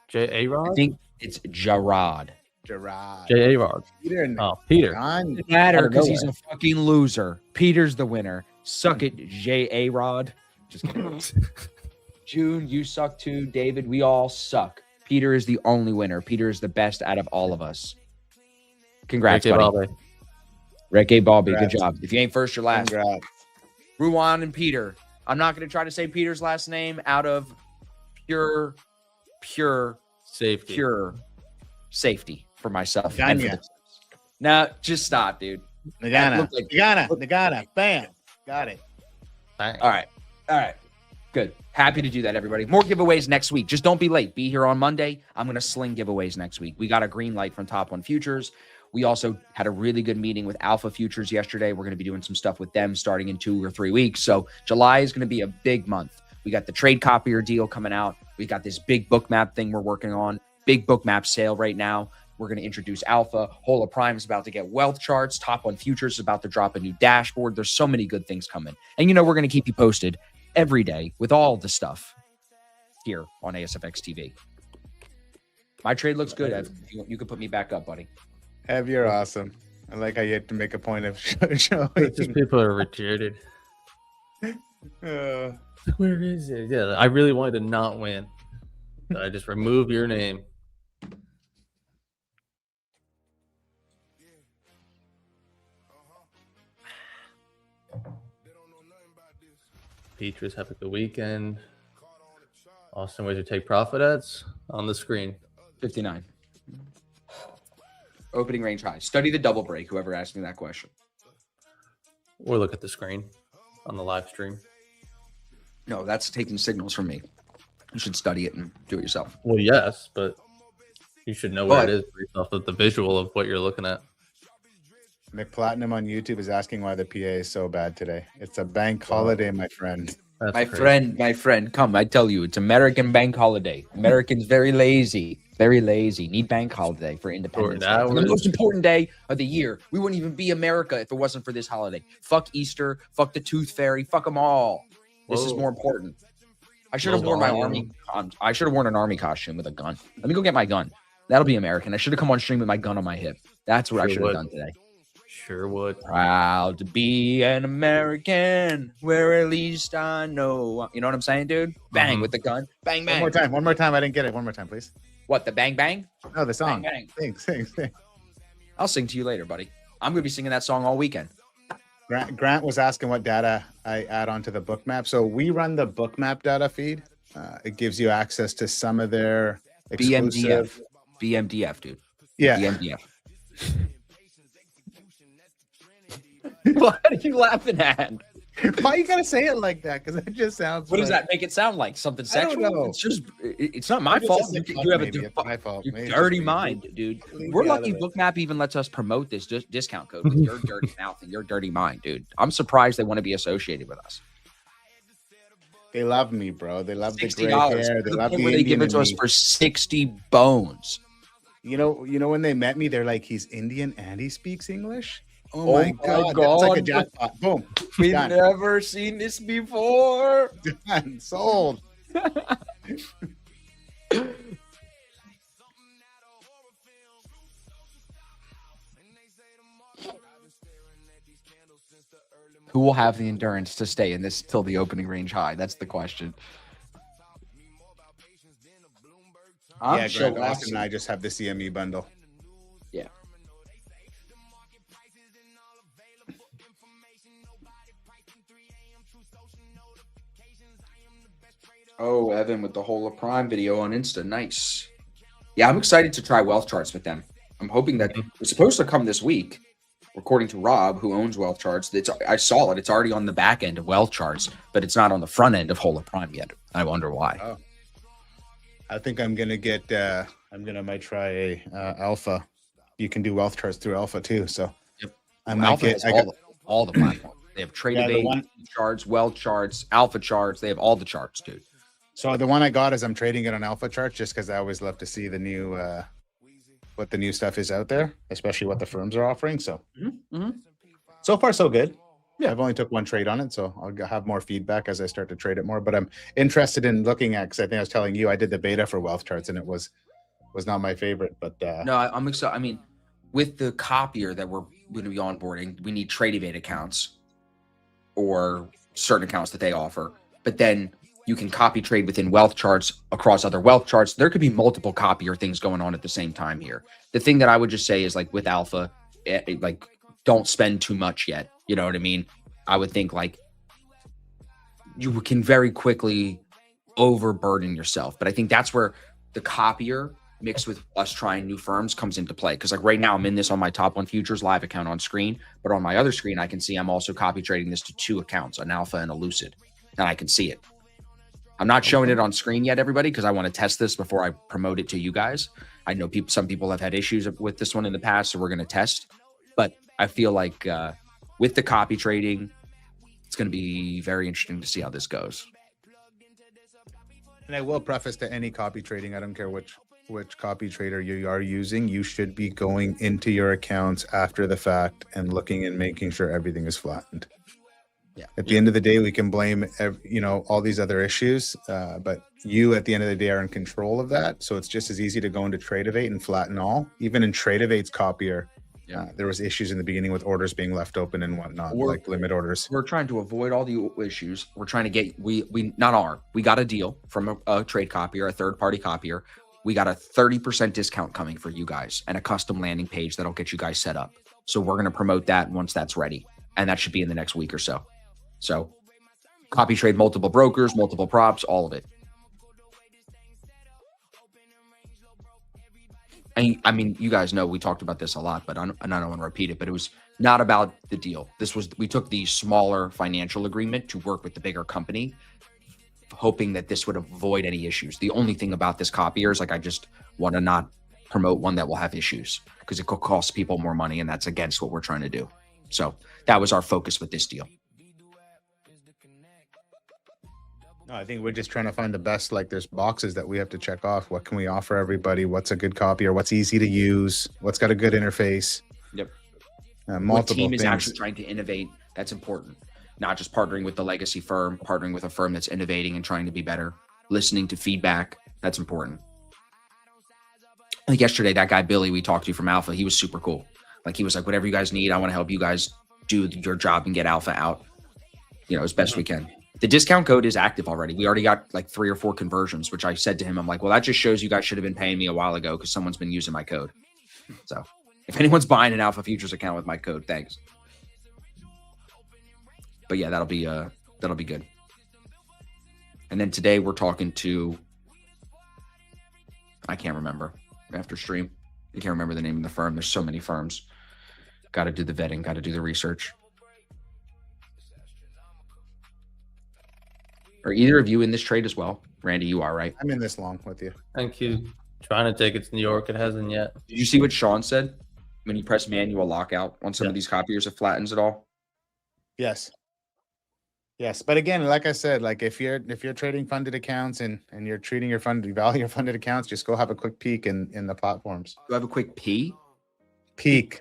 J. A. I Rod? think it's Gerard. Gerard. J. A. Rod. Peter and Oh, Peter. John. Matter because nowhere. he's a fucking loser. Peter's the winner. Suck it, J.A. Rod. Just kidding. June, you suck too. David, we all suck. Peter is the only winner. Peter is the best out of all of us. Congrats, Ricky buddy. Balde. Rick A. Balby, good Congrats. job. If you ain't first, you're last. Congrats. Ruan and Peter. I'm not going to try to say Peter's last name out of pure Safety. safety for myself. And for Ganya. the- Now, just stop, dude. Nagana. looked like- Nagana. Bam. Got it. Bang. All right. Good. Happy to do that, everybody. More giveaways next week. Just don't be late. Be here on Monday. I'm going to sling giveaways next week. We got a green light from Top One Futures. We also had a really good meeting with Alpha Futures yesterday. We're going to be doing some stuff with them starting in 2 or 3 weeks. So July is going to be a big month. We got the trade copier deal coming out. We got this big book map thing we're working on. Big book map sale right now. We're going to introduce Alpha. Hola Prime is about to get wealth charts. Top One Futures is about to drop a new dashboard. There's so many good things coming. And we're going to keep you posted every day with all the stuff here on ASFX TV. My trade looks good, Ev. You can put me back up, buddy. Ev, you're awesome. I like how you had to make a point of It's showing. just people are retarded. Uh, Where is it? Yeah, I really wanted to not win. So I just remove your name. Petrus, have a good weekend. Austin, where'd you take profit ads? On the screen. 59. Opening range high. Study the double break, whoever asked me that question. Or look at the screen on the live stream. No, that's taking signals from me. You should study it and do it yourself. Well, yes, but you should know where But- it is based off of the visual of what you're looking at. McPlatinum on YouTube is asking why the PA is so bad today. It's a bank holiday, my friend. That's My crazy. friend, come. I tell you, it's American bank holiday. Americans very lazy. Need bank holiday for Independence Day. Important The hours. most important day of the year. We wouldn't even be America if it wasn't for this holiday. Fuck Easter. Fuck the Tooth Fairy. Fuck them all. This is Whoa. more important. I should have Little worn my volume. army. I should have worn an army costume with a gun. Let me go get my gun. That'll be American. I should have come on stream with my gun on my hip. That's what I Sure should have would. done today. Sure would. Proud to be an American, where at least I know. You know what I'm saying, dude? Bang Mhm. with the gun. Bang, One bang. more time. One more time. I didn't get it. One more time, please. What, the bang, bang? No, the song. Bang, Sing, bang. sing. I'll sing to you later, buddy. I'm going to be singing that song all weekend. Grant was asking what data I add onto the bookmap. So we run the bookmap data feed. It gives you access to some of their exclusive. BMDF, dude. Yeah. BMDF. What are you laughing at? Why you gotta say it like that? Because it just sounds. What does like- that make it sound like? Something I don't sexual? know. It's just, it's not my Maybe it's fault. just like You have a maybe. It's my fault. you Maybe it's dirty just me. mind, dude. Leave We're me out lucky of it. Bookmap even lets us promote this discount code with your dirty mouth and your dirty mind, dude. I'm surprised they want to be associated with us. They love me, bro. They love the gray $60. hair. To They the love point the where they give Indian it to in us me. for 60 bones. You know when they met me, they're like, he's Indian and he speaks English. Oh, Oh my my god, that's like a God. jackpot. Boom, We've Done. never seen this before. done, sold. Who will have the endurance to stay in this till the opening range high? That's the question. I'm Yeah, sure Grant, Austin and I just have the CME bundle. Yeah. Oh, Evan with the whole of Prime video on Insta. Nice. Yeah, I'm excited to try wealth charts with them. I'm hoping that it's supposed to come this week, according to Rob, who owns wealth charts. I saw it. It's already on the back end of wealth charts, but it's not on the front end of Whole of Prime yet. I wonder why. I think I'm gonna get. Might try a alpha. You can do wealth charts through alpha too. So Yep. I might Alpha get. has I got, all the platforms. They have Trade Yeah, the Debate one- charts, wealth charts, alpha charts. They have all the charts, dude. so the one I got is I'm trading it on alpha charts just because I always love to see the new what the new stuff is out there, especially what the firms are offering. So so far so good. Yeah. I've only took one trade on it, so have more feedback as I start to trade it more. But I'm interested in looking at because I think I was telling you I did the beta for wealth charts and it was not my favorite. But No, I'm excited. I mean, with the copier that we're going to be onboarding, we need Trade Debate accounts or certain accounts that they offer. But then you can copy trade within wealth charts across other wealth charts. There could be multiple copier things going on at the same time here. The thing that I would just say is like with alpha, like don't spend too much yet. You know what I mean? I would think like you can very quickly overburden yourself. But I think that's where the copier mixed with us trying new firms comes into play. Because like right now I'm in this on my Top One Futures live account on screen, but on my other screen I can see I'm also copy trading this to two accounts, an Alpha and a Lucid, and I can see it. I'm not showing it on screen yet, everybody, because I want to test this before I promote it to you guys. I know some people have had issues with this one in the past, so we're going to test. But I feel like with the copy trading, it's going to be very interesting to see how this goes. And I will preface to any copy trading, I don't care which copy trader you are using, you should be going into your accounts after the fact and looking and making sure everything is flattened. Yeah. At the end of the day, we can blame all these other issues, but you at the end of the day are in control of that. So it's just as easy to go into Tradeovate and flatten all. Even in Tradeovate's copier, Yeah. There was issues in the beginning with orders being left open and whatnot, like limit orders. We're trying to avoid all the issues. We're trying to get we got a deal from a trade copier, a third party copier. We got a 30% discount coming for you guys and a custom landing page that'll get you guys set up. So we're going to promote that once that's ready, and that should be in the next week or so. So copy trade, multiple brokers, multiple props, all of it. And I mean, you guys know we talked about this a lot, but I don't want to repeat it. But it was not about the deal. We took the smaller financial agreement to work with the bigger company, hoping that this would avoid any issues. The only thing about this copier is, like, I just want to not promote one that will have issues because it could cost people more money, and that's against what we're trying to do. So that was our focus with this deal. No, I think we're just trying to find the best. Like, there's boxes that we have to check off. What can we offer everybody? What's a good copier? What's easy to use? What's got a good interface? Yep. Multiple what team is things. actually trying to innovate? That's important. Not just partnering with the legacy firm, partnering with a firm that's innovating and trying to be better. Listening to feedback. That's important. Like yesterday, that guy Billy we talked to from Alpha, he was super cool. Like, he was like, whatever you guys need, I want to help you guys do your job and get Alpha out, as best we can. The discount code is active already. We already got like 3 or 4 conversions, which I said to him, I'm like, well, that just shows you guys should have been paying me a while ago because someone's been using my code. So if anyone's buying an Alpha Futures account with my code, thanks. But yeah, that'll be good. And then today we're talking to, I can't remember after stream. I can't remember the name of the firm. There's so many firms. Got to do the vetting, got to do the research. Are either of you in this trade as well? Randy, you are, right? I'm in this long with you. Thank you. Trying to take it to New York. It hasn't yet. Did you see what Sean said? When you press manual lockout on some of these copiers, it flattens it all. Yes. Yes. But again, like I said, like if you're trading funded accounts and you're treating your value your funded accounts, just go have a quick peek in the platforms. Do I have a quick pee? Peek,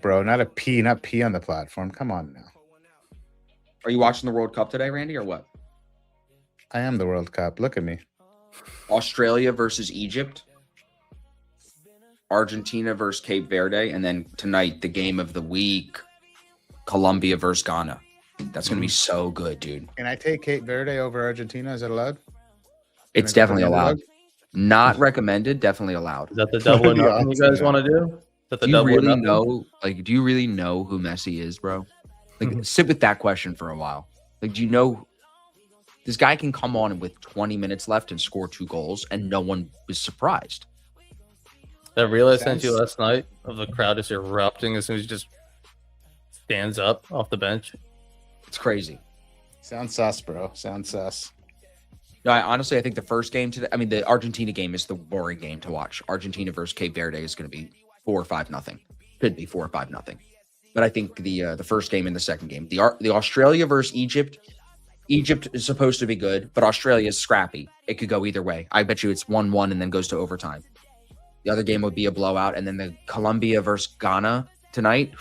bro. Not pee on the platform. Come on now. Are you watching the World Cup today, Randy, or what? I am the World Cup. Look at me. Australia versus Egypt. Argentina versus Cape Verde. And then tonight, the game of the week, Colombia versus Ghana. That's going to be so good, dude. Can I take Cape Verde over Argentina? Is it allowed? It's definitely allowed. Not recommended, definitely allowed. Is that the double or nothing you guys want to do? Is that the Do you double or really nothing? know? Like, do you really know who Messi is, bro? Like, sit with that question for a while. Like, do you know this guy can come on with 20 minutes left and score 2 goals, and no one was surprised? That reel I sent you last night of the crowd just erupting as soon as he just stands up off the bench. It's crazy. Sounds sus, bro. Sounds sus. No, I think the first game today, the Argentina game is the boring game to watch. Argentina versus Cape Verde is going to be 4 or 5-0. Could be 4 or 5-0. But I think the first game and the second game, the Australia versus Egypt. Egypt is supposed to be good, but Australia is scrappy. It could go either way. I bet you it's 1-1 and then goes to overtime. The other game would be a blowout, and then the Colombia versus Ghana tonight,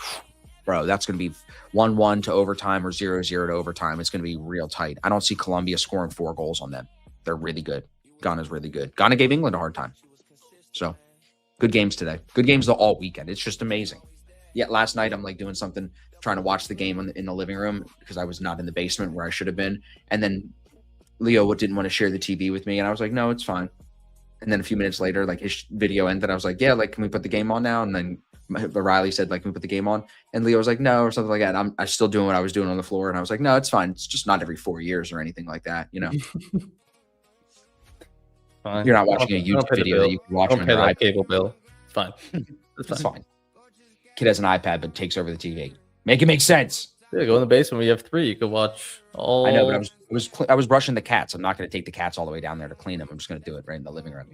bro, that's going to be 1-1 to overtime or 0-0 to overtime. It's going to be real tight. I don't see Colombia scoring 4 goals on them. They're really good. Ghana's really good. Ghana gave England a hard time. So, good games today. Good games all weekend. It's just amazing. Yet last night, I'm like doing something, trying to watch the game in the living room because I was not in the basement where I should have been. And then Leo didn't want to share the TV with me. And I was like, no, it's fine. And then a few minutes later, like his video ended. I was like, yeah, like, can we put the game on now? And then Riley said, like, can we put the game on? And Leo was like, no, or something like that. I'm still doing what I was doing on the floor. And I was like, no, it's fine. It's just not every 4 years or anything like that, Fine. You're not watching a YouTube video that you can watch on your iPad. Cable bill. It's fine. It's fine. Kid has an iPad, but takes over the TV. Make it make sense. Yeah, go in the basement. We have 3. You could watch all. I know, but I was brushing the cats. I'm not going to take the cats all the way down there to clean them. I'm just going to do it right in the living room.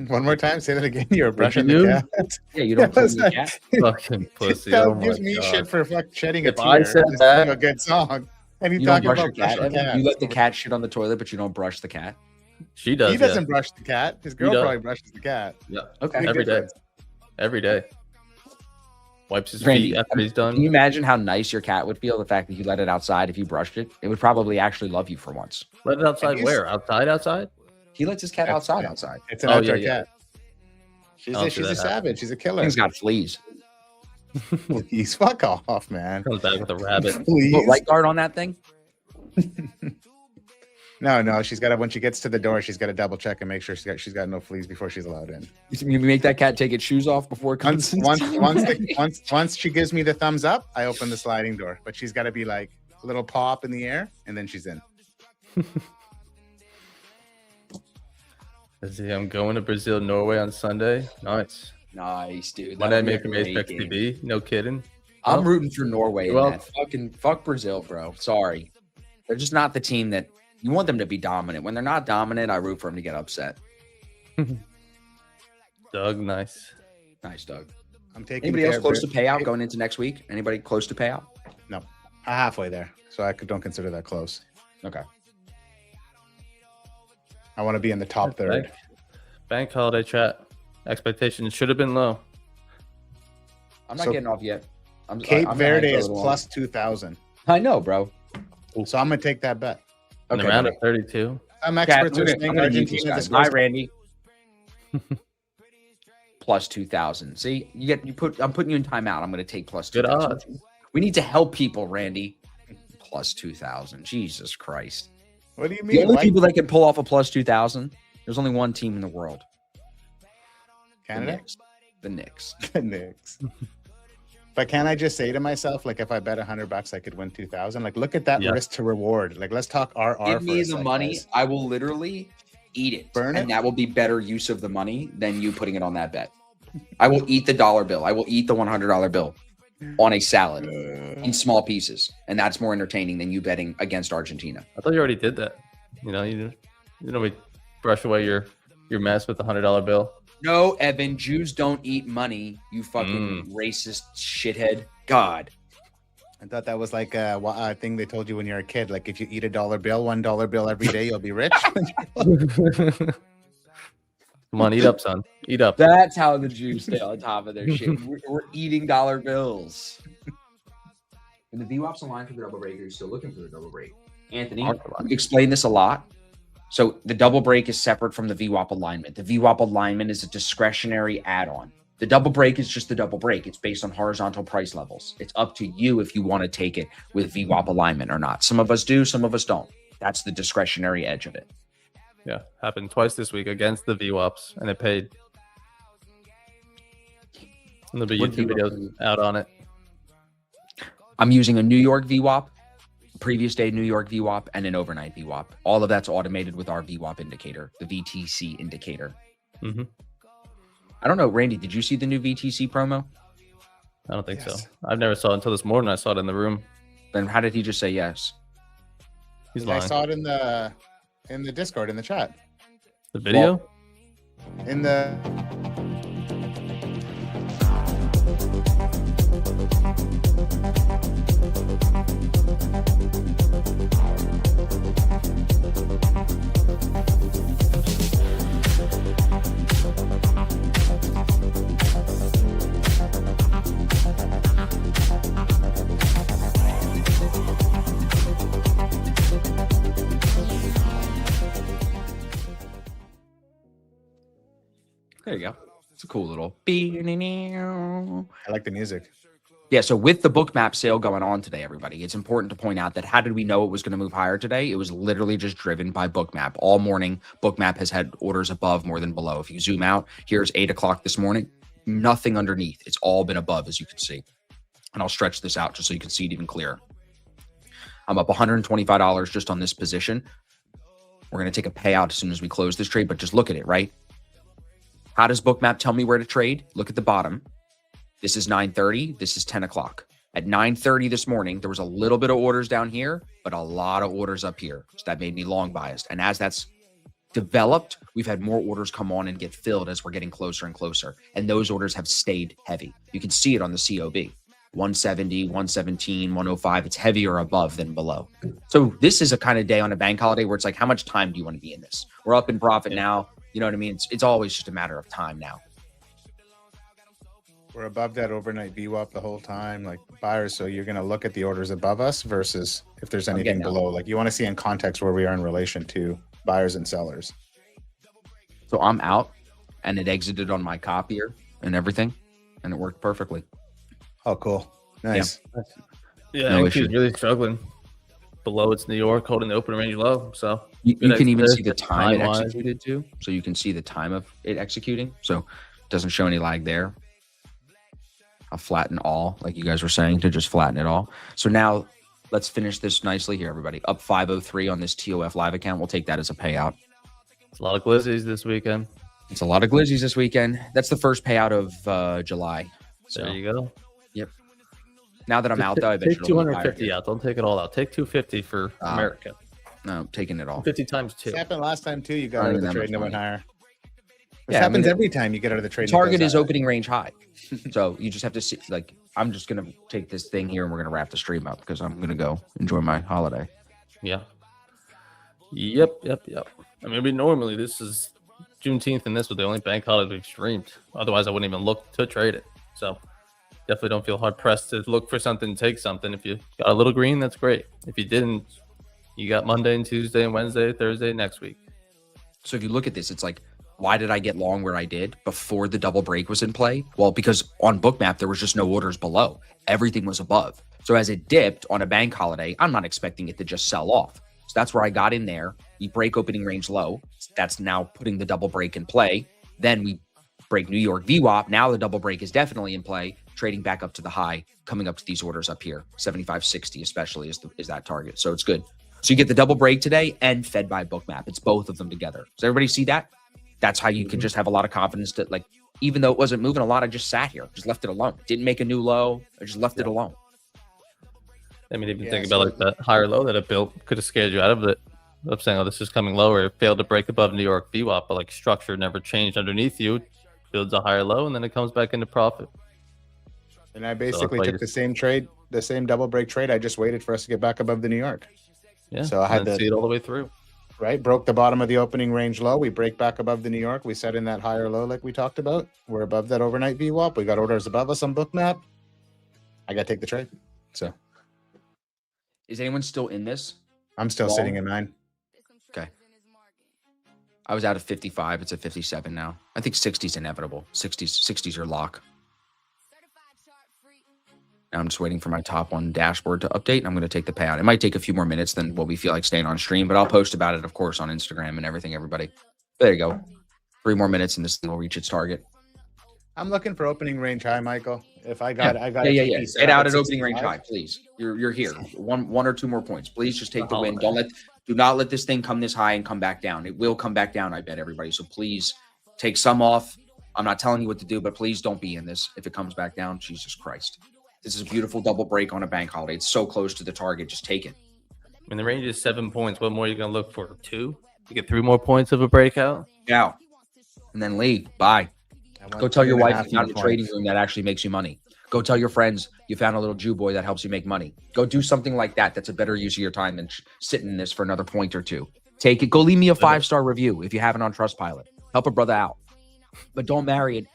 One more time. Say that again. You're brushing you the cat. Yeah, you don't clean the cat. Fucking pussy. That Oh my gives me God. shit for shedding a If tear. I said Just that- sing a good song. And you You don't talking brush your about cat. brushing cats. You let the cat shit on the toilet, but you don't brush the cat. She does. He doesn't brush the cat. His girl does. probably brushes the cat. Yeah. Okay. Big Every day. difference. Every day. Wipes his Randy, feet after he's Can done. you imagine how nice your cat would feel? The fact that you let it outside, if you brushed it, it would probably actually love you for once. Let it outside. And he's- Where? Outside? He lets his cat That's- outside. It's an Oh, outdoor yeah, yeah. cat. She's I don't a see that savage. She's a killer. Thing's got fleas. Please fuck off, man. Comes back with a rabbit. Please. Put right guard on that thing. No. She's got to, when she gets to the door, she's got to double check and make sure she's got no fleas before she's allowed in. You make that cat take its shoes off before it comes in. Once she gives me the thumbs up, I open the sliding door. But she's got to be like a little paw up in the air, and then she's in. Let's see, I'm going to Brazil, Norway on Sunday. Nice. Nice, dude. Monday That'll be a making race great game. XTB. No kidding. I'm Oh. rooting for Norway. Well- Well, fuck Brazil, bro. Sorry, they're just not the team that you want them to be dominant. When they're not dominant, I root for them to get upset. Doug, nice. Nice, Doug. I'm taking Anybody else care of close to Brit- payout going into next week? Anybody close to payout? No, halfway there. So don't consider that close. Okay. I want to be in the top third. Bank holiday chat. Expectations should have been low. I'm not So, getting off yet. Cape I'm Verde gonna is go along. plus 2,000. I know, bro. So I'm gonna take that bet. In the Okay, round buddy. of 32. Some Cat, experts are I'm saying gonna mute these Argentina guys. scores. Bye, Randy. Plus 2,000. See, I'm putting you in timeout. I'm going to take plus Good 2,000. odds. We need to help people, Randy. Plus 2,000. Jesus Christ. What do you The mean? only Why- people that can pull off a plus 2,000. There's only one team in the world. Canada? The Knicks. The Knicks. But can I just say to myself, like, if I bet $100, I could win 2,000? Like, look at that Yeah. risk to reward. Like, let's talk RR. Give for me a the sec, money. guys. I will literally eat it. Burn and it? that will be better use of the money than you putting it on that bet. I will eat the dollar bill. I will eat the $100 bill on a salad in small pieces. And that's more entertaining than you betting against Argentina. I thought you already did that. You know, we brush away your mess with the $100 bill. No, Evan, Jews don't eat money, you fucking racist shithead. God. I thought that was like a thing they told you when you're a kid. Like, if you eat $1 bill every day, you'll be rich. Come on, eat up, son. Eat up. That's how the Jews stay on top of their shit. We're eating dollar bills. And the VWAP's aligned for the double break. You're still looking for the double break. Anthony, we explained this a lot. So the double break is separate from the VWAP alignment. The VWAP alignment is a discretionary add-on. The double break is just the double break. It's based on horizontal price levels. It's up to you if you want to take it with VWAP alignment or not. Some of us do, some of us don't. That's the discretionary edge of it. Yeah, happened twice this week against the VWAPs, and it paid. And there'll be What YouTube VWAP? videos out on it. I'm using a New York VWAP, previous day New York VWAP, and an overnight VWAP. All of that's automated with our VWAP indicator, the VTC indicator. Mm-hmm. I don't know, Randy, did you see the new VTC promo? I don't think Yes. so. I've never saw it until this morning. I saw it in the room. Then how did he just say yes? He's I lying. saw it in the Discord, in the chat. The video? In the There you go. It's a cool little. I like the music. Yeah, so with the bookmap sale going on today, everybody, it's important to point out that how did we know it was going to move higher today? It was literally just driven by bookmap. All morning, bookmap has had orders above more than below. If you zoom out, here's 8 o'clock this morning, nothing underneath. It's all been above, as you can see. And I'll stretch this out just so you can see it even clearer. I'm up $125 just on this position. We're going to take a payout as soon as we close this trade, but just look at it, right? How does bookmap tell me where to trade? Look at the bottom. This is 9:30. This is 10 o'clock. At 9:30 this morning, there was a little bit of orders down here, but a lot of orders up here. So that made me long biased. And as that's developed, we've had more orders come on and get filled as we're getting closer and closer. And those orders have stayed heavy. You can see it on the COB. 170, 117, 105. It's heavier above than below. So this is a kind of day on a bank holiday where it's like, how much time do you want to be in this? We're up in profit now. You know what I mean? It's always just a matter of time now. We're above that overnight VWAP the whole time, like buyers. So you're going to look at the orders above us versus if there's I'm anything getting out. below. Like, you want to see in context where we are in relation to buyers and sellers. So I'm out and it exited on my copier and everything. And it worked perfectly. Oh, cool. Nice. Yeah, No no issue. really struggling. Below it's New York holding the open range low. So You good can even see the exit, time it time-wise. executed too. So you can see the time of it executing. So it doesn't show any lag there. I'll flatten all, like you guys were saying, to just flatten it all. So now let's finish this nicely here, everybody. Up 503 on this TOF live account. We'll take that as a payout. It's a lot of glizzies this weekend. It's a lot of glizzies this weekend. That's the first payout of July. So There you go. now that I'm out, though, I bet Take you it'll be higher 250 here. out. Don't take it all out. Take 250 for America. No, I'm taking it all. 50 times 2. This happened last time too. You got Not out of the even that trade and it much went money. higher. This Yeah, I happens mean, every time you get out of the trade. and it Target goes is higher. opening range high. So you just have to see, like, I'm just going to take this thing here and we're going to wrap the stream up because I'm going to go enjoy my holiday. Yeah. Yep. I mean, normally this is Juneteenth and this was the only bank holiday we've streamed. Otherwise, I wouldn't even look to trade it. So definitely don't feel hard pressed to look for something, take something. If you got a little green, that's great. If you didn't, you got Monday and Tuesday and Wednesday, Thursday next week. So if you look at this, it's like, why did I get long where I did before the double break was in play? Well, because on Bookmap, there was just no orders below. Everything was above. So as it dipped on a bank holiday, I'm not expecting it to just sell off. So that's where I got in there. We break opening range low. That's now putting the double break in play. Then we break New York VWAP. Now the double break is definitely in play, trading back up to the high, coming up to these orders up here. 75.60 especially is that target. So it's good. So you get the double break today and fed by Bookmap. It's both of them together. Does everybody see that? That's how you can just have a lot of confidence that, like, even though it wasn't moving a lot, I just sat here, just left it alone. Didn't make a new low. I just left it alone. I mean, if you Yeah, think so- about like that higher low that it built, could have scared you out of it. I'm saying, oh, this is coming lower. It failed to break above New York VWAP, but like structure never changed underneath you. Builds a higher low and then it comes back into profit. And I basically like took the same trade, the same double break trade. I just waited for us to get back above the New York. Yeah. So I had and then the- see it all the way through. Right, broke the bottom of the opening range low. We break back above the New York. We set in that higher low like we talked about. We're above that overnight VWAP. We got orders above us on Bookmap. I got to take the trade. So Is anyone still in this? I'm still Long. sitting in mine. Okay. I was out of 55. It's at 57 now. I think 60 is inevitable. 60s are lock. Now I'm just waiting for my top one dashboard to update, and I'm going to take the payout. It might take a few more minutes than what we feel like staying on stream, but I'll post about it, of course, on Instagram and everything, everybody. There you go. 3 more minutes, and this thing will reach its target. I'm looking for opening range high, Michael. If I got, I got. Yeah. TP set Get up out at opening 65. range high, please. You're here. One or two more points. Please just take the win. Do not let this thing come this high and come back down. It will come back down, I bet, everybody. So please take some off. I'm not telling you what to do, but please don't be in this if it comes back down. Jesus Christ. This is a beautiful double break on a bank holiday. It's so close to the target. Just take it. I mean, the range is 7 points. What more are you going to look for? 2? You get 3 more points of a breakout? Out. And then leave. Bye. I want Go tell your wife 3.5 you found a more trading points. room that actually makes you money. Go tell your friends you found a little Jew boy that helps you make money. Go do something like that. That's a better use of your time than sitting in this for another point or two. Take it. Go leave me a 5-star review if you haven't on Trustpilot. Help a brother out. But don't marry it.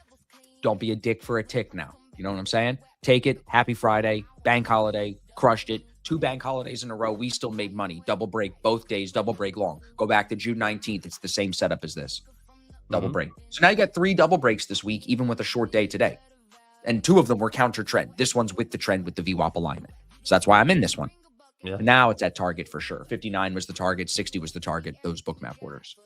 Don't be a dick for a tick now. You know what I'm saying? Take it. Happy Friday. Bank holiday. Crushed it. 2 bank holidays in a row. We still made money. Double break both days. Double break long. Go back to June 19th. It's the same setup as this. Double break. So now you got 3 double breaks this week, even with a short day today. And 2 of them were counter trend. This one's with the trend with the VWAP alignment. So that's why I'm in this one. Yeah. And now it's at target for sure. 59 was the target. 60 was the target. Those Bookmap orders.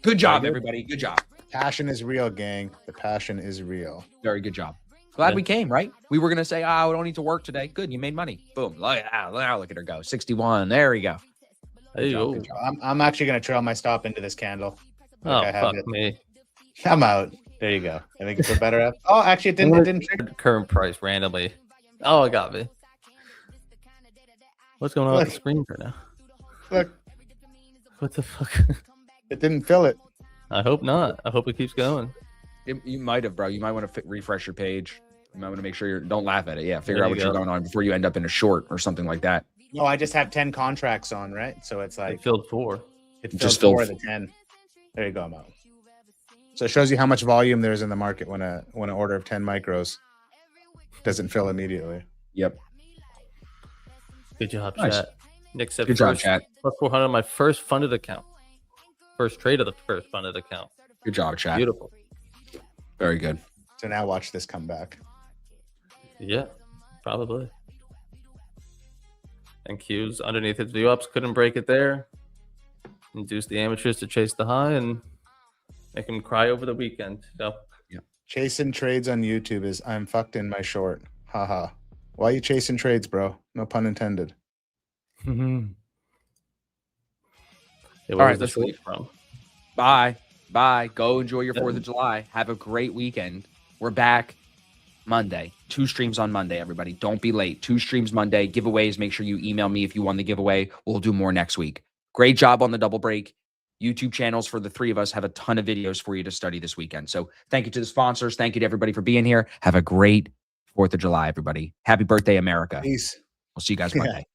Good job, everybody. Good job. Passion is real, gang. The passion is real. Very good job. Glad Yeah. we came, right? We were going to say, we don't need to work today. Good. You made money. Boom. Look at her go. 61. There we go. There you go. Good job. I'm actually going to trail my stop into this candle. Oh, I have fuck it. me. I'm out. There you go. I think it's a better app. Oh, actually, it didn't trigger. Current price randomly. Oh, it got me. What's going on with the Look. screen right now? Look, What the fuck? it didn't fill it. I hope not. I hope it keeps going. You might have, bro. You might want to refresh your page. You might want to make sure don't laugh at it. Yeah. Figure There out you what you're go. going on before you end up in a short or something like that. No, I just have 10 contracts on, right? So it's I like filled 4. it just filled filled 4 of the 10. There you go, I'm out. So it shows you how much volume there is in the market when an order of 10 micros doesn't fill immediately. Yep. Good job, Nice. chat. Nick said Good job, first chat. plus 400 on my first funded account. First trade of the first funded account. Good job, chat. Beautiful. Very good. So now watch this come back. Yeah, probably. And Q's underneath his view ups couldn't break it there. Induce the amateurs to chase the high and make him cry over the weekend. So Chasing trades on YouTube is I'm fucked in my short. Haha. Why are you chasing trades, bro? No pun intended. Yeah, All where right, was this let's week from? Bye. Go enjoy your 4th of July. Have a great weekend. We're back Monday. 2 streams on Monday, everybody. Don't be late. 2 streams Monday. Giveaways. Make sure you email me if you won the giveaway. We'll do more next week. Great job on the double break. YouTube channels for the 3 of us have a ton of videos for you to study this weekend. So thank you to the sponsors. Thank you to everybody for being here. Have a great 4th of July, everybody. Happy birthday, America. Peace. We'll see you guys Yeah. Monday.